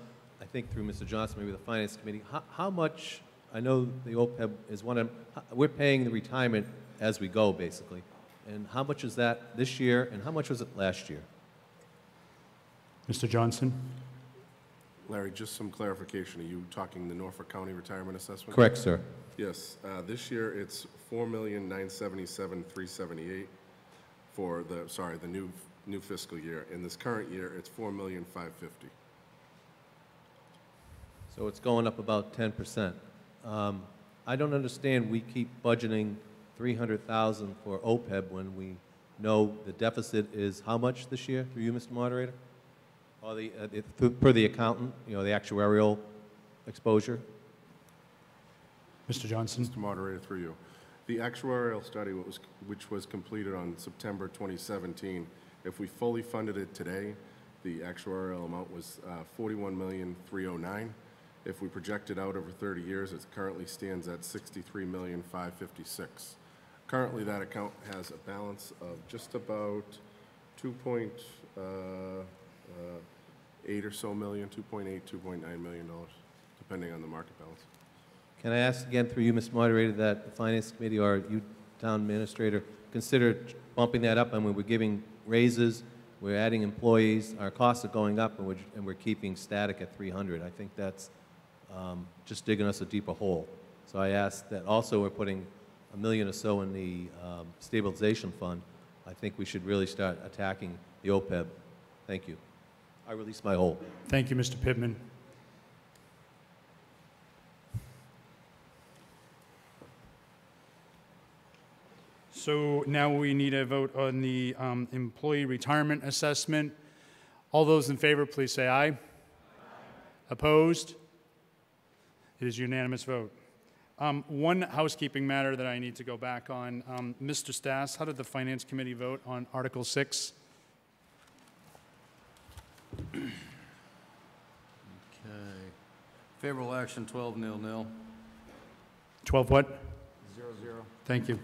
think through Mr. Johnson, maybe the Finance Committee. How much, I know the OPEB is one of, we're paying the retirement as we go, basically. And how much is that this year, and how much was it last year? Mr. Johnson? Larry, just some clarification. Are you talking the Norfolk County Retirement Assessment? Correct, sir. Yes. This year it's $4,977,378 for the new fiscal year. In this current year, it's $4,550,000. So it's going up about 10%. I don't understand we keep budgeting $300,000 for OPEB when we know the deficit is how much this year, through you, Mr. Moderator? Or per the accountant, you know, the actuarial exposure? Mr. Johnson? Mr. Moderator, through you. The actuarial study, which was completed on September 2017, if we fully funded it today, the actuarial amount was $41,309,000. If we project it out over 30 years, it currently stands at $63,556,000. Currently, that account has a balance of just about 2.8 or so million, $2.9 million, depending on the market balance. Can I ask again through you, Mr. Moderator, that the Finance Committee or you, Town Administrator, consider bumping that up? I mean, we're giving raises, we're adding employees, our costs are going up, and we're keeping static at 300. I think that's just digging us a deeper hole. So I ask that also we're putting $1 million or so in the stabilization fund. I think we should really start attacking the OPEB. Thank you. I release my hold. Thank you, Mr. Pittman. So now we need a vote on the employee retirement assessment. All those in favor, please say aye. Aye. Opposed? It is a unanimous vote. One housekeeping matter that I need to go back on. Mr. Stas, how did the Finance Committee vote on Article 6? Okay. Favorable action, 12-0-0. 12 what? 0-0. Thank you.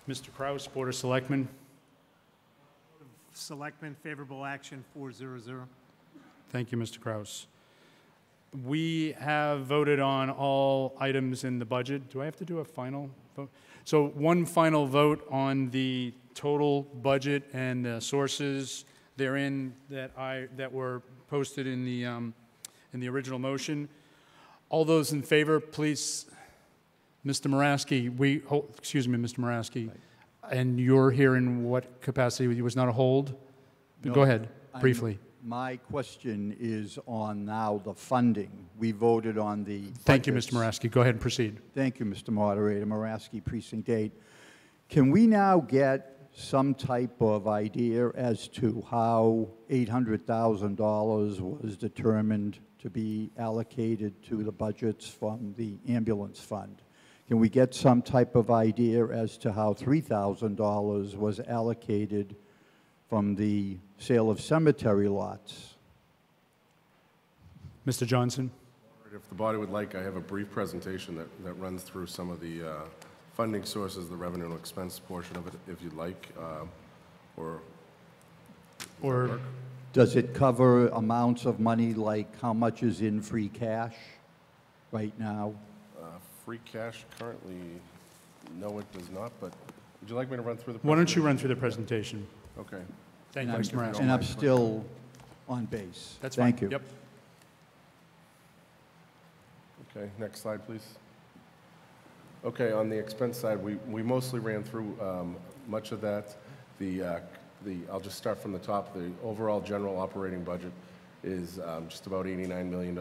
Mr. Kraus, Board of Selectmen. Selectmen, favorable action, 4-0-0. Thank you, Mr. Kraus. We have voted on all items in the budget. Do I have to do a final vote? So one final vote on the total budget and the sources therein that were posted in the original motion. All those in favor, please. Mr. Moraski, excuse me, Mr. Moraski, and you're here in what capacity? It was not a hold? No, go ahead, briefly. My question is on now the funding. We voted on the Thank you, budgets. Mr. Moraski. Go ahead and proceed. Thank you, Mr. Moderator. Moraski, Precinct 8. Can we now get some type of idea as to how $800,000 was determined to be allocated to the budgets from the ambulance fund? Can we get some type of idea as to how $3,000 was allocated from the sale of cemetery lots? Mr. Johnson? If the body would like, I have a brief presentation that runs through some of the funding sources, the revenue and expense portion of it, if you'd like, or does it cover amounts of money like how much is in free cash right now? Free cash currently, no, it does not, but would you like me to run through the presentation? Why don't you run through the presentation? Okay. Thank you, Mr. Marasco. And I'm still on base. That's Thank fine. you. Yep. Okay, next slide, please. Okay, on the expense side, we mostly ran through much of that. I'll just start from the top. The overall general operating budget is just about $89 million.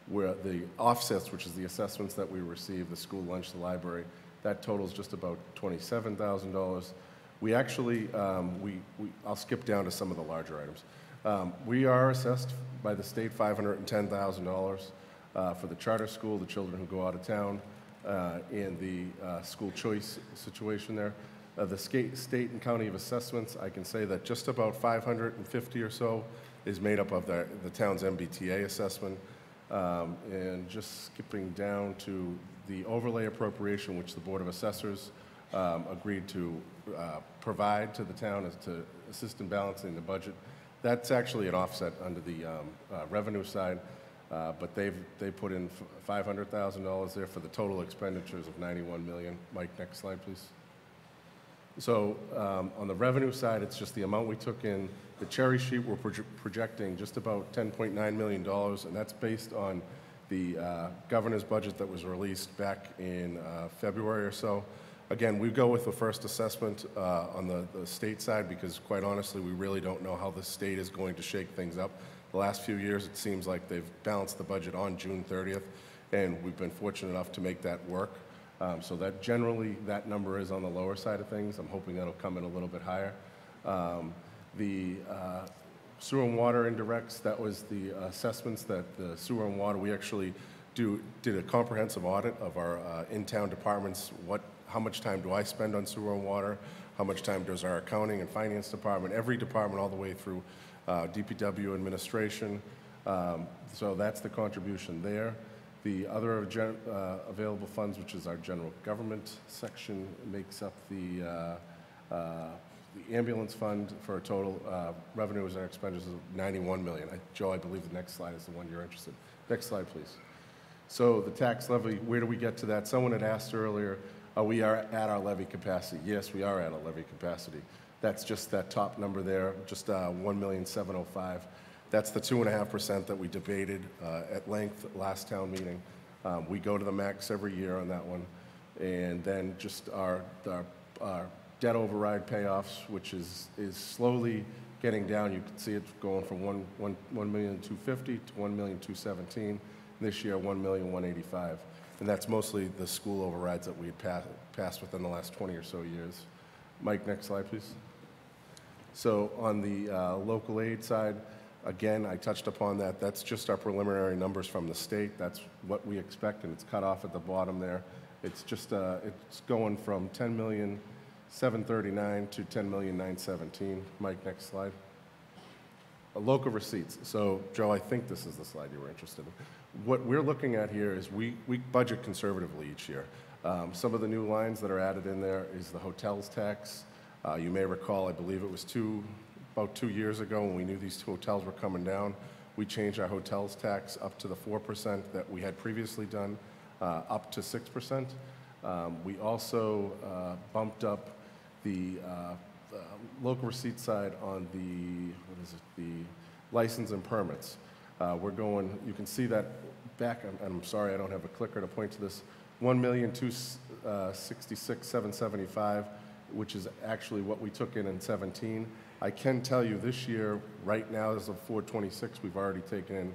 Where the offsets, which is the assessments that we receive, the school lunch, the library, that totals just about $27,000. We actually, I'll skip down to some of the larger items. We are assessed by the state $510,000 for the charter school, the children who go out of town, and the school choice situation there. The state and county of assessments, I can say that just about 550 or so is made up of the town's MBTA assessment. And just skipping down to the overlay appropriation, which the Board of Assessors agreed to provide to the town as to assist in balancing the budget. That's actually an offset under the revenue side, but they put in $500,000 there for the total expenditures of $91 million. Mike, next slide, please. So on the revenue side, it's just the amount we took in. The cherry sheet, we're projecting just about $10.9 million, and that's based on the governor's budget that was released back in February or so. Again, we go with the first assessment on the state side because, quite honestly, we really don't know how the state is going to shake things up. The last few years, it seems like they've balanced the budget on June 30th, and we've been fortunate enough to make that work. So that generally, that number is on the lower side of things. I'm hoping that'll come in a little bit higher. The sewer and water indirects, that was the assessments that the sewer and water, we actually did a comprehensive audit of our in-town departments. How much time do I spend on sewer and water? How much time does our accounting and finance department, every department all the way through DPW administration. So that's the contribution there. The other available funds, which is our general government section, makes up the ambulance fund for a total revenues and expenditures of $91 million. Joe, I believe the next slide is the one you're interested in. Next slide, please. So the tax levy, where do we get to that? Someone had asked earlier, we are at our levy capacity. Yes, we are at our levy capacity. That's just that top number there, just $1,705,000. That's the 2.5% that we debated at length last town meeting. We go to the max every year on that one. And then just our debt override payoffs, which is slowly getting down. You can see it going from $1,250,000 to $1,217,000. This year, $1,185,000. And that's mostly the school overrides that we had passed within the last 20 or so years. Mike, next slide, please. So on the local aid side, again, I touched upon that. That's just our preliminary numbers from the state. That's what we expect, and it's cut off at the bottom there. It's just it's going from $10,739,000 to $10,917,000. Mike, next slide. Local receipts. So, Joe, I think this is the slide you were interested in. What we're looking at here is we budget conservatively each year. Some of the new lines that are added in there is the hotels tax. You may recall, I believe it was about 2 years ago when we knew these two hotels were coming down, we changed our hotels tax up to the 4% that we had previously done, up to 6%. We also bumped up the local receipt side on the license and permits. We're going, you can see that back, I'm sorry I don't have a clicker to point to this, $1,266,775, which is actually what we took in 17. I can tell you this year, right now as of 4/26, we've already taken in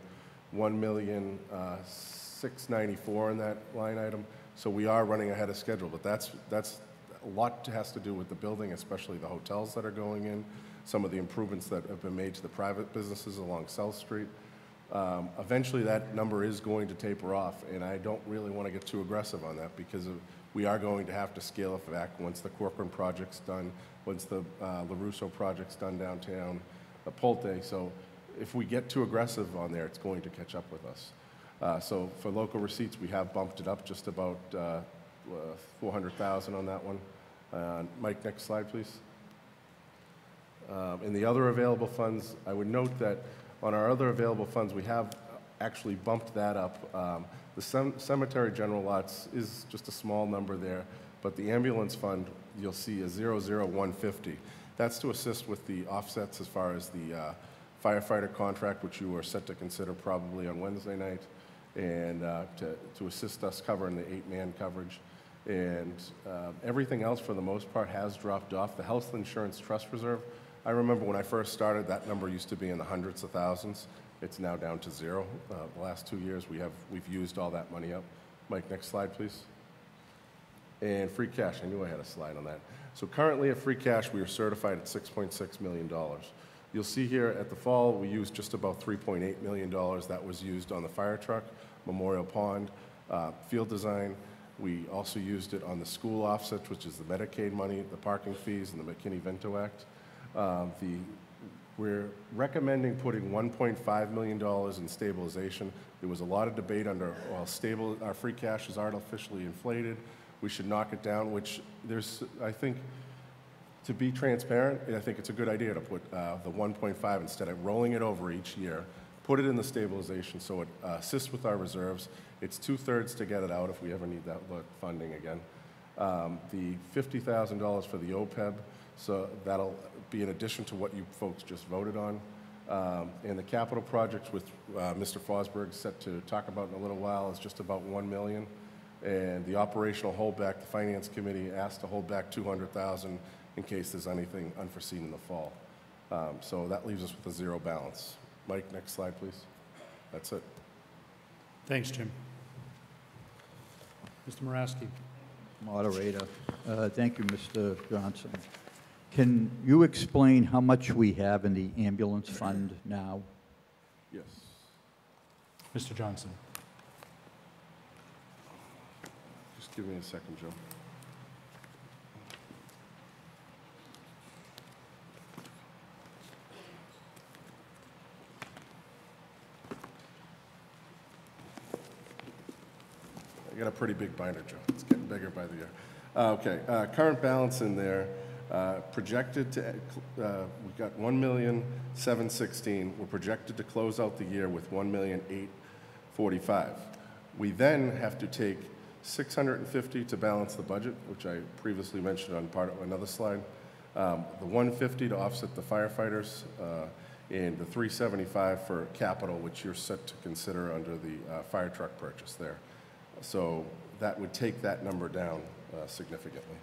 $1,694,000 in that line item. So we are running ahead of schedule, but that's a lot has to do with the building, especially the hotels that are going in, some of the improvements that have been made to the private businesses along South Street. Eventually that number is going to taper off, and I don't really want to get too aggressive on that because we are going to have to scale it back once the Corcoran project's done, once the LaRusso project's done downtown, Polte. So if we get too aggressive on there, it's going to catch up with us. So for local receipts, we have bumped it up just about 400,000 on that one. Mike, next slide, please. In the other available funds, I would note that on our other available funds, we have actually bumped that up. The cemetery general lots is just a small number there, but the ambulance fund, you'll see a 00150. That's to assist with the offsets as far as the firefighter contract, which you are set to consider probably on Wednesday night, and to assist us covering the 8-man coverage. And everything else, for the most part, has dropped off. The health insurance trust reserve, I remember when I first started, that number used to be in the hundreds of thousands. It's now down to 0. The last 2 years, we've used all that money up. Mike, next slide, please. And free cash, I knew I had a slide on that. So currently at free cash, we are certified at $6.6 million. You'll see here at the fall, we used just about $3.8 million. That was used on the fire truck, Memorial Pond, field design. We also used it on the school offsets, which is the Medicaid money, the parking fees, and the McKinney-Vento Act. We're recommending putting $1.5 million in stabilization. There was a lot of debate under, well, our free cash is artificially inflated. We should knock it down, which I think, to be transparent, I think it's a good idea to put the 1.5 instead of rolling it over each year, put it in the stabilization so it assists with our reserves. It's 2/3 to get it out if we ever need that funding again. The $50,000 for the OPEB, so that'll be in addition to what you folks just voted on. And the capital projects, which Mr. Fosberg is set to talk about in a little while, is just about $1 million. And the operational holdback, the Finance Committee asked to hold back $200,000 in case there's anything unforeseen in the fall. So that leaves us with a 0 balance. Mike, next slide, please. That's it. Thanks, Jim. Mr. Moraski. Moderator. Thank you, Mr. Johnson. Can you explain how much we have in the ambulance fund now? Yes. Mr. Johnson. Just give me a second, Joe. I got a pretty big binder, Joe. It's getting bigger by the year. Okay, current balance in there, projected to, we've got $1,716,000. We're projected to close out the year with $1,845,000. We then have to take $650,000 to balance the budget, which I previously mentioned on part of another slide. The $150,000 to offset the firefighters, and the $375,000 for capital, which you're set to consider under the fire truck purchase there. So that would take that number down significantly.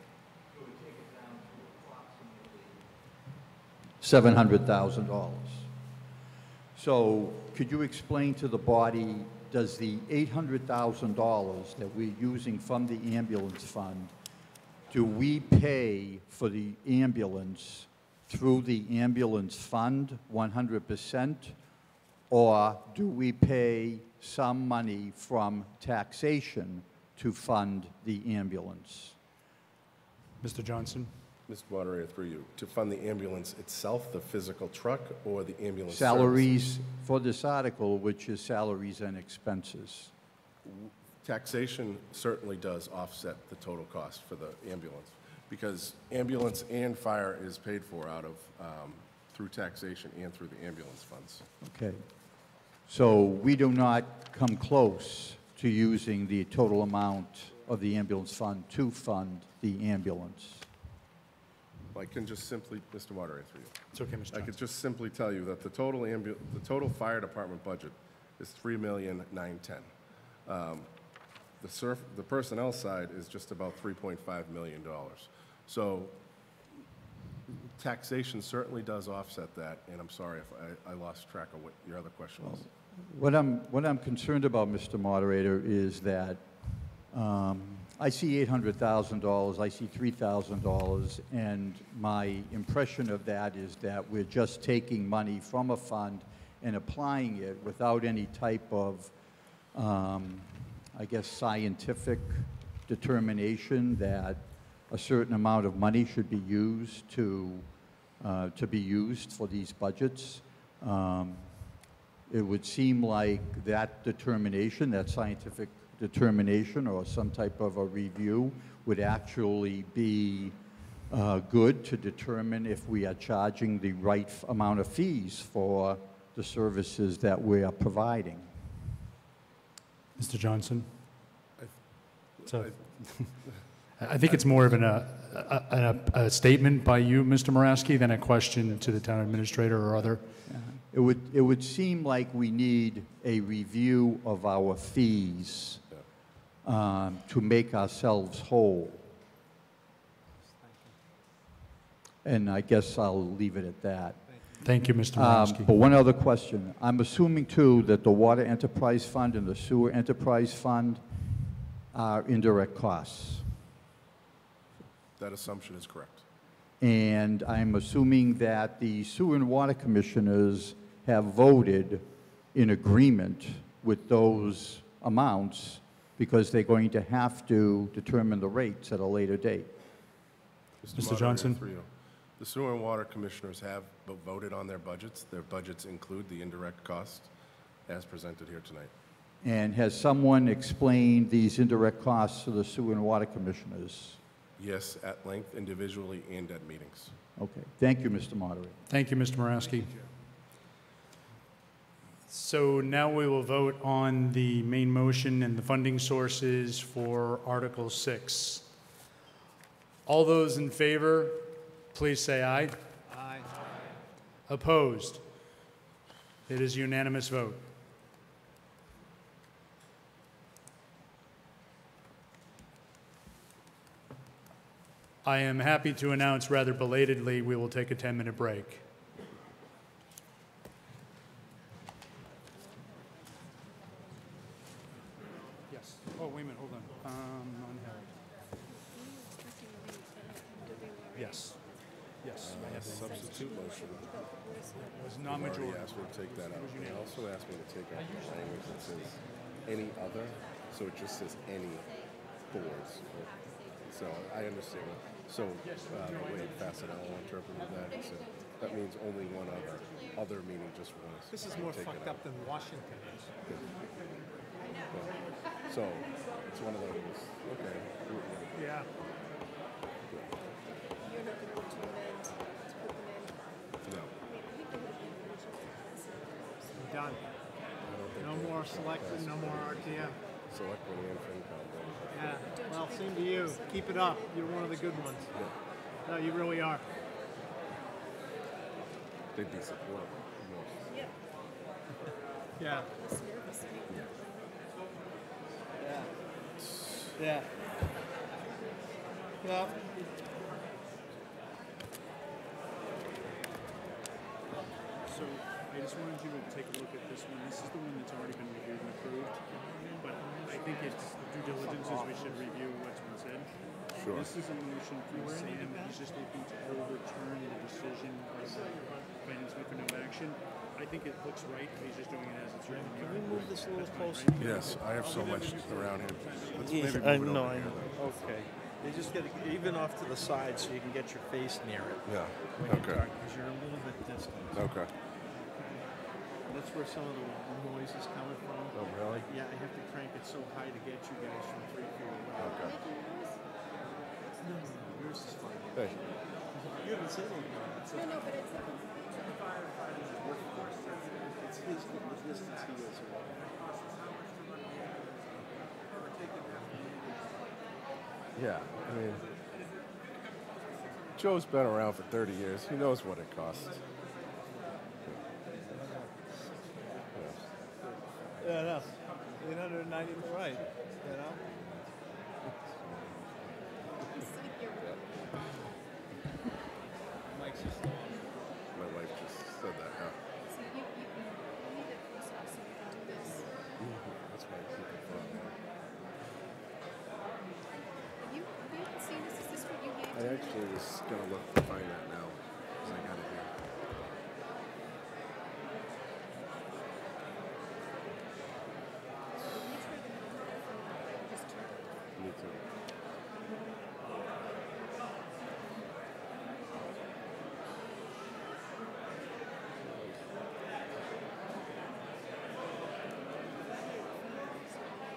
$700,000. So could you explain to the body, does the $800,000 that we're using from the ambulance fund, do we pay for the ambulance through the ambulance fund 100%, or do we pay some money from taxation to fund the ambulance? Mr. Johnson. Mr. Moderator, through you, to fund the ambulance itself, the physical truck, or the ambulance Salaries service? for this article, which is salaries and expenses. Taxation certainly does offset the total cost for the ambulance, because ambulance and fire is paid for out of, through taxation and through the ambulance funds. Okay. So we do not come close to using the total amount of the ambulance fund to fund the ambulance. I can just simply, Mr. Moderator, through you. It's okay, Mr. Johnson. I could just simply tell you that the total fire department budget is $3,910,000. The personnel side is just about $3.5 million. So taxation certainly does offset that, and I'm sorry if I lost track of what your other question was. What I'm concerned about, Mr. Moderator, is that I see $800,000, I see $3,000, and my impression of that is that we're just taking money from a fund and applying it without any type of, I guess, scientific determination that a certain amount of money should be used to be used for these budgets. it would seem like that determination, that scientific determination or some type of a review would actually be good to determine if we are charging the right amount of fees for the services that we are providing. Mr. Johnson? So, I think it's more of a statement by you, Mr. Moraski, than a question to the town administrator or other. It would seem like we need a review of our fees to make ourselves whole. And I guess I'll leave it at that. Thank you, Mr. Moraski. But one other question. I'm assuming, too, that the Water Enterprise Fund and the Sewer Enterprise Fund are indirect costs. That assumption is correct. And I'm assuming that the Sewer and Water Commissioners have voted in agreement with those amounts because they're going to have to determine the rates at a later date. Mr. Johnson? Through you. The Sewer and Water Commissioners have voted on their budgets. Their budgets include the indirect costs as presented here tonight. And has someone explained these indirect costs to the Sewer and Water Commissioners? Yes, at length, individually, and at meetings. Okay. Thank you, Mr. Moderator. Thank you, Mr. Moraski. So now we will vote on the main motion and the funding sources for Article 6. All those in favor, please say aye. Aye. Opposed? It is a unanimous vote. I am happy to announce rather belatedly we will take a 10-minute break. Yes. Oh, wait a minute, hold on. Non-held. Yes. Yes. I have Substitute motion. was You've non-majority. already asked me to take that out. They also asked me to take out the language that says any other, so it just says any boards. So I understand. So the way Fastenal interpreted that, he said that means only one other. Other meaning just one. This is more fucked up than Washington is. So it's one of those. Okay. Yeah. No. Done. No more selectmen, no more RTM. Select one and FinCom. Yeah. Well, same to you. Keep it up. You're one of the good ones. No, you really are. They'd be supportive. Yeah. Yeah. Yeah. Yeah. So I just wanted you to take a look at this one. This is the one that's already been reviewed and approved. But I think it's due diligence is we should review what's been said. Sure. This is a motion from Sam. He's just looking to overturn the decision of the finance committee for no action. I think it looks right. He's just doing it as it's written. Can we move this a little closer? Yes, I have so much around here. Let's Yeah, maybe move it I know, over I here. know. Okay. You just get even off to the side so you can get your face near it. Yeah. When you Okay. talk, because you're a little bit distant. Okay. That's where some of the noise is coming from. Oh, really? Yeah, I have to crank it so high to get you guys from 3 feet away. Okay. No, yours is fine. Hey. You haven't said anything. No, but it's it's his, the distance he is away. Yeah, I mean, Joe's been around for 30 years. He knows what it costs. Yeah, no. 890, right, you know? My wife just said that, huh? That's why I keep it fun, man. I actually was going to look to find that now, because I got it here. Me too.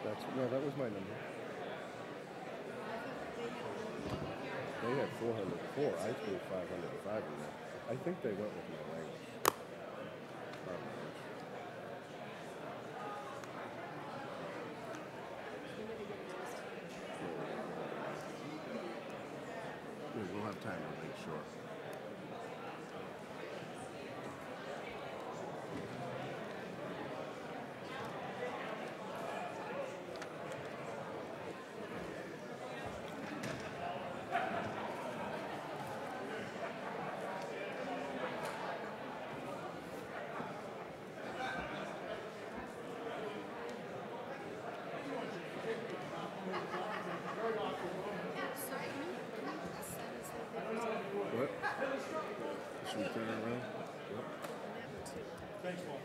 No, that was my number. They had 404. I threw 505 in there. I think they went with my language. We'll have time to make sure. What? Should we turn it around? Yep. Thanks, Paul.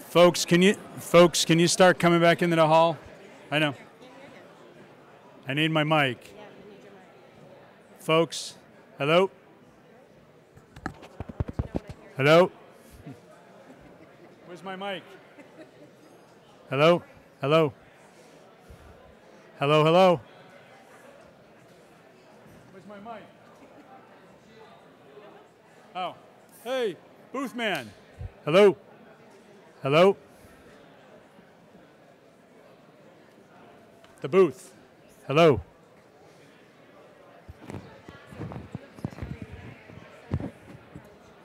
Folks, can you start coming back into the hall? I know. I need my mic. Folks, hello? Hello? Where's my mic? Hello? Hello? Hello, hello? Where's my mic? Oh, hey, booth man. Hello? Hello? The booth. Hello?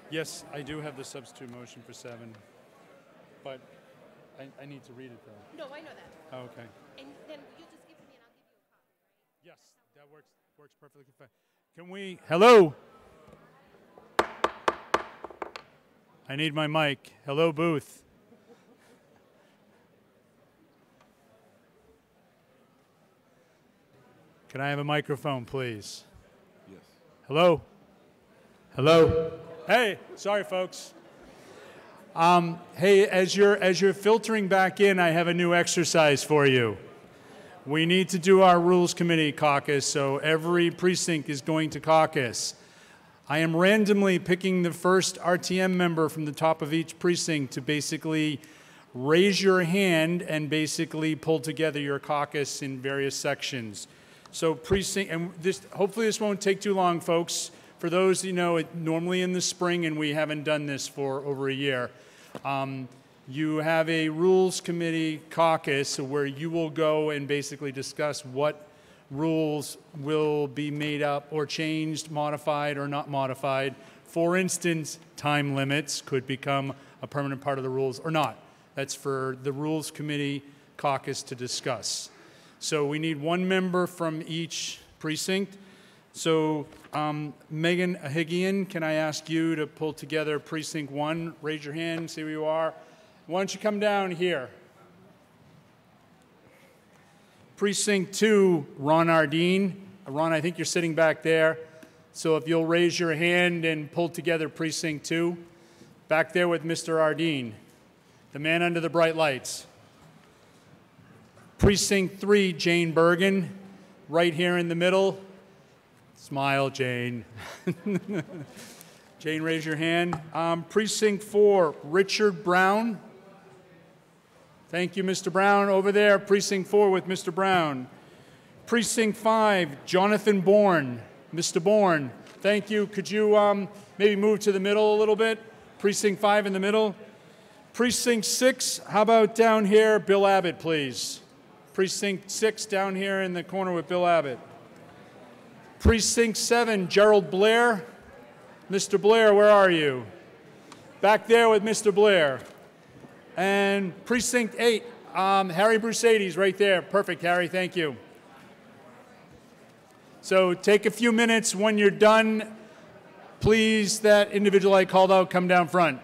Yes, I do have the substitute motion for 7, but I need to read it, though. No, I know that. Oh, okay. And then you just give it to me and I'll give you a copy, right? Yes, that works perfectly fine. Can we, hello? I need my mic. Hello, booth. Can I have a microphone, please? Yes. Hello? Hello? Hey, sorry, folks. Hey, as you're filtering back in, I have a new exercise for you. We need to do our Rules Committee caucus, so every precinct is going to caucus. I am randomly picking the first RTM member from the top of each precinct to basically raise your hand and basically pull together your caucus in various sections. So precinct, and hopefully this won't take too long, folks. For those, normally in the spring, and we haven't done this for over a year, you have a Rules Committee caucus where you will go and basically discuss what rules will be made up or changed, modified, or not modified. For instance, time limits could become a permanent part of the rules or not. That's for the Rules Committee caucus to discuss. So we need one member from each precinct. So Megan Ahigian, can I ask you to pull together Precinct 1? Raise your hand, see where you are. Why don't you come down here? Precinct 2, Ron Ardeen. Ron, I think you're sitting back there. So if you'll raise your hand and pull together Precinct 2. Back there with Mr. Ardeen, the man under the bright lights. Precinct 3, Jane Bergen, right here in the middle. Smile, Jane. Jane, raise your hand. Precinct 4, Richard Brown. Thank you, Mr. Brown. Over there, Precinct 4 with Mr. Brown. Precinct 5, Jonathan Bourne. Mr. Bourne, thank you. Could you maybe move to the middle a little bit? Precinct 5 in the middle. Precinct 6, how about down here, Bill Abbott, please. Precinct 6 down here in the corner with Bill Abbott. Precinct 7, Gerald Blair. Mr. Blair, where are you? Back there with Mr. Blair. And Precinct 8, Harry Brusades right there. Perfect, Harry, thank you. So take a few minutes. When you're done, please, that individual I called out, come down front.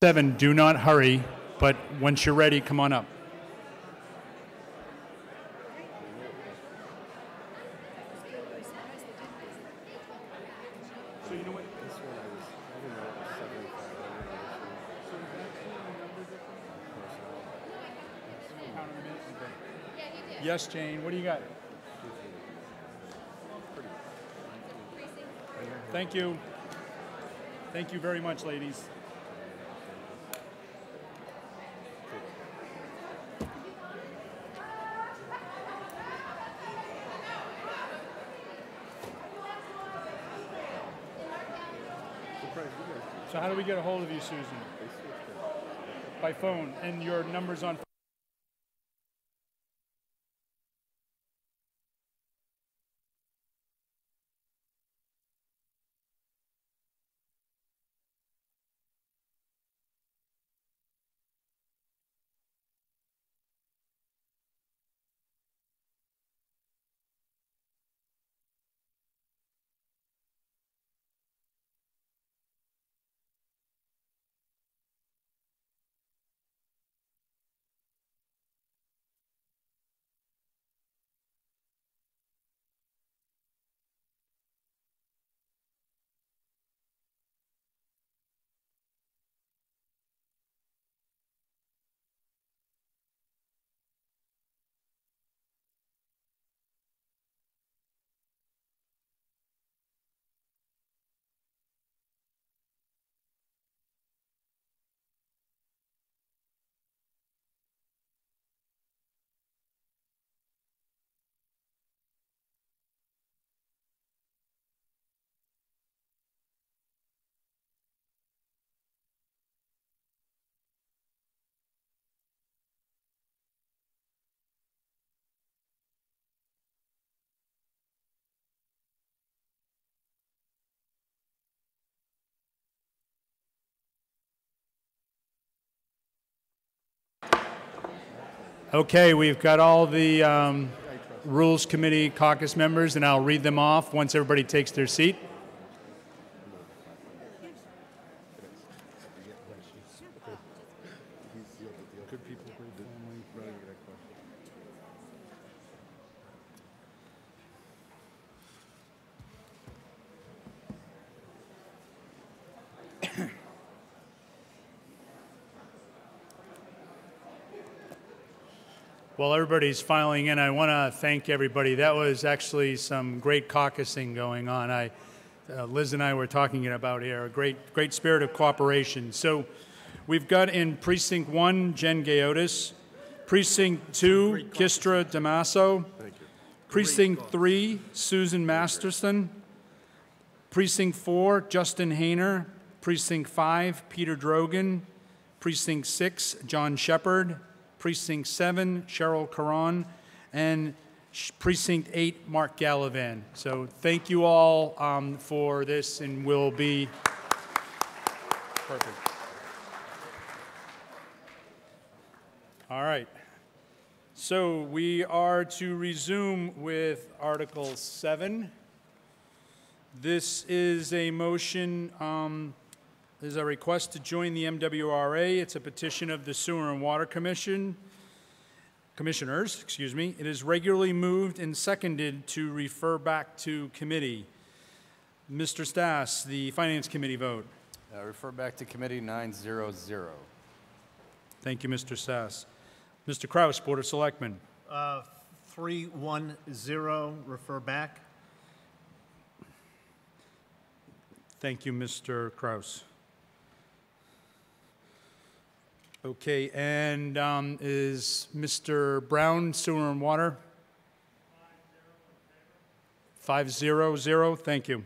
7, do not hurry, but once you're ready, come on up. So you know what? Yes, Jane, what do you got? Thank you. Thank you very much, ladies. So how do we get a hold of you, Susan? By phone, and your number's on. Okay, we've got all the Rules Committee caucus members, and I'll read them off once everybody takes their seat. While everybody's filing in, I want to thank everybody. That was actually some great caucusing going on. Liz and I were talking about here, a great spirit of cooperation. So we've got in Precinct 1, Jen Gayotis. Precinct 2, Kistra Damaso. Precinct 3, Susan Masterson. Precinct 4, Justin Hayner. Precinct 5, Peter Drogan. Precinct 6, John Shepard. Precinct 7, Cheryl Caron, and Precinct 8, Mark Gallivan. So thank you all for this, and we'll be perfect. All right. So we are to resume with Article 7. This is a motion. There's a request to join the MWRA. It's a petition of the Sewer and Water Commissioners. It is regularly moved and seconded to refer back to committee. Mr. Stas, the Finance Committee vote. Refer back to committee 900. Thank you, Mr. Stas. Mr. Kraus, Board of Selectmen. 310, refer back. Thank you, Mr. Kraus. Okay, and is Mr. Brown, Sewer and Water? 500, thank you.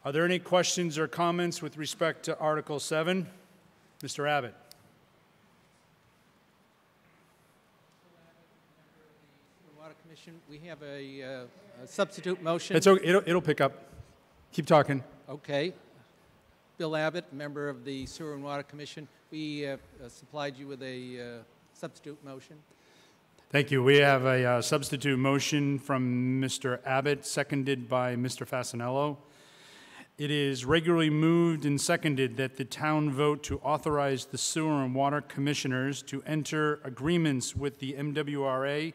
Are there any questions or comments with respect to Article 7? Mr. Abbott. Water Commission, we have a substitute motion. It's okay, it'll pick up. Keep talking. Okay. Bill Abbott, member of the Sewer and Water Commission. We supplied you with a substitute motion. Thank you. We have a substitute motion from Mr. Abbott, seconded by Mr. Fasanello. It is regularly moved and seconded that the town vote to authorize the sewer and water commissioners to enter agreements with the MWRA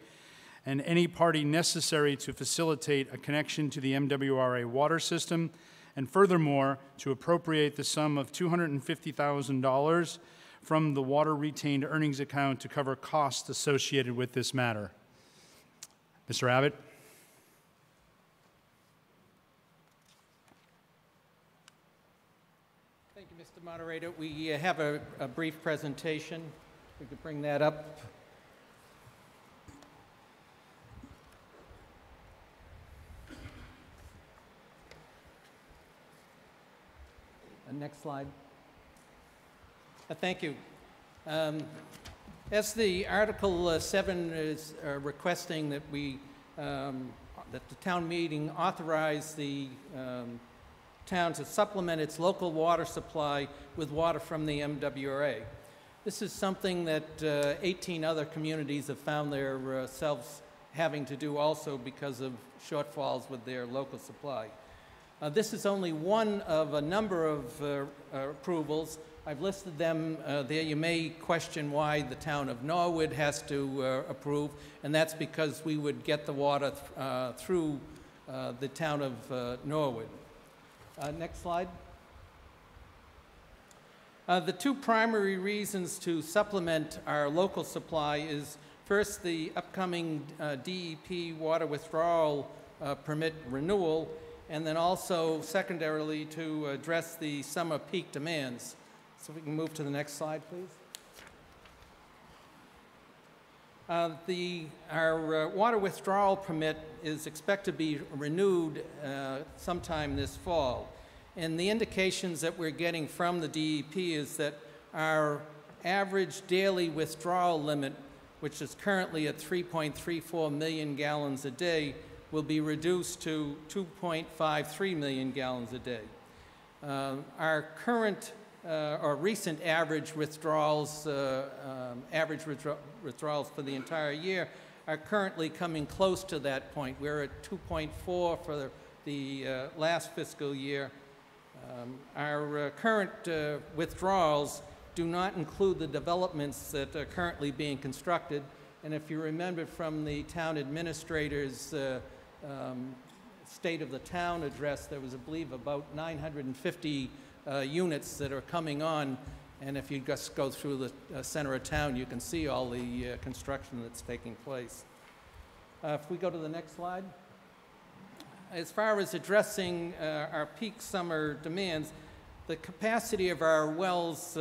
and any party necessary to facilitate a connection to the MWRA water system, and furthermore, to appropriate the sum of $250,000 from the water retained earnings account to cover costs associated with this matter. Mr. Abbott? Thank you, Mr. Moderator. We have a brief presentation. We could bring that up. Next slide. Thank you. As the Article 7 is requesting that that the town meeting authorize the town to supplement its local water supply with water from the MWRA. This is something that 18 other communities have found themselves having to do also because of shortfalls with their local supply. This is only one of a number of approvals. I've listed them there. You may question why the town of Norwood has to approve, and that's because we would get the water through the town of Norwood. Next slide. The two primary reasons to supplement our local supply is first the upcoming DEP water withdrawal permit renewal, and then also secondarily to address the summer peak demands. So if we can move to the next slide, please. Our water withdrawal permit is expected to be renewed sometime this fall. And the indications that we're getting from the DEP is that our average daily withdrawal limit, which is currently at 3.34 million gallons a day, will be reduced to 2.53 million gallons a day. Our current or recent average withdrawals, withdrawals for the entire year are currently coming close to that point. We're at 2.4 for the last fiscal year. Our current withdrawals do not include the developments that are currently being constructed. And if you remember from the town administrator's State of the Town address, there was, I believe, about 950 units that are coming on, and if you just go through the center of town, you can see all the construction that's taking place. If we go to the next slide. As far as addressing our peak summer demands, the capacity of our wells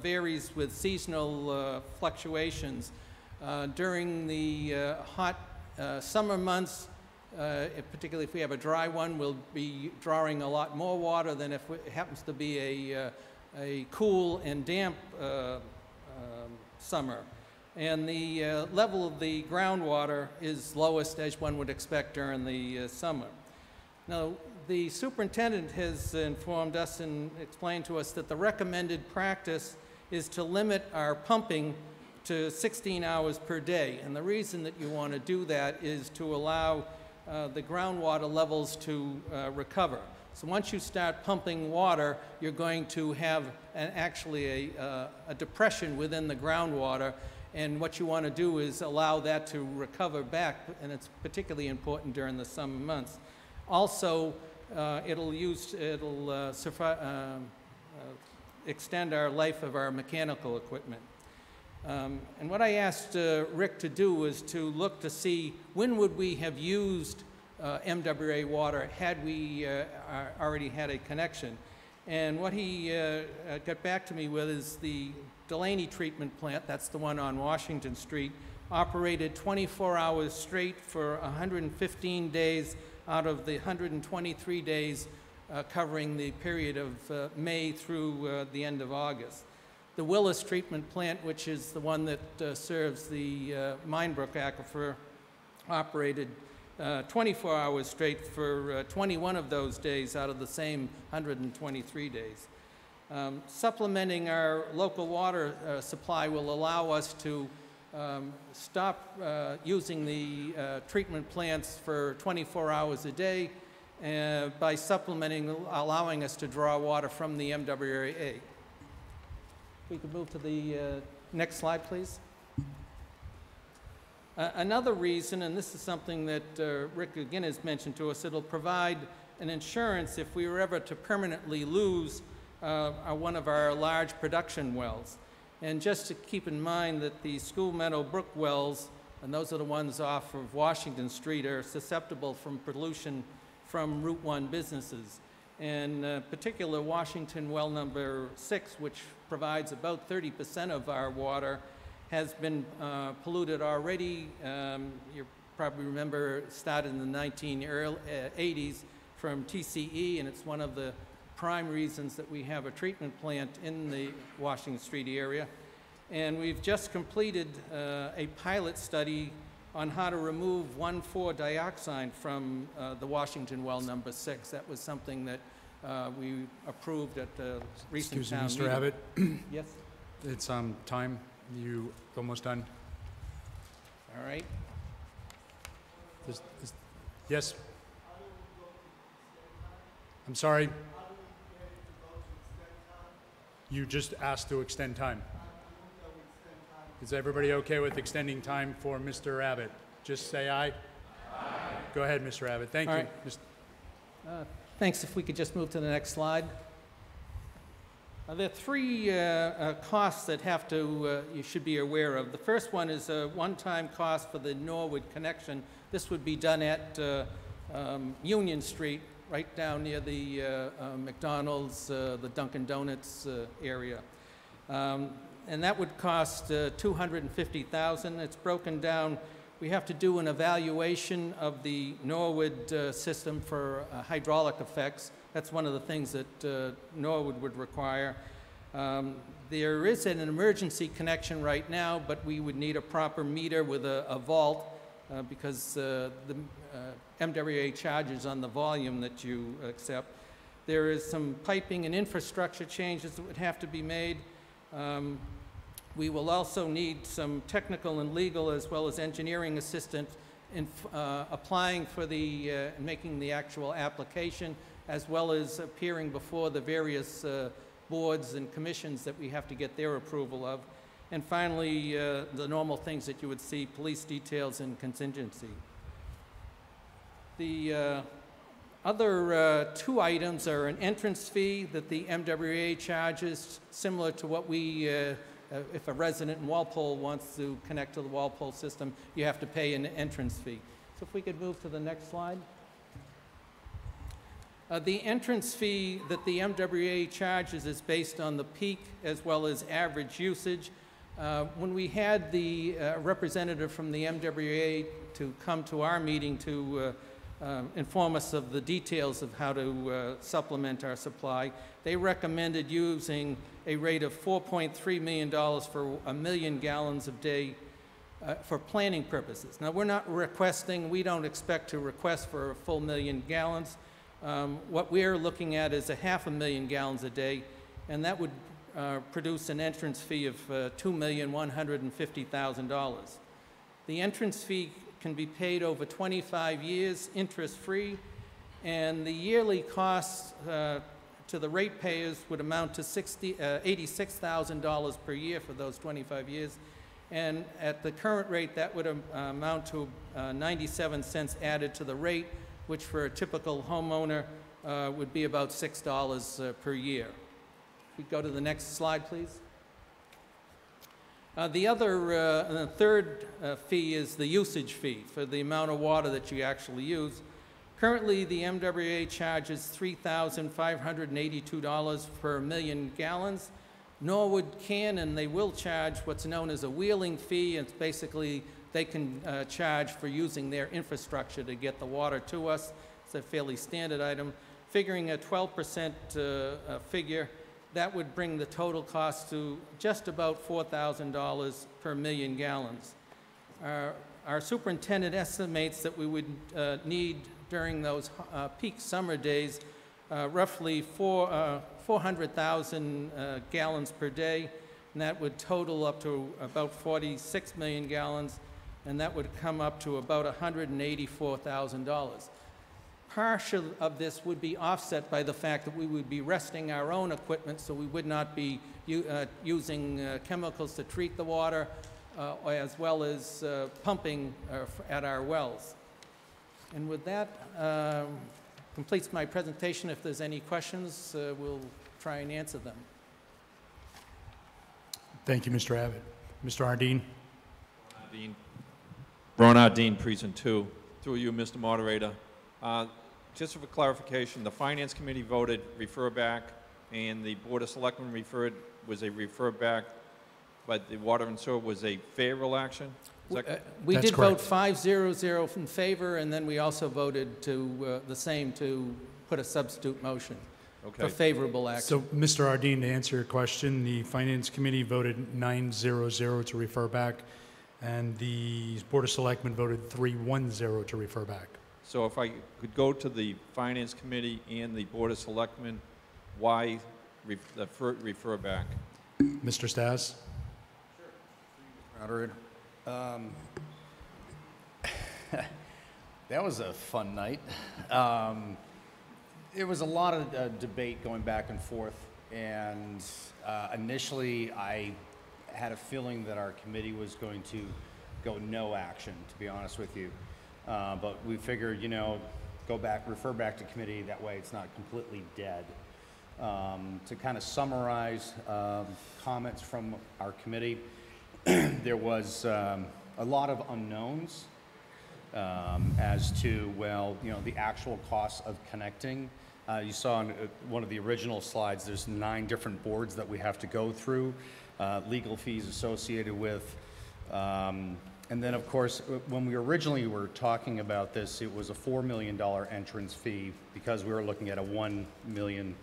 varies with seasonal fluctuations. During the hot summer months, particularly if we have a dry one, we'll be drawing a lot more water than if it happens to be a cool and damp summer. And the level of the groundwater is lowest, as one would expect, during the summer. Now, the superintendent has informed us and explained to us that the recommended practice is to limit our pumping to 16 hours per day. And the reason that you want to do that is to allow the groundwater levels to recover. So once you start pumping water, you're going to have actually a depression within the groundwater, and what you want to do is allow that to recover back, and it's particularly important during the summer months. Also, it'll extend our life of our mechanical equipment. And what I asked Rick to do was to look to see when would we have used MWRA water had we already had a connection. And what he got back to me with is the Delaney treatment plant, that's the one on Washington Street, operated 24 hours straight for 115 days out of the 123 days covering the period of May through the end of August. The Willis treatment plant, which is the one that serves the Minebrook Aquifer, operated 24 hours straight for 21 of those days out of the same 123 days. Supplementing our local water supply will allow us to stop using the treatment plants for 24 hours a day by supplementing, allowing us to draw water from the MWRA. We could move to the next slide, please. Another reason, and this is something that Rick again has mentioned to us, it'll provide an insurance if we were ever to permanently lose one of our large production wells. And just to keep in mind that the School Meadow Brook wells, and those are the ones off of Washington Street, are susceptible from pollution from Route 1 businesses. And particular Washington well number 6, which provides about 30% of our water, has been polluted already. You probably remember it started in the 1980s from TCE, and it's one of the prime reasons that we have a treatment plant in the Washington Street area. And we've just completed a pilot study on how to remove 1,4-dioxane from the Washington well number 6. That was something that we approved at the recent town Excuse me, meeting. Mr. Abbott. Yes? It's time. You almost done? All right. Yes? I'm sorry. You just asked to extend time. Is everybody okay with extending time for Mr. Abbott? Just say aye. Aye. Go ahead, Mr. Abbott. Thank All you. right. Thanks. If we could just move to the next slide. There are three costs that you should be aware of. The first one is a one-time cost for the Norwood connection. This would be done at Union Street, right down near the McDonald's, the Dunkin' Donuts area. And that would cost $250,000. It's broken down. We have to do an evaluation of the Norwood system for hydraulic effects. That's one of the things that Norwood would require. There is an emergency connection right now, but we would need a proper meter with a vault because the MWA charges on the volume that you accept. There is some piping and infrastructure changes that would have to be made. We will also need some technical and legal as well as engineering assistance in applying for making the actual application, as well as appearing before the various boards and commissions that we have to get their approval of. And finally, the normal things that you would see, police details and contingency. The other two items are an entrance fee that the MWA charges, similar to what we, if a resident in Walpole wants to connect to the Walpole system, you have to pay an entrance fee. So if we could move to the next slide. The entrance fee that the MWA charges is based on the peak as well as average usage. When we had the representative from the MWA to come to our meeting to inform us of the details of how to supplement our supply, they recommended using a rate of $4.3 million for 1 million gallons a day for planning purposes. Now, we're not requesting, we don't expect to request for a full 1 million gallons. What we're looking at is 500,000 gallons a day, and that would produce an entrance fee of $2,150,000. The entrance fee can be paid over 25 years, interest-free, and the yearly costs to the ratepayers would amount to $86,000 per year for those 25 years. And at the current rate, that would amount to 97 cents added to the rate, which for a typical homeowner would be about $6 per year. If we go to the next slide, please. The third fee is the usage fee for the amount of water that you actually use. Currently, the MWA charges $3,582 per 1 million gallons. Norwood can and they will charge what's known as a wheeling fee. It's basically they can charge for using their infrastructure to get the water to us. It's a fairly standard item. Figuring a 12% figure, that would bring the total cost to just about $4,000 per 1 million gallons. Our superintendent estimates that we would need during those peak summer days roughly 400,000 gallons per day, and that would total up to about 46 million gallons, and that would come up to about $184,000. partial of this would be offset by the fact that we would be resting our own equipment, so we would not be using chemicals to treat the water, as well as pumping at our wells. And with that, completes my presentation. If there's any questions, we'll try and answer them. Thank you, Mr. Abbott. Mr. Ardeen. Ron Ardeen, Precinct 2. Through you, Mr. Moderator. Just for clarification, the Finance Committee voted refer back, and the Board of Selectmen was a refer back, but the Water and Sewer was a favorable action? We did vote 5-0-0 in favor, and then we also voted to the same to put a substitute motion for favorable action. So, Mr. Ardeen, to answer your question, the Finance Committee voted 9-0-0 to refer back, and the Board of Selectmen voted 3-1-0 to refer back. So if I could go to the Finance Committee and the Board of Selectmen, why refer back? Mr. Stas? Moderator. That was a fun night. There was a lot of debate going back and forth, and initially I had a feeling that our committee was going to go no action, to be honest with you. But we figured, you know, refer back to committee, that way it's not completely dead. To kind of summarize comments from our committee, there was a lot of unknowns as to, well, you know, the actual costs of connecting. You saw on one of the original slides, there's 9 different boards that we have to go through, legal fees associated with. And then, of course, when we originally were talking about this, it was a $4 million entrance fee because we were looking at a 1 million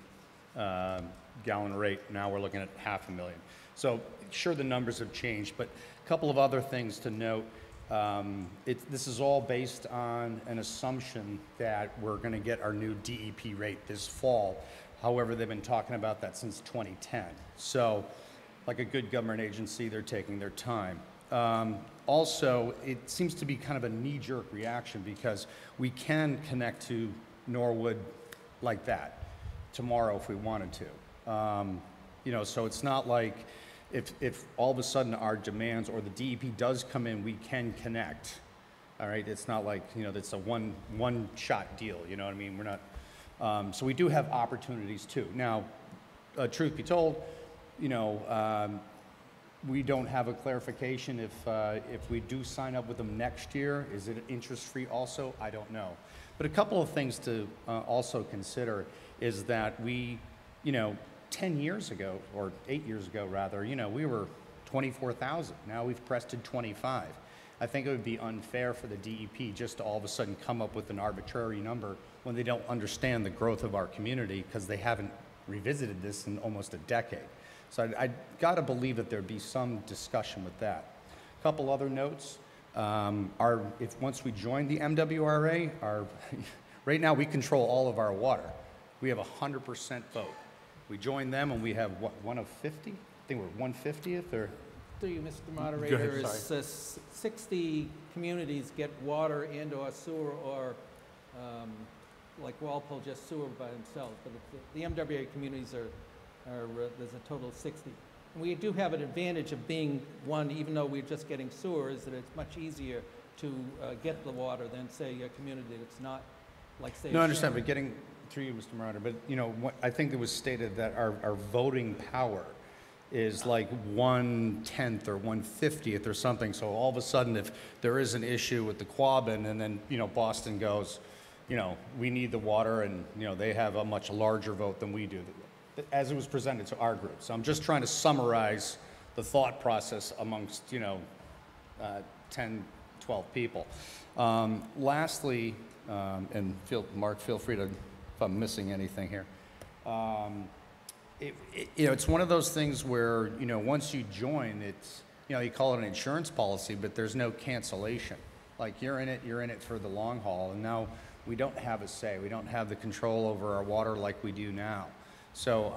gallon rate. Now we're looking at 500,000. So sure, the numbers have changed, but a couple of other things to note. This is all based on an assumption that we're going to get our new DEP rate this fall. However, they've been talking about that since 2010. So like a good government agency, they're taking their time. Also, it seems to be kind of a knee-jerk reaction because we can connect to Norwood like that tomorrow if we wanted to. You know, so it's not like if all of a sudden our demands or the DEP does come in, we can connect. All right, it's not like, you know, that's a one-shot deal. You know what I mean? We're not. So we do have opportunities too. Now, truth be told, you know. We don't have a clarification if we do sign up with them next year. Is it interest-free also? I don't know. But a couple of things to also consider is that we, you know, 10 years ago, or 8 years ago rather, you know, we were 24,000. Now we've crested 25. I think it would be unfair for the DEP just to all of a sudden come up with an arbitrary number when they don't understand the growth of our community because they haven't revisited this in almost a decade. So I got to believe that there'd be some discussion with that. A couple other notes. Once we join the MWRA, right now we control all of our water. We have 100% vote. We join them and we have, what, 1 of 50? I think we're 150th or? Through you, Mr. Moderator, 60 communities get water and or sewer or like Walpole just sewer by themselves. But the MWRA communities there's a total of 60. And we do have an advantage of being one, even though we're just getting sewer, is that it's much easier to get the water than, say, a community that's not, like, say, no, I understand, but getting through you, Mr. Marauder, but, you know, I think it was stated that our voting power is like 1/10 or 1/50th or something. So all of a sudden, if there is an issue with the Quabbin and then, you know, Boston goes, you know, we need the water, and, you know, they have a much larger vote than we do, as it was presented to our group. So I'm just trying to summarize the thought process amongst, you know, 10, 12 people. Lastly, and Mark, feel free to, if I'm missing anything here. You know, it's one of those things where, you know, once you join, it's, you know, you call it an insurance policy, but there's no cancellation. Like, you're in it for the long haul, and now we don't have a say. We don't have the control over our water like we do now. So,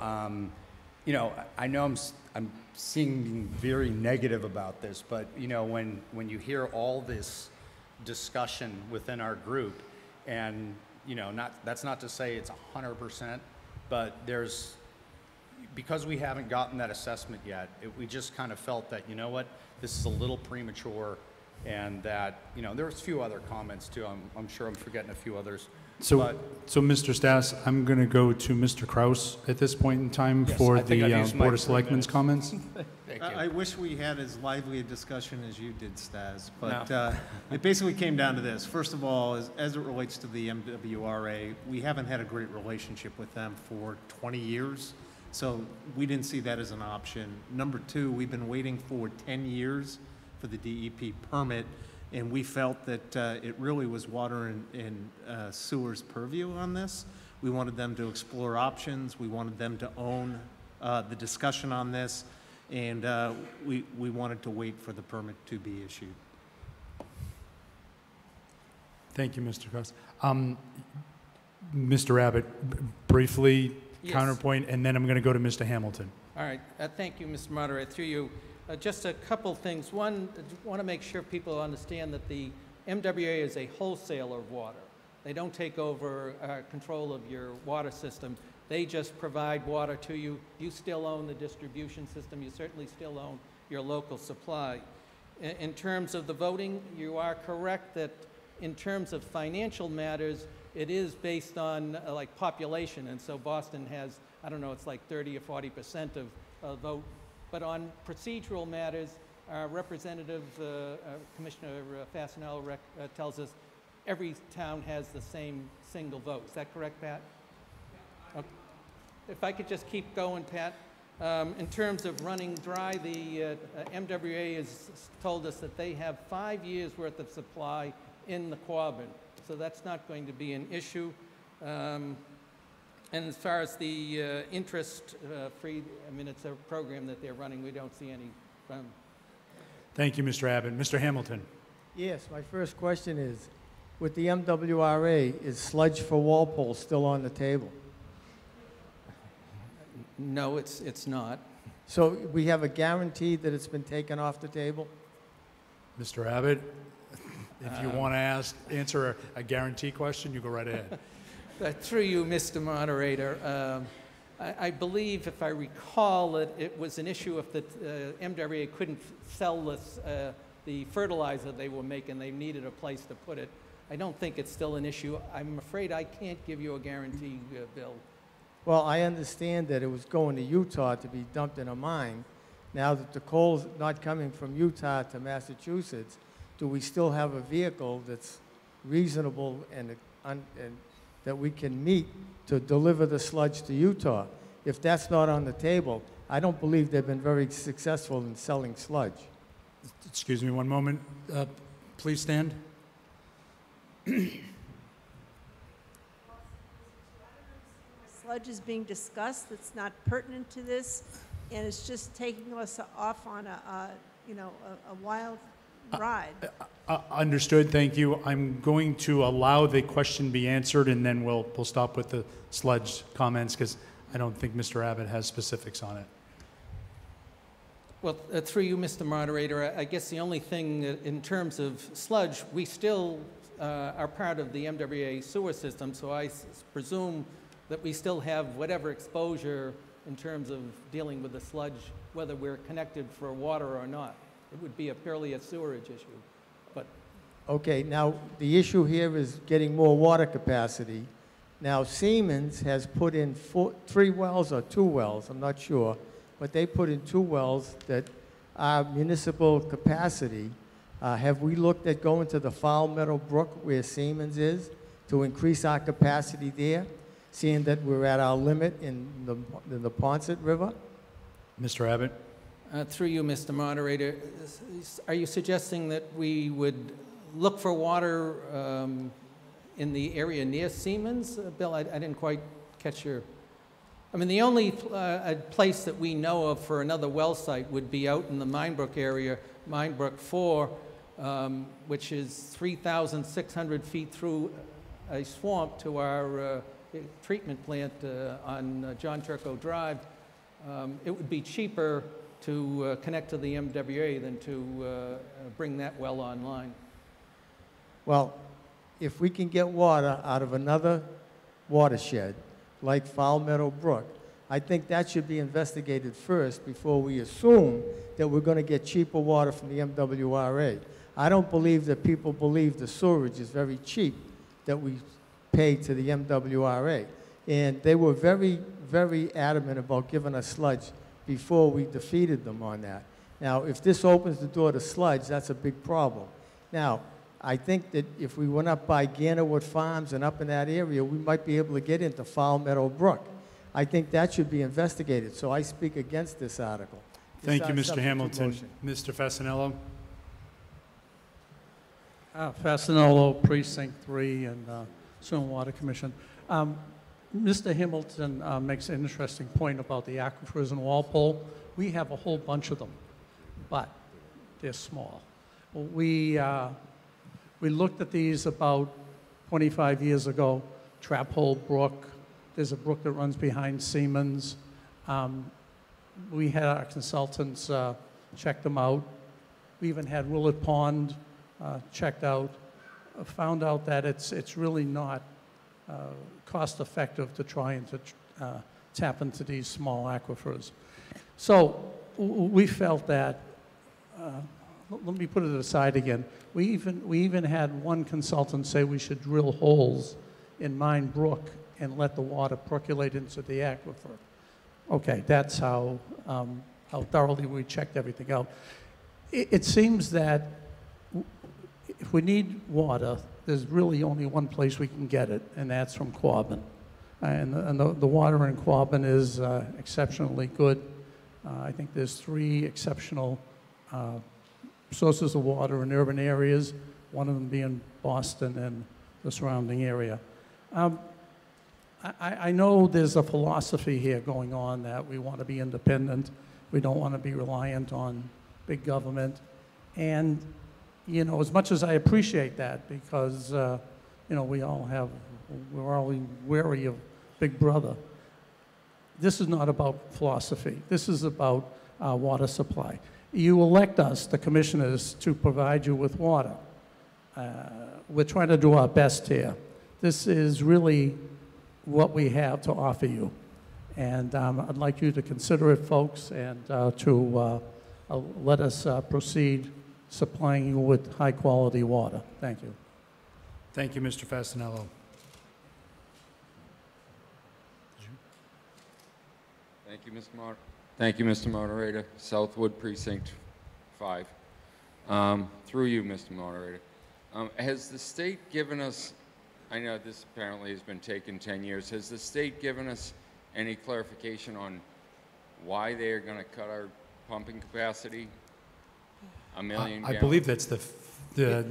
you know, I know I'm seeming very negative about this, but, you know, when you hear all this discussion within our group and you know, that's not to say it's 100%, but because we haven't gotten that assessment yet, we just kind of felt that, you know what, this is a little premature, and that, you know, there's a few other comments too. I'm sure I'm forgetting a few others. So, but, Mr. Stas, I'm going to go to Mr. Kraus at this point in time Yes, for I think the I've used my Board of 3 Selectmen's minutes. comments. Thank you. I wish we had as lively a discussion as you did, Stas, but No. it basically came down to this. First of all, as it relates to the MWRA, we haven't had a great relationship with them for 20 years, so we didn't see that as an option. Number two, we've been waiting for 10 years for the DEP permit, and we felt that it really was water and sewers purview on this. We wanted them to explore options. We wanted them to own the discussion on this, and we wanted to wait for the permit to be issued. Thank you, Mr. Kraus. Mr. Abbott, briefly, Yes. counterpoint, and then I'm going to go to Mr. Hamilton. All right. Thank you, Mr. Moderator. Through you, just a couple things. One, I want to make sure people understand that the MWA is a wholesaler of water. They don't take over control of your water system. They just provide water to you. You still own the distribution system. You certainly still own your local supply. In terms of the voting, you are correct that in terms of financial matters, it is based on like population, and so Boston has, I don't know, it's like 30 or 40% of vote. But on procedural matters, our representative, Commissioner Fasanello tells us every town has the same single vote. Is that correct, Pat? Okay. If I could just keep going, Pat. In terms of running dry, the MWA has told us that they have 5 years' worth of supply in the Quabbin, so that's not going to be an issue. And as far as the interest-free, I mean, it's a program that they're running. We don't see any problem. Thank you, Mr. Abbott. Mr. Hamilton. Yes, my first question is, with the MWRA, is sludge for Walpole still on the table? No, it's not. So we have a guarantee that it's been taken off the table? Mr. Abbott, if you want to answer a guarantee question, you go right ahead. Through you, Mr. Moderator, I believe, if I recall, that it was an issue if the MWA couldn't sell this, the fertilizer they were making. They needed a place to put it. I don't think it's still an issue. I'm afraid I can't give you a guarantee, Bill. Well, I understand that it was going to Utah to be dumped in a mine. Now that the coal's not coming from Utah to Massachusetts, do we still have a vehicle that's reasonable and that we can meet to deliver the sludge to Utah? If that's not on the table, I don't believe they've been very successful in selling sludge. Excuse me one moment. Please stand. Sludge is being discussed that's not pertinent to this, and it's just taking us off on a wild ride. Understood, thank you. I'm going to allow the question be answered, and then we'll stop with the sludge comments, because I don't think Mr. Abbott has specifics on it. Well, through you, Mr. Moderator, I guess the only thing in terms of sludge, we still are part of the MWA sewer system, so I presume that we still have whatever exposure in terms of dealing with the sludge, whether we're connected for water or not. It would be purely a sewerage issue. But Okay, now the issue here is getting more water capacity. Now Siemens has put in 3 wells or 2 wells, I'm not sure, but they put in 2 wells that are municipal capacity. Have we looked at going to the Foul Meadow Brook where Siemens is to increase our capacity there, seeing that we're at our limit in the Ponset River? Mr. Abbott? Through you, Mr. Moderator, are you suggesting that we would look for water in the area near Siemens? Bill, I didn't quite catch your... I mean, the only place that we know of for another well site would be out in the Minebrook area, Minebrook 4, which is 3,600 feet through a swamp to our treatment plant on John Turco Drive. It would be cheaper to connect to the MWA than to bring that well online. Well, if we can get water out of another watershed, like Foul Meadow Brook, I think that should be investigated first before we assume that we're going to get cheaper water from the MWRA. I don't believe that people believe the sewerage is very cheap that we pay to the MWRA. And they were very, very adamant about giving us sludge before we defeated them on that. Now, if this opens the door to sludge, that's a big problem. Now, I think that if we went up by Ganderwood Farms and up in that area, we might be able to get into Foul Meadow Brook. I think that should be investigated, so I speak against this article. Thank you, This Mr. substitute Hamilton. motion. Mr. Fasanello? Fasanello, Precinct 3, and Soil and Water Commission. Mr. Hamilton makes an interesting point about the aquifers in Walpole. We have a whole bunch of them, but they're small. We looked at these about 25 years ago. Trap Hole Brook, there's a brook that runs behind Siemens. We had our consultants check them out. We even had Willett Pond checked out. Found out that it's really not cost effective to try and to tap into these small aquifers. So we felt that, let me put it aside again. We even had one consultant say we should drill holes in Mine Brook and let the water percolate into the aquifer. Okay, that's how thoroughly we checked everything out. It seems that if we need water, there's really only one place we can get it, and that's from Quabbin. And the water in Quabbin is exceptionally good. I think there's 3 exceptional sources of water in urban areas, one of them being Boston and the surrounding area. I know there's a philosophy here going on that we want to be independent. We don't want to be reliant on big government. And, you know, as much as I appreciate that, because, you know, we're all wary of Big Brother, this is not about philosophy. This is about water supply. You elect us, the commissioners, to provide you with water. We're trying to do our best here. This is really what we have to offer you. And I'd like you to consider it, folks, and to let us proceed supplying you with high-quality water. Thank you. Thank you, Mr. Fasanello. Thank you, Mr. Moderator. Southwood Precinct 5. Through you, Mr. Moderator. Has the state given us, I know this apparently has been taken 10 years, has the state given us any clarification on why they are going to cut our pumping capacity? $1 million I gallons? believe that's the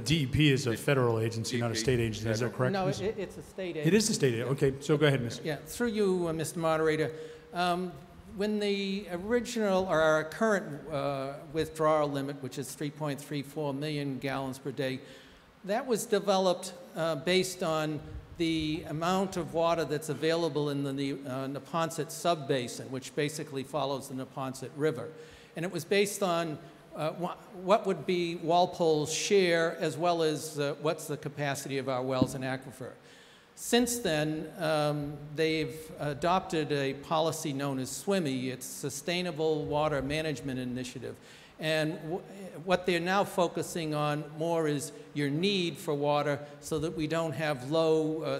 DEP is a federal agency, not a state agency. Is that correct? No, Ms.? it's a state agency. It is a state agency. Okay, so go ahead, Ms. Yeah, through you, Mr. Moderator. When the original, or our current withdrawal limit, which is 3.34 million gallons per day, that was developed based on the amount of water that's available in the Neponset subbasin, which basically follows the Neponset River. And it was based on what would be Walpole's share, as well as what's the capacity of our wells and aquifer. Since then, they've adopted a policy known as SWMI. It's Sustainable Water Management Initiative. And what they're now focusing on more is your need for water so that we don't have low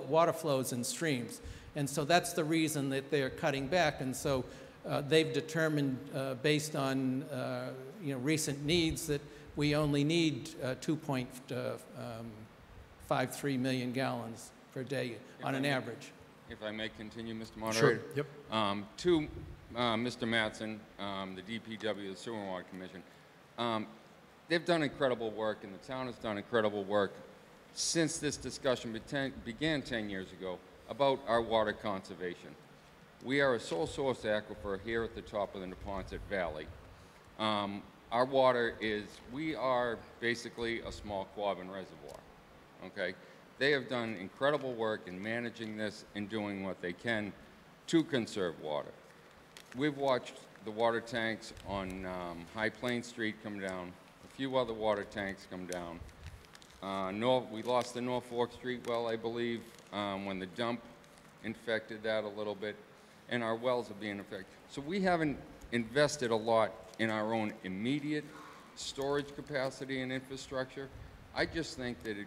water flows in streams. And so that's the reason that they're cutting back. And so they've determined, based on recent needs, that we only need 2.53 million gallons per day on an average. If I may continue, Mr. Moderator. Sure. Yep. To Mr. Mattson, the DPW, the Sewer and Water Commission, they've done incredible work, and the town has done incredible work since this discussion began 10 years ago about our water conservation. We are a sole source aquifer here at the top of the Neponset Valley. Our water we are basically a small Quabbin reservoir, okay? They have done incredible work in managing this and doing what they can to conserve water. We've watched the water tanks on High Plains Street come down, a few other water tanks come down. We lost the Norfolk Street well, I believe, when the dump infected that a little bit, and our wells are being affected. So we haven't invested a lot in our own immediate storage capacity and infrastructure. I just think that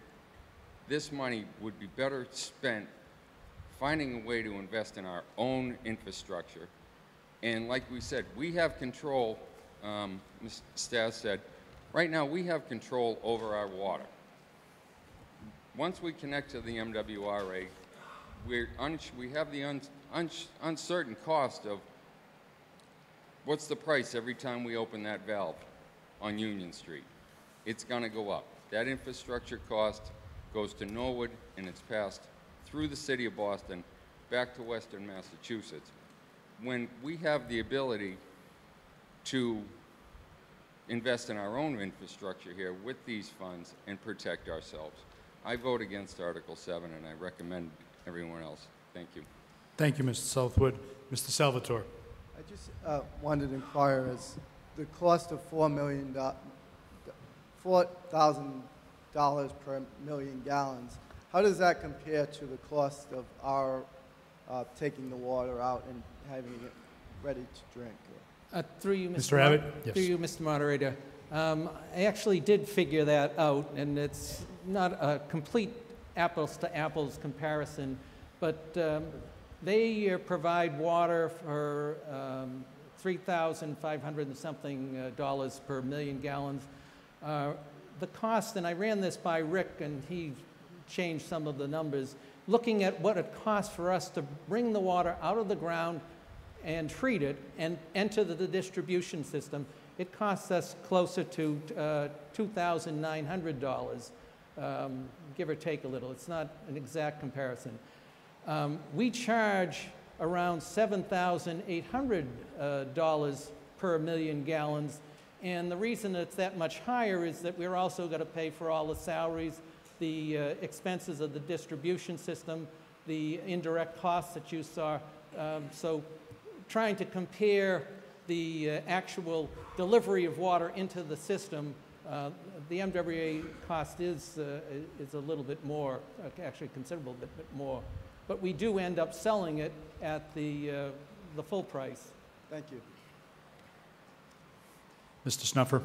this money would be better spent finding a way to invest in our own infrastructure. And like we said, we have control, Ms. Stas said, right now we have control over our water. Once we connect to the MWRA, we have the uncertain cost of what's the price every time we open that valve on Union Street. It's going to go up. That infrastructure cost goes to Norwood, and it's passed through the city of Boston back to Western Massachusetts. When we have the ability to invest in our own infrastructure here with these funds and protect ourselves, I vote against Article 7, and I recommend everyone else. Thank you. Thank you, Mr. Southwood. Mr. Salvatore. I just wanted to inquire, as the cost of $4,000 per million gallons, how does that compare to the cost of our taking the water out and having it ready to drink? Through you, Mr. Abbott? Yes. Through you, Mr. Moderator. I actually did figure that out, and it's not a complete apples-to-apples comparison, but they provide water for $3,500 and something dollars per million gallons. The cost, and I ran this by Rick, and he changed some of the numbers, looking at what it costs for us to bring the water out of the ground and treat it and enter the distribution system, it costs us closer to $2,900, give or take a little. It's not an exact comparison. We charge around $7,800 per million gallons, and the reason it's that much higher is that we're also going to pay for all the salaries, the expenses of the distribution system, the indirect costs that you saw. So trying to compare the actual delivery of water into the system, the MWA cost is a little bit more, actually a considerable bit more. But we do end up selling it at the full price. Thank you. Mr. Snuffer.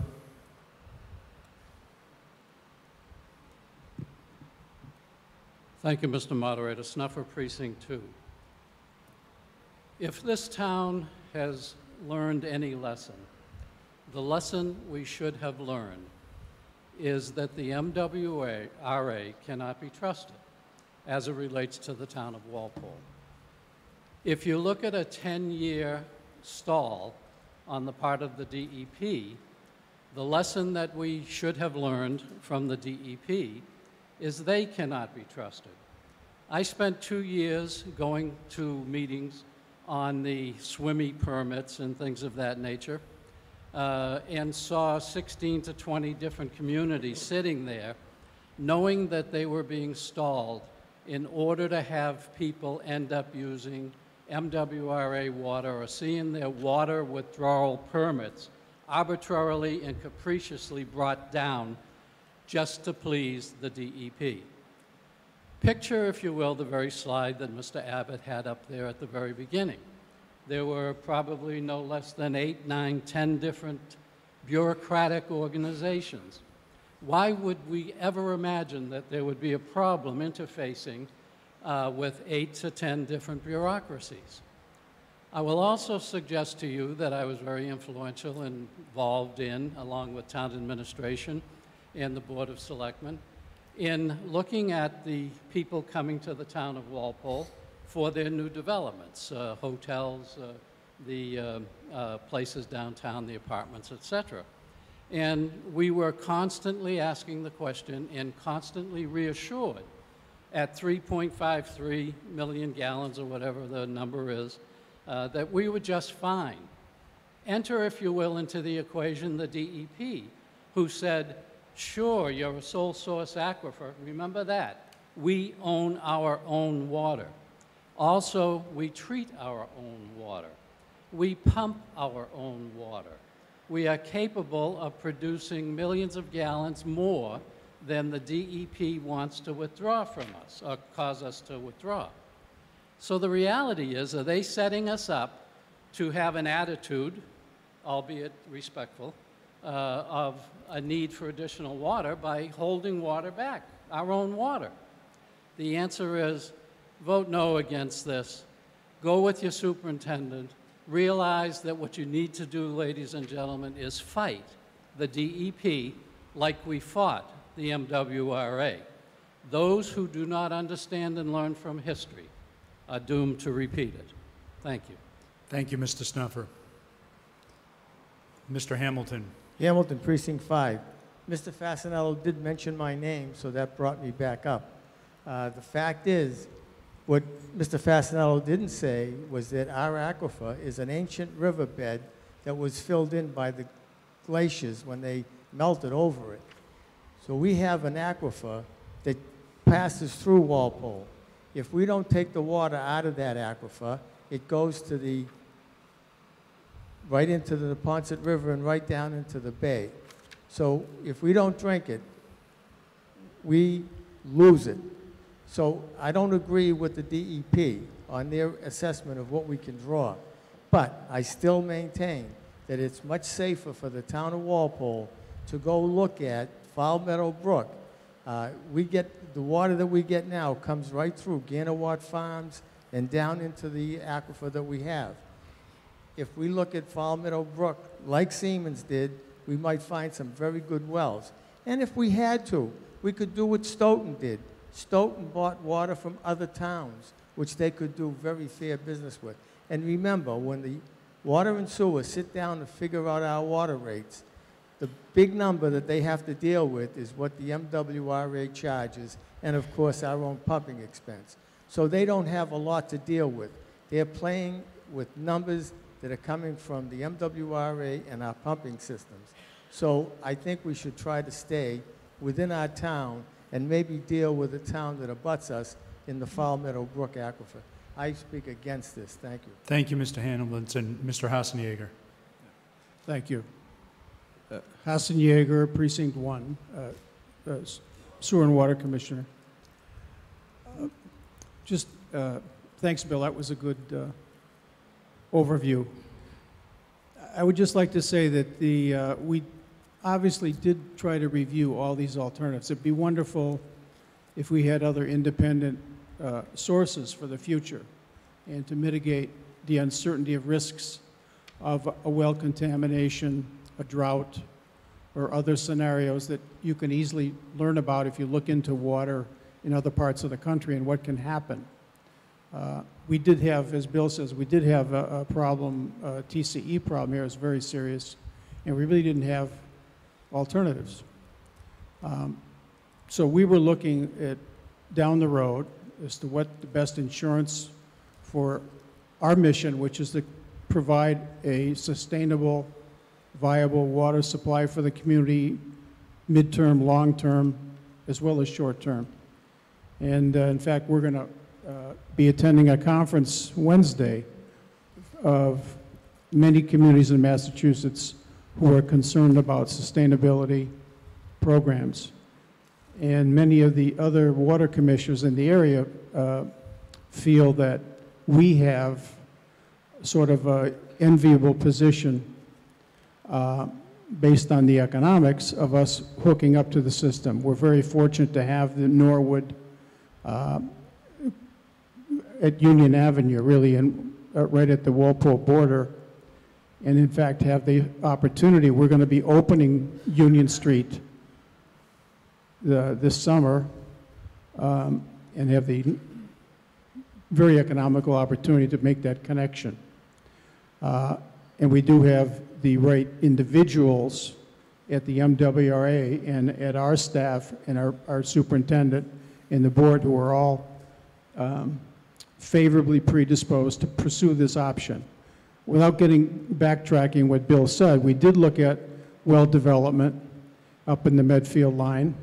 Thank you, Mr. Moderator. Snuffer, Precinct 2. If this town has learned any lesson, the lesson we should have learned is that the MWRA cannot be trusted as it relates to the town of Walpole. If you look at a 10-year stall on the part of the DEP, the lesson that we should have learned from the DEP is they cannot be trusted. I spent 2 years going to meetings on the SWIMMY permits and things of that nature, and saw 16 to 20 different communities sitting there, knowing that they were being stalled in order to have people end up using MWRA water or seeing their water withdrawal permits arbitrarily and capriciously brought down just to please the DEP. Picture, if you will, the very slide that Mr. Abbott had up there at the very beginning. There were probably no less than 8, 9, 10 different bureaucratic organizations. Why would we ever imagine that there would be a problem interfacing with 8 to 10 different bureaucracies? I will also suggest to you that I was very influential and involved in, along with town administration and the Board of Selectmen, in looking at the people coming to the town of Walpole for their new developments, hotels, the places downtown, the apartments, etc. And we were constantly asking the question and constantly reassured at 3.53 million gallons or whatever the number is, that we were just fine. Enter, if you will, into the equation the DEP, who said, sure, you're a sole source aquifer. Remember that. We own our own water. Also, we treat our own water. We pump our own water. We are capable of producing millions of gallons more then the DEP wants to withdraw from us, or cause us to withdraw. So the reality is, are they setting us up to have an attitude, albeit respectful, of a need for additional water by holding water back, our own water? The answer is, vote no against this. Go with your superintendent. Realize that what you need to do, ladies and gentlemen, is fight the DEP like we fought the MWRA. Those who do not understand and learn from history are doomed to repeat it. Thank you. Thank you, Mr. Snuffer. Mr. Hamilton. Hamilton, Precinct 5. Mr. Fasanello did mention my name, so that brought me back up. The fact is, what Mr. Fasanello didn't say was that our aquifer is an ancient riverbed that was filled in by the glaciers when they melted over it. So we have an aquifer that passes through Walpole. If we don't take the water out of that aquifer, it goes to the, right into the Neponset River and right down into the bay. So if we don't drink it, we lose it. So I don't agree with the DEP on their assessment of what we can draw. But I still maintain that it's much safer for the town of Walpole to go look at Foul Meadow Brook. We get, the water that we get now comes right through Ganawat Farms and down into the aquifer that we have. If we look at Foul Meadow Brook, like Siemens did, we might find some very good wells. And if we had to, we could do what Stoughton did. Stoughton bought water from other towns, which they could do very fair business with. And remember, when the water and sewer sit down to figure out our water rates, the big number that they have to deal with is what the MWRA charges, and of course our own pumping expense. So they don't have a lot to deal with. They're playing with numbers that are coming from the MWRA and our pumping systems. So I think we should try to stay within our town and maybe deal with the town that abuts us in the Foul Meadow Brook aquifer. I speak against this. Thank you. Thank you, Mr. Hamilton. Mr. Hassenjaeger. Thank you. Hassan Yeager, Precinct 1, Sewer and Water Commissioner. Thanks, Bill. That was a good overview. I would just like to say that we obviously did try to review all these alternatives. It'd be wonderful if we had other independent sources for the future and to mitigate the uncertainty of risks of a well contamination, a drought, or other scenarios that you can easily learn about if you look into water in other parts of the country and what can happen. We did have, as Bill says, we did have a problem, a TCE problem here. It was very serious, and we really didn't have alternatives. So we were looking at down the road as to what the best insurance for our mission, which is to provide a sustainable, viable water supply for the community, midterm, long-term, as well as short-term. And in fact, we're going to be attending a conference Wednesday of many communities in Massachusetts who are concerned about sustainability programs. And many of the other water commissioners in the area feel that we have sort of an enviable position based on the economics of us hooking up to the system. We're very fortunate to have the Norwood at Union Avenue, really, right at the Walpole border, and in fact have the opportunity. We're going to be opening Union Street this summer and have the very economical opportunity to make that connection. And we do have the right individuals at the MWRA and at our staff and our superintendent and the board who are all favorably predisposed to pursue this option. Without backtracking what Bill said, we did look at well development up in the Medfield line,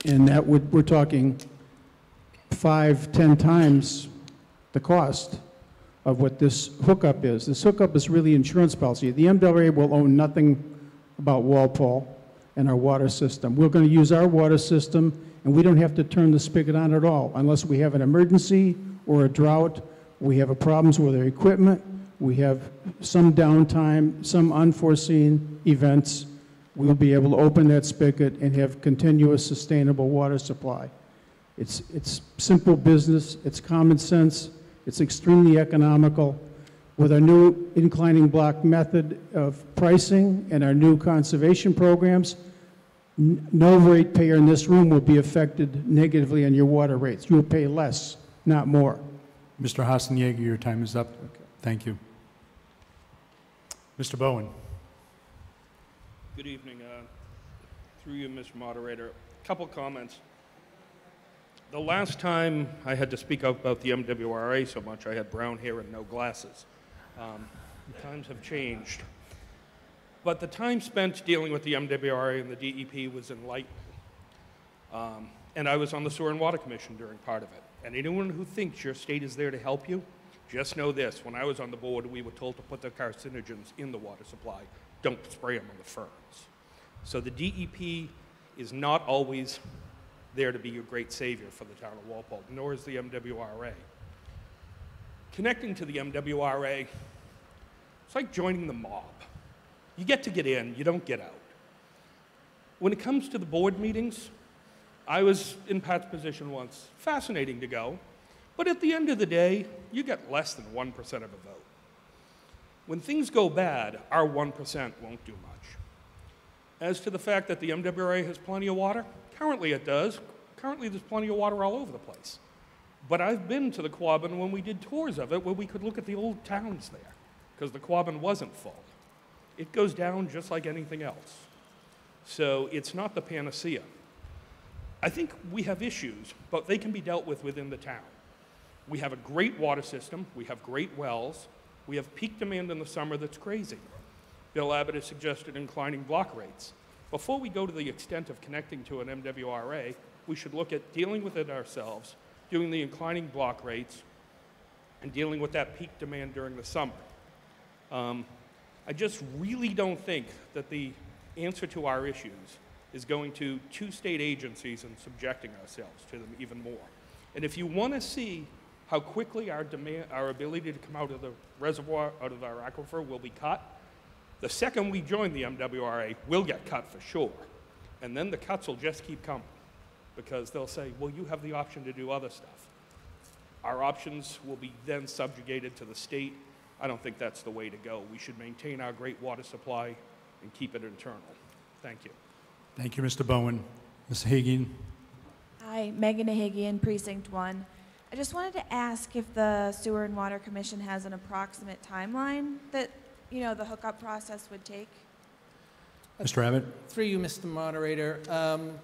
and that we're talking 5-10 times the cost of what this hookup is. This hookup is really insurance policy. The MWRA will own nothing about Walpole, in our water system. We're going to use our water system, and we don't have to turn the spigot on at all unless we have an emergency or a drought. We have problems with our equipment. We have some downtime, some unforeseen events. We'll be able to open that spigot and have continuous, sustainable water supply. It's simple business. It's common sense. It's extremely economical. With our new inclining block method of pricing and our new conservation programs, no ratepayer in this room will be affected negatively on your water rates. You'll pay less, not more. Mr. Hassenjager, your time is up. Thank you. Mr. Bowen. Good evening. Through you, Mr. Moderator. A couple comments. The last time I had to speak out about the MWRA so much, I had brown hair and no glasses. Times have changed. But the time spent dealing with the MWRA and the DEP was enlightening. And I was on the Sewer and Water Commission during part of it. And anyone who thinks your state is there to help you, just know this. When I was on the board, we were told to put the carcinogens in the water supply. Don't spray them on the ferns. So the DEP is not always there to be your great savior for the town of Walpole, nor is the MWRA. Connecting to the MWRA, it's like joining the mob. You get to get in, you don't get out. When it comes to the board meetings, I was in Pat's position once. Fascinating to go, but at the end of the day, you get less than 1% of a vote. When things go bad, our 1% won't do much. As to the fact that the MWRA has plenty of water, currently it does. Currently there's plenty of water all over the place. But I've been to the Quabbin when we did tours of it where we could look at the old towns there, because the Quabbin wasn't full. It goes down just like anything else. So it's not the panacea. I think we have issues, but they can be dealt with within the town. We have a great water system, we have great wells, we have peak demand in the summer that's crazy. Bill Abbott has suggested inclining block rates. Before we go to the extent of connecting to an MWRA, we should look at dealing with it ourselves, doing the inclining block rates, and dealing with that peak demand during the summer. I just really don't think that the answer to our issues is going to two state agencies and subjecting ourselves to them even more. And if you want to see how quickly our ability to come out of the reservoir, out of our aquifer will be cut, the second we join the MWRA, we'll get cut for sure. And then the cuts will just keep coming because they'll say, well, you have the option to do other stuff. Our options will be then subjugated to the state. I don't think that's the way to go. We should maintain our great water supply and keep it internal. Thank you. Thank you, Mr. Bowen. Ms. Hagan. Hi, Megan Hagian, Precinct 1. I just wanted to ask if the Sewer and Water Commission has an approximate timeline that, you know, the hookup process would take. Mr. Abbott. Through you, Mr. Moderator.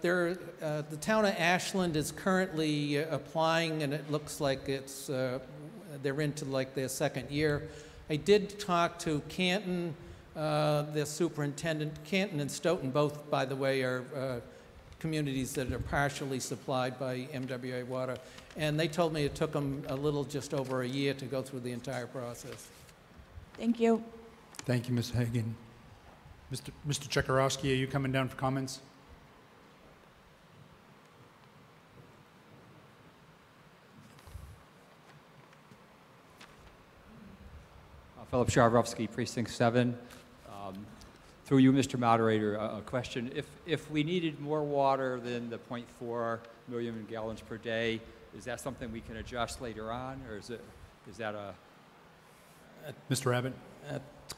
The town of Ashland is currently applying, and it looks like it's they're into like their second year. I did talk to Canton, their superintendent. Canton and Stoughton both, by the way, are communities that are partially supplied by MWA water, and they told me it took them a little just over a year to go through the entire process. Thank you. Thank you, Ms. Hagan. Mr. Chekarowski, are you coming down for comments? Philip Sharvrovsky, Precinct 7. Through you, Mr. Moderator, a question. If we needed more water than the 0.4 million gallons per day, is that something we can adjust later on, or is that a... Mr. Abbott?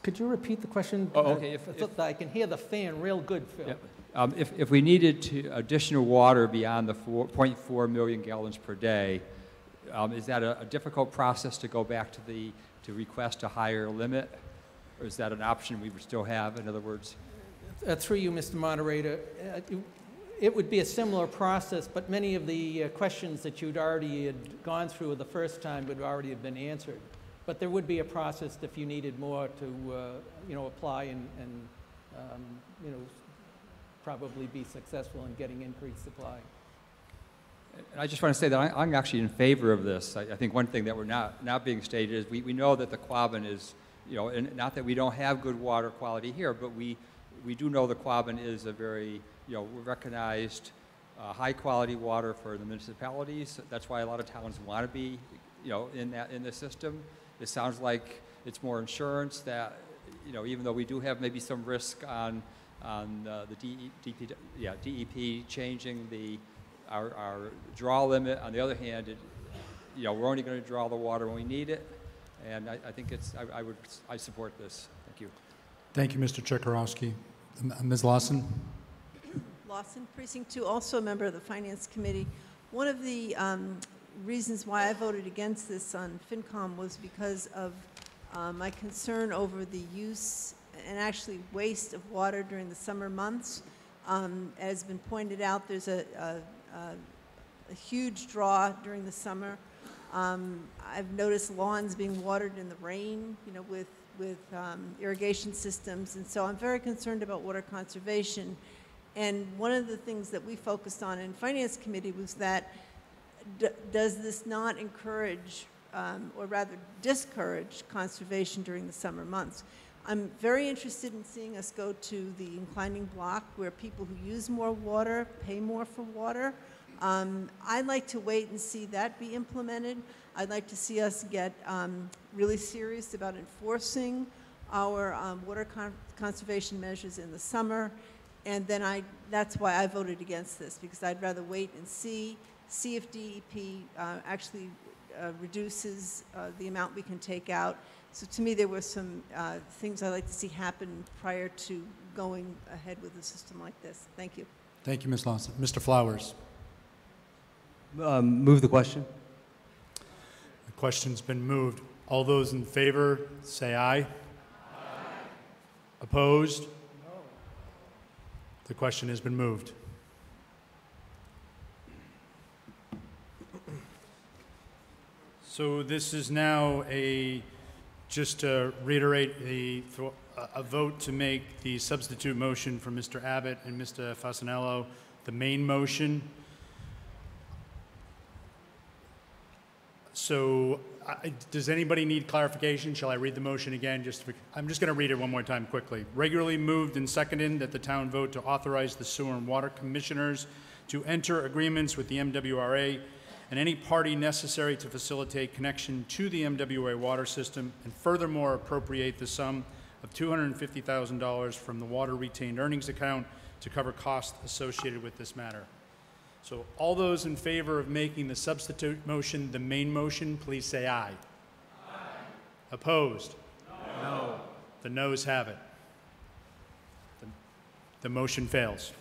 Could you repeat the question? Oh, okay. I can hear the fan real good, Phil. Yeah. If we needed additional water beyond the 0.4 million gallons per day, is that a difficult process to go back to request a higher limit? Or is that an option we would still have, in other words? Through you, Mr. Moderator, it would be a similar process, but many of the questions that you'd already had gone through the first time would already have been answered. But there would be a process if you needed more to, apply and probably be successful in getting increased supply. And I just want to say that I'm actually in favor of this. I think one thing that we're not being stated is we know that the Quabbin is, and not that we don't have good water quality here, but we do know the Quabbin is a very, recognized high-quality water for the municipalities. That's why a lot of towns want to be, in the system. It sounds like it's more insurance that, even though we do have maybe some risk on the DEP changing our draw limit. On the other hand, we're only going to draw the water when we need it, and I think I support this. Thank you. Thank you, Mr. Chekarowski. Ms. Lawson? Lawson, Precinct 2, also a member of the Finance Committee. One of the reasons why I voted against this on FinCom was because of my concern over the use and actually waste of water during the summer months. As has been pointed out, there's a huge draw during the summer. I've noticed lawns being watered in the rain, with irrigation systems, and so I'm very concerned about water conservation. And one of the things that we focused on in Finance Committee was that does this not encourage, or rather discourage, conservation during the summer months? I'm very interested in seeing us go to the inclining block where people who use more water pay more for water. I'd like to wait and see that be implemented. I'd like to see us get really serious about enforcing our water conservation measures in the summer. And then that's why I voted against this, because I'd rather wait and see if DEP actually reduces the amount we can take out. So to me, there were some things I'd like to see happen prior to going ahead with a system like this. Thank you. Thank you, Ms. Lawson. Mr. Flowers. Move the question. The question's been moved. All those in favor, say aye. Aye. Opposed? No. The question has been moved. So this is now just to reiterate, a vote to make the substitute motion for Mr. Abbott and Mr. Fasanello the main motion. So does anybody need clarification? Shall I read the motion again? I'm just going to read it one more time quickly. Regularly moved and seconded that the town vote to authorize the sewer and water commissioners to enter agreements with the MWRA and any party necessary to facilitate connection to the MWA water system, and furthermore appropriate the sum of $250,000 from the water retained earnings account to cover costs associated with this matter. So all those in favor of making the substitute motion the main motion, please say aye. Aye. Opposed? No. The noes have it. The motion fails.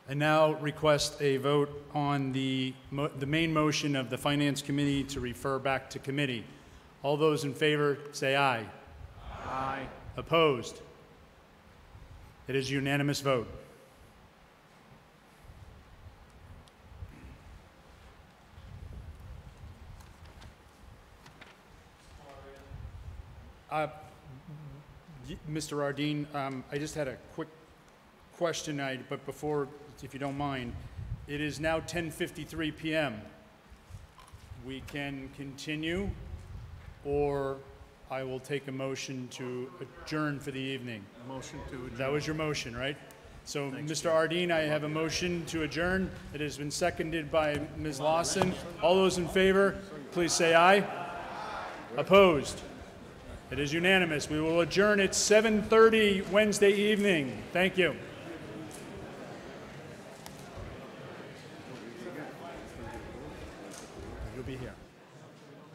I now request a vote on the main motion of the Finance Committee to refer back to committee. All those in favor say aye. Aye. Opposed? It is a unanimous vote. Mr. Ardeen, I just had a quick question, but before, if you don't mind, it is now 10:53 p.m. We can continue, or I will take a motion to adjourn for the evening. Motion to adjourn. That was your motion, right? So, Mr. Ardeen, I have a motion to adjourn. It has been seconded by Ms. Lawson. All those in favor, please say aye. Opposed? It is unanimous. We will adjourn at 7:30 Wednesday evening. Thank you. You'll be here.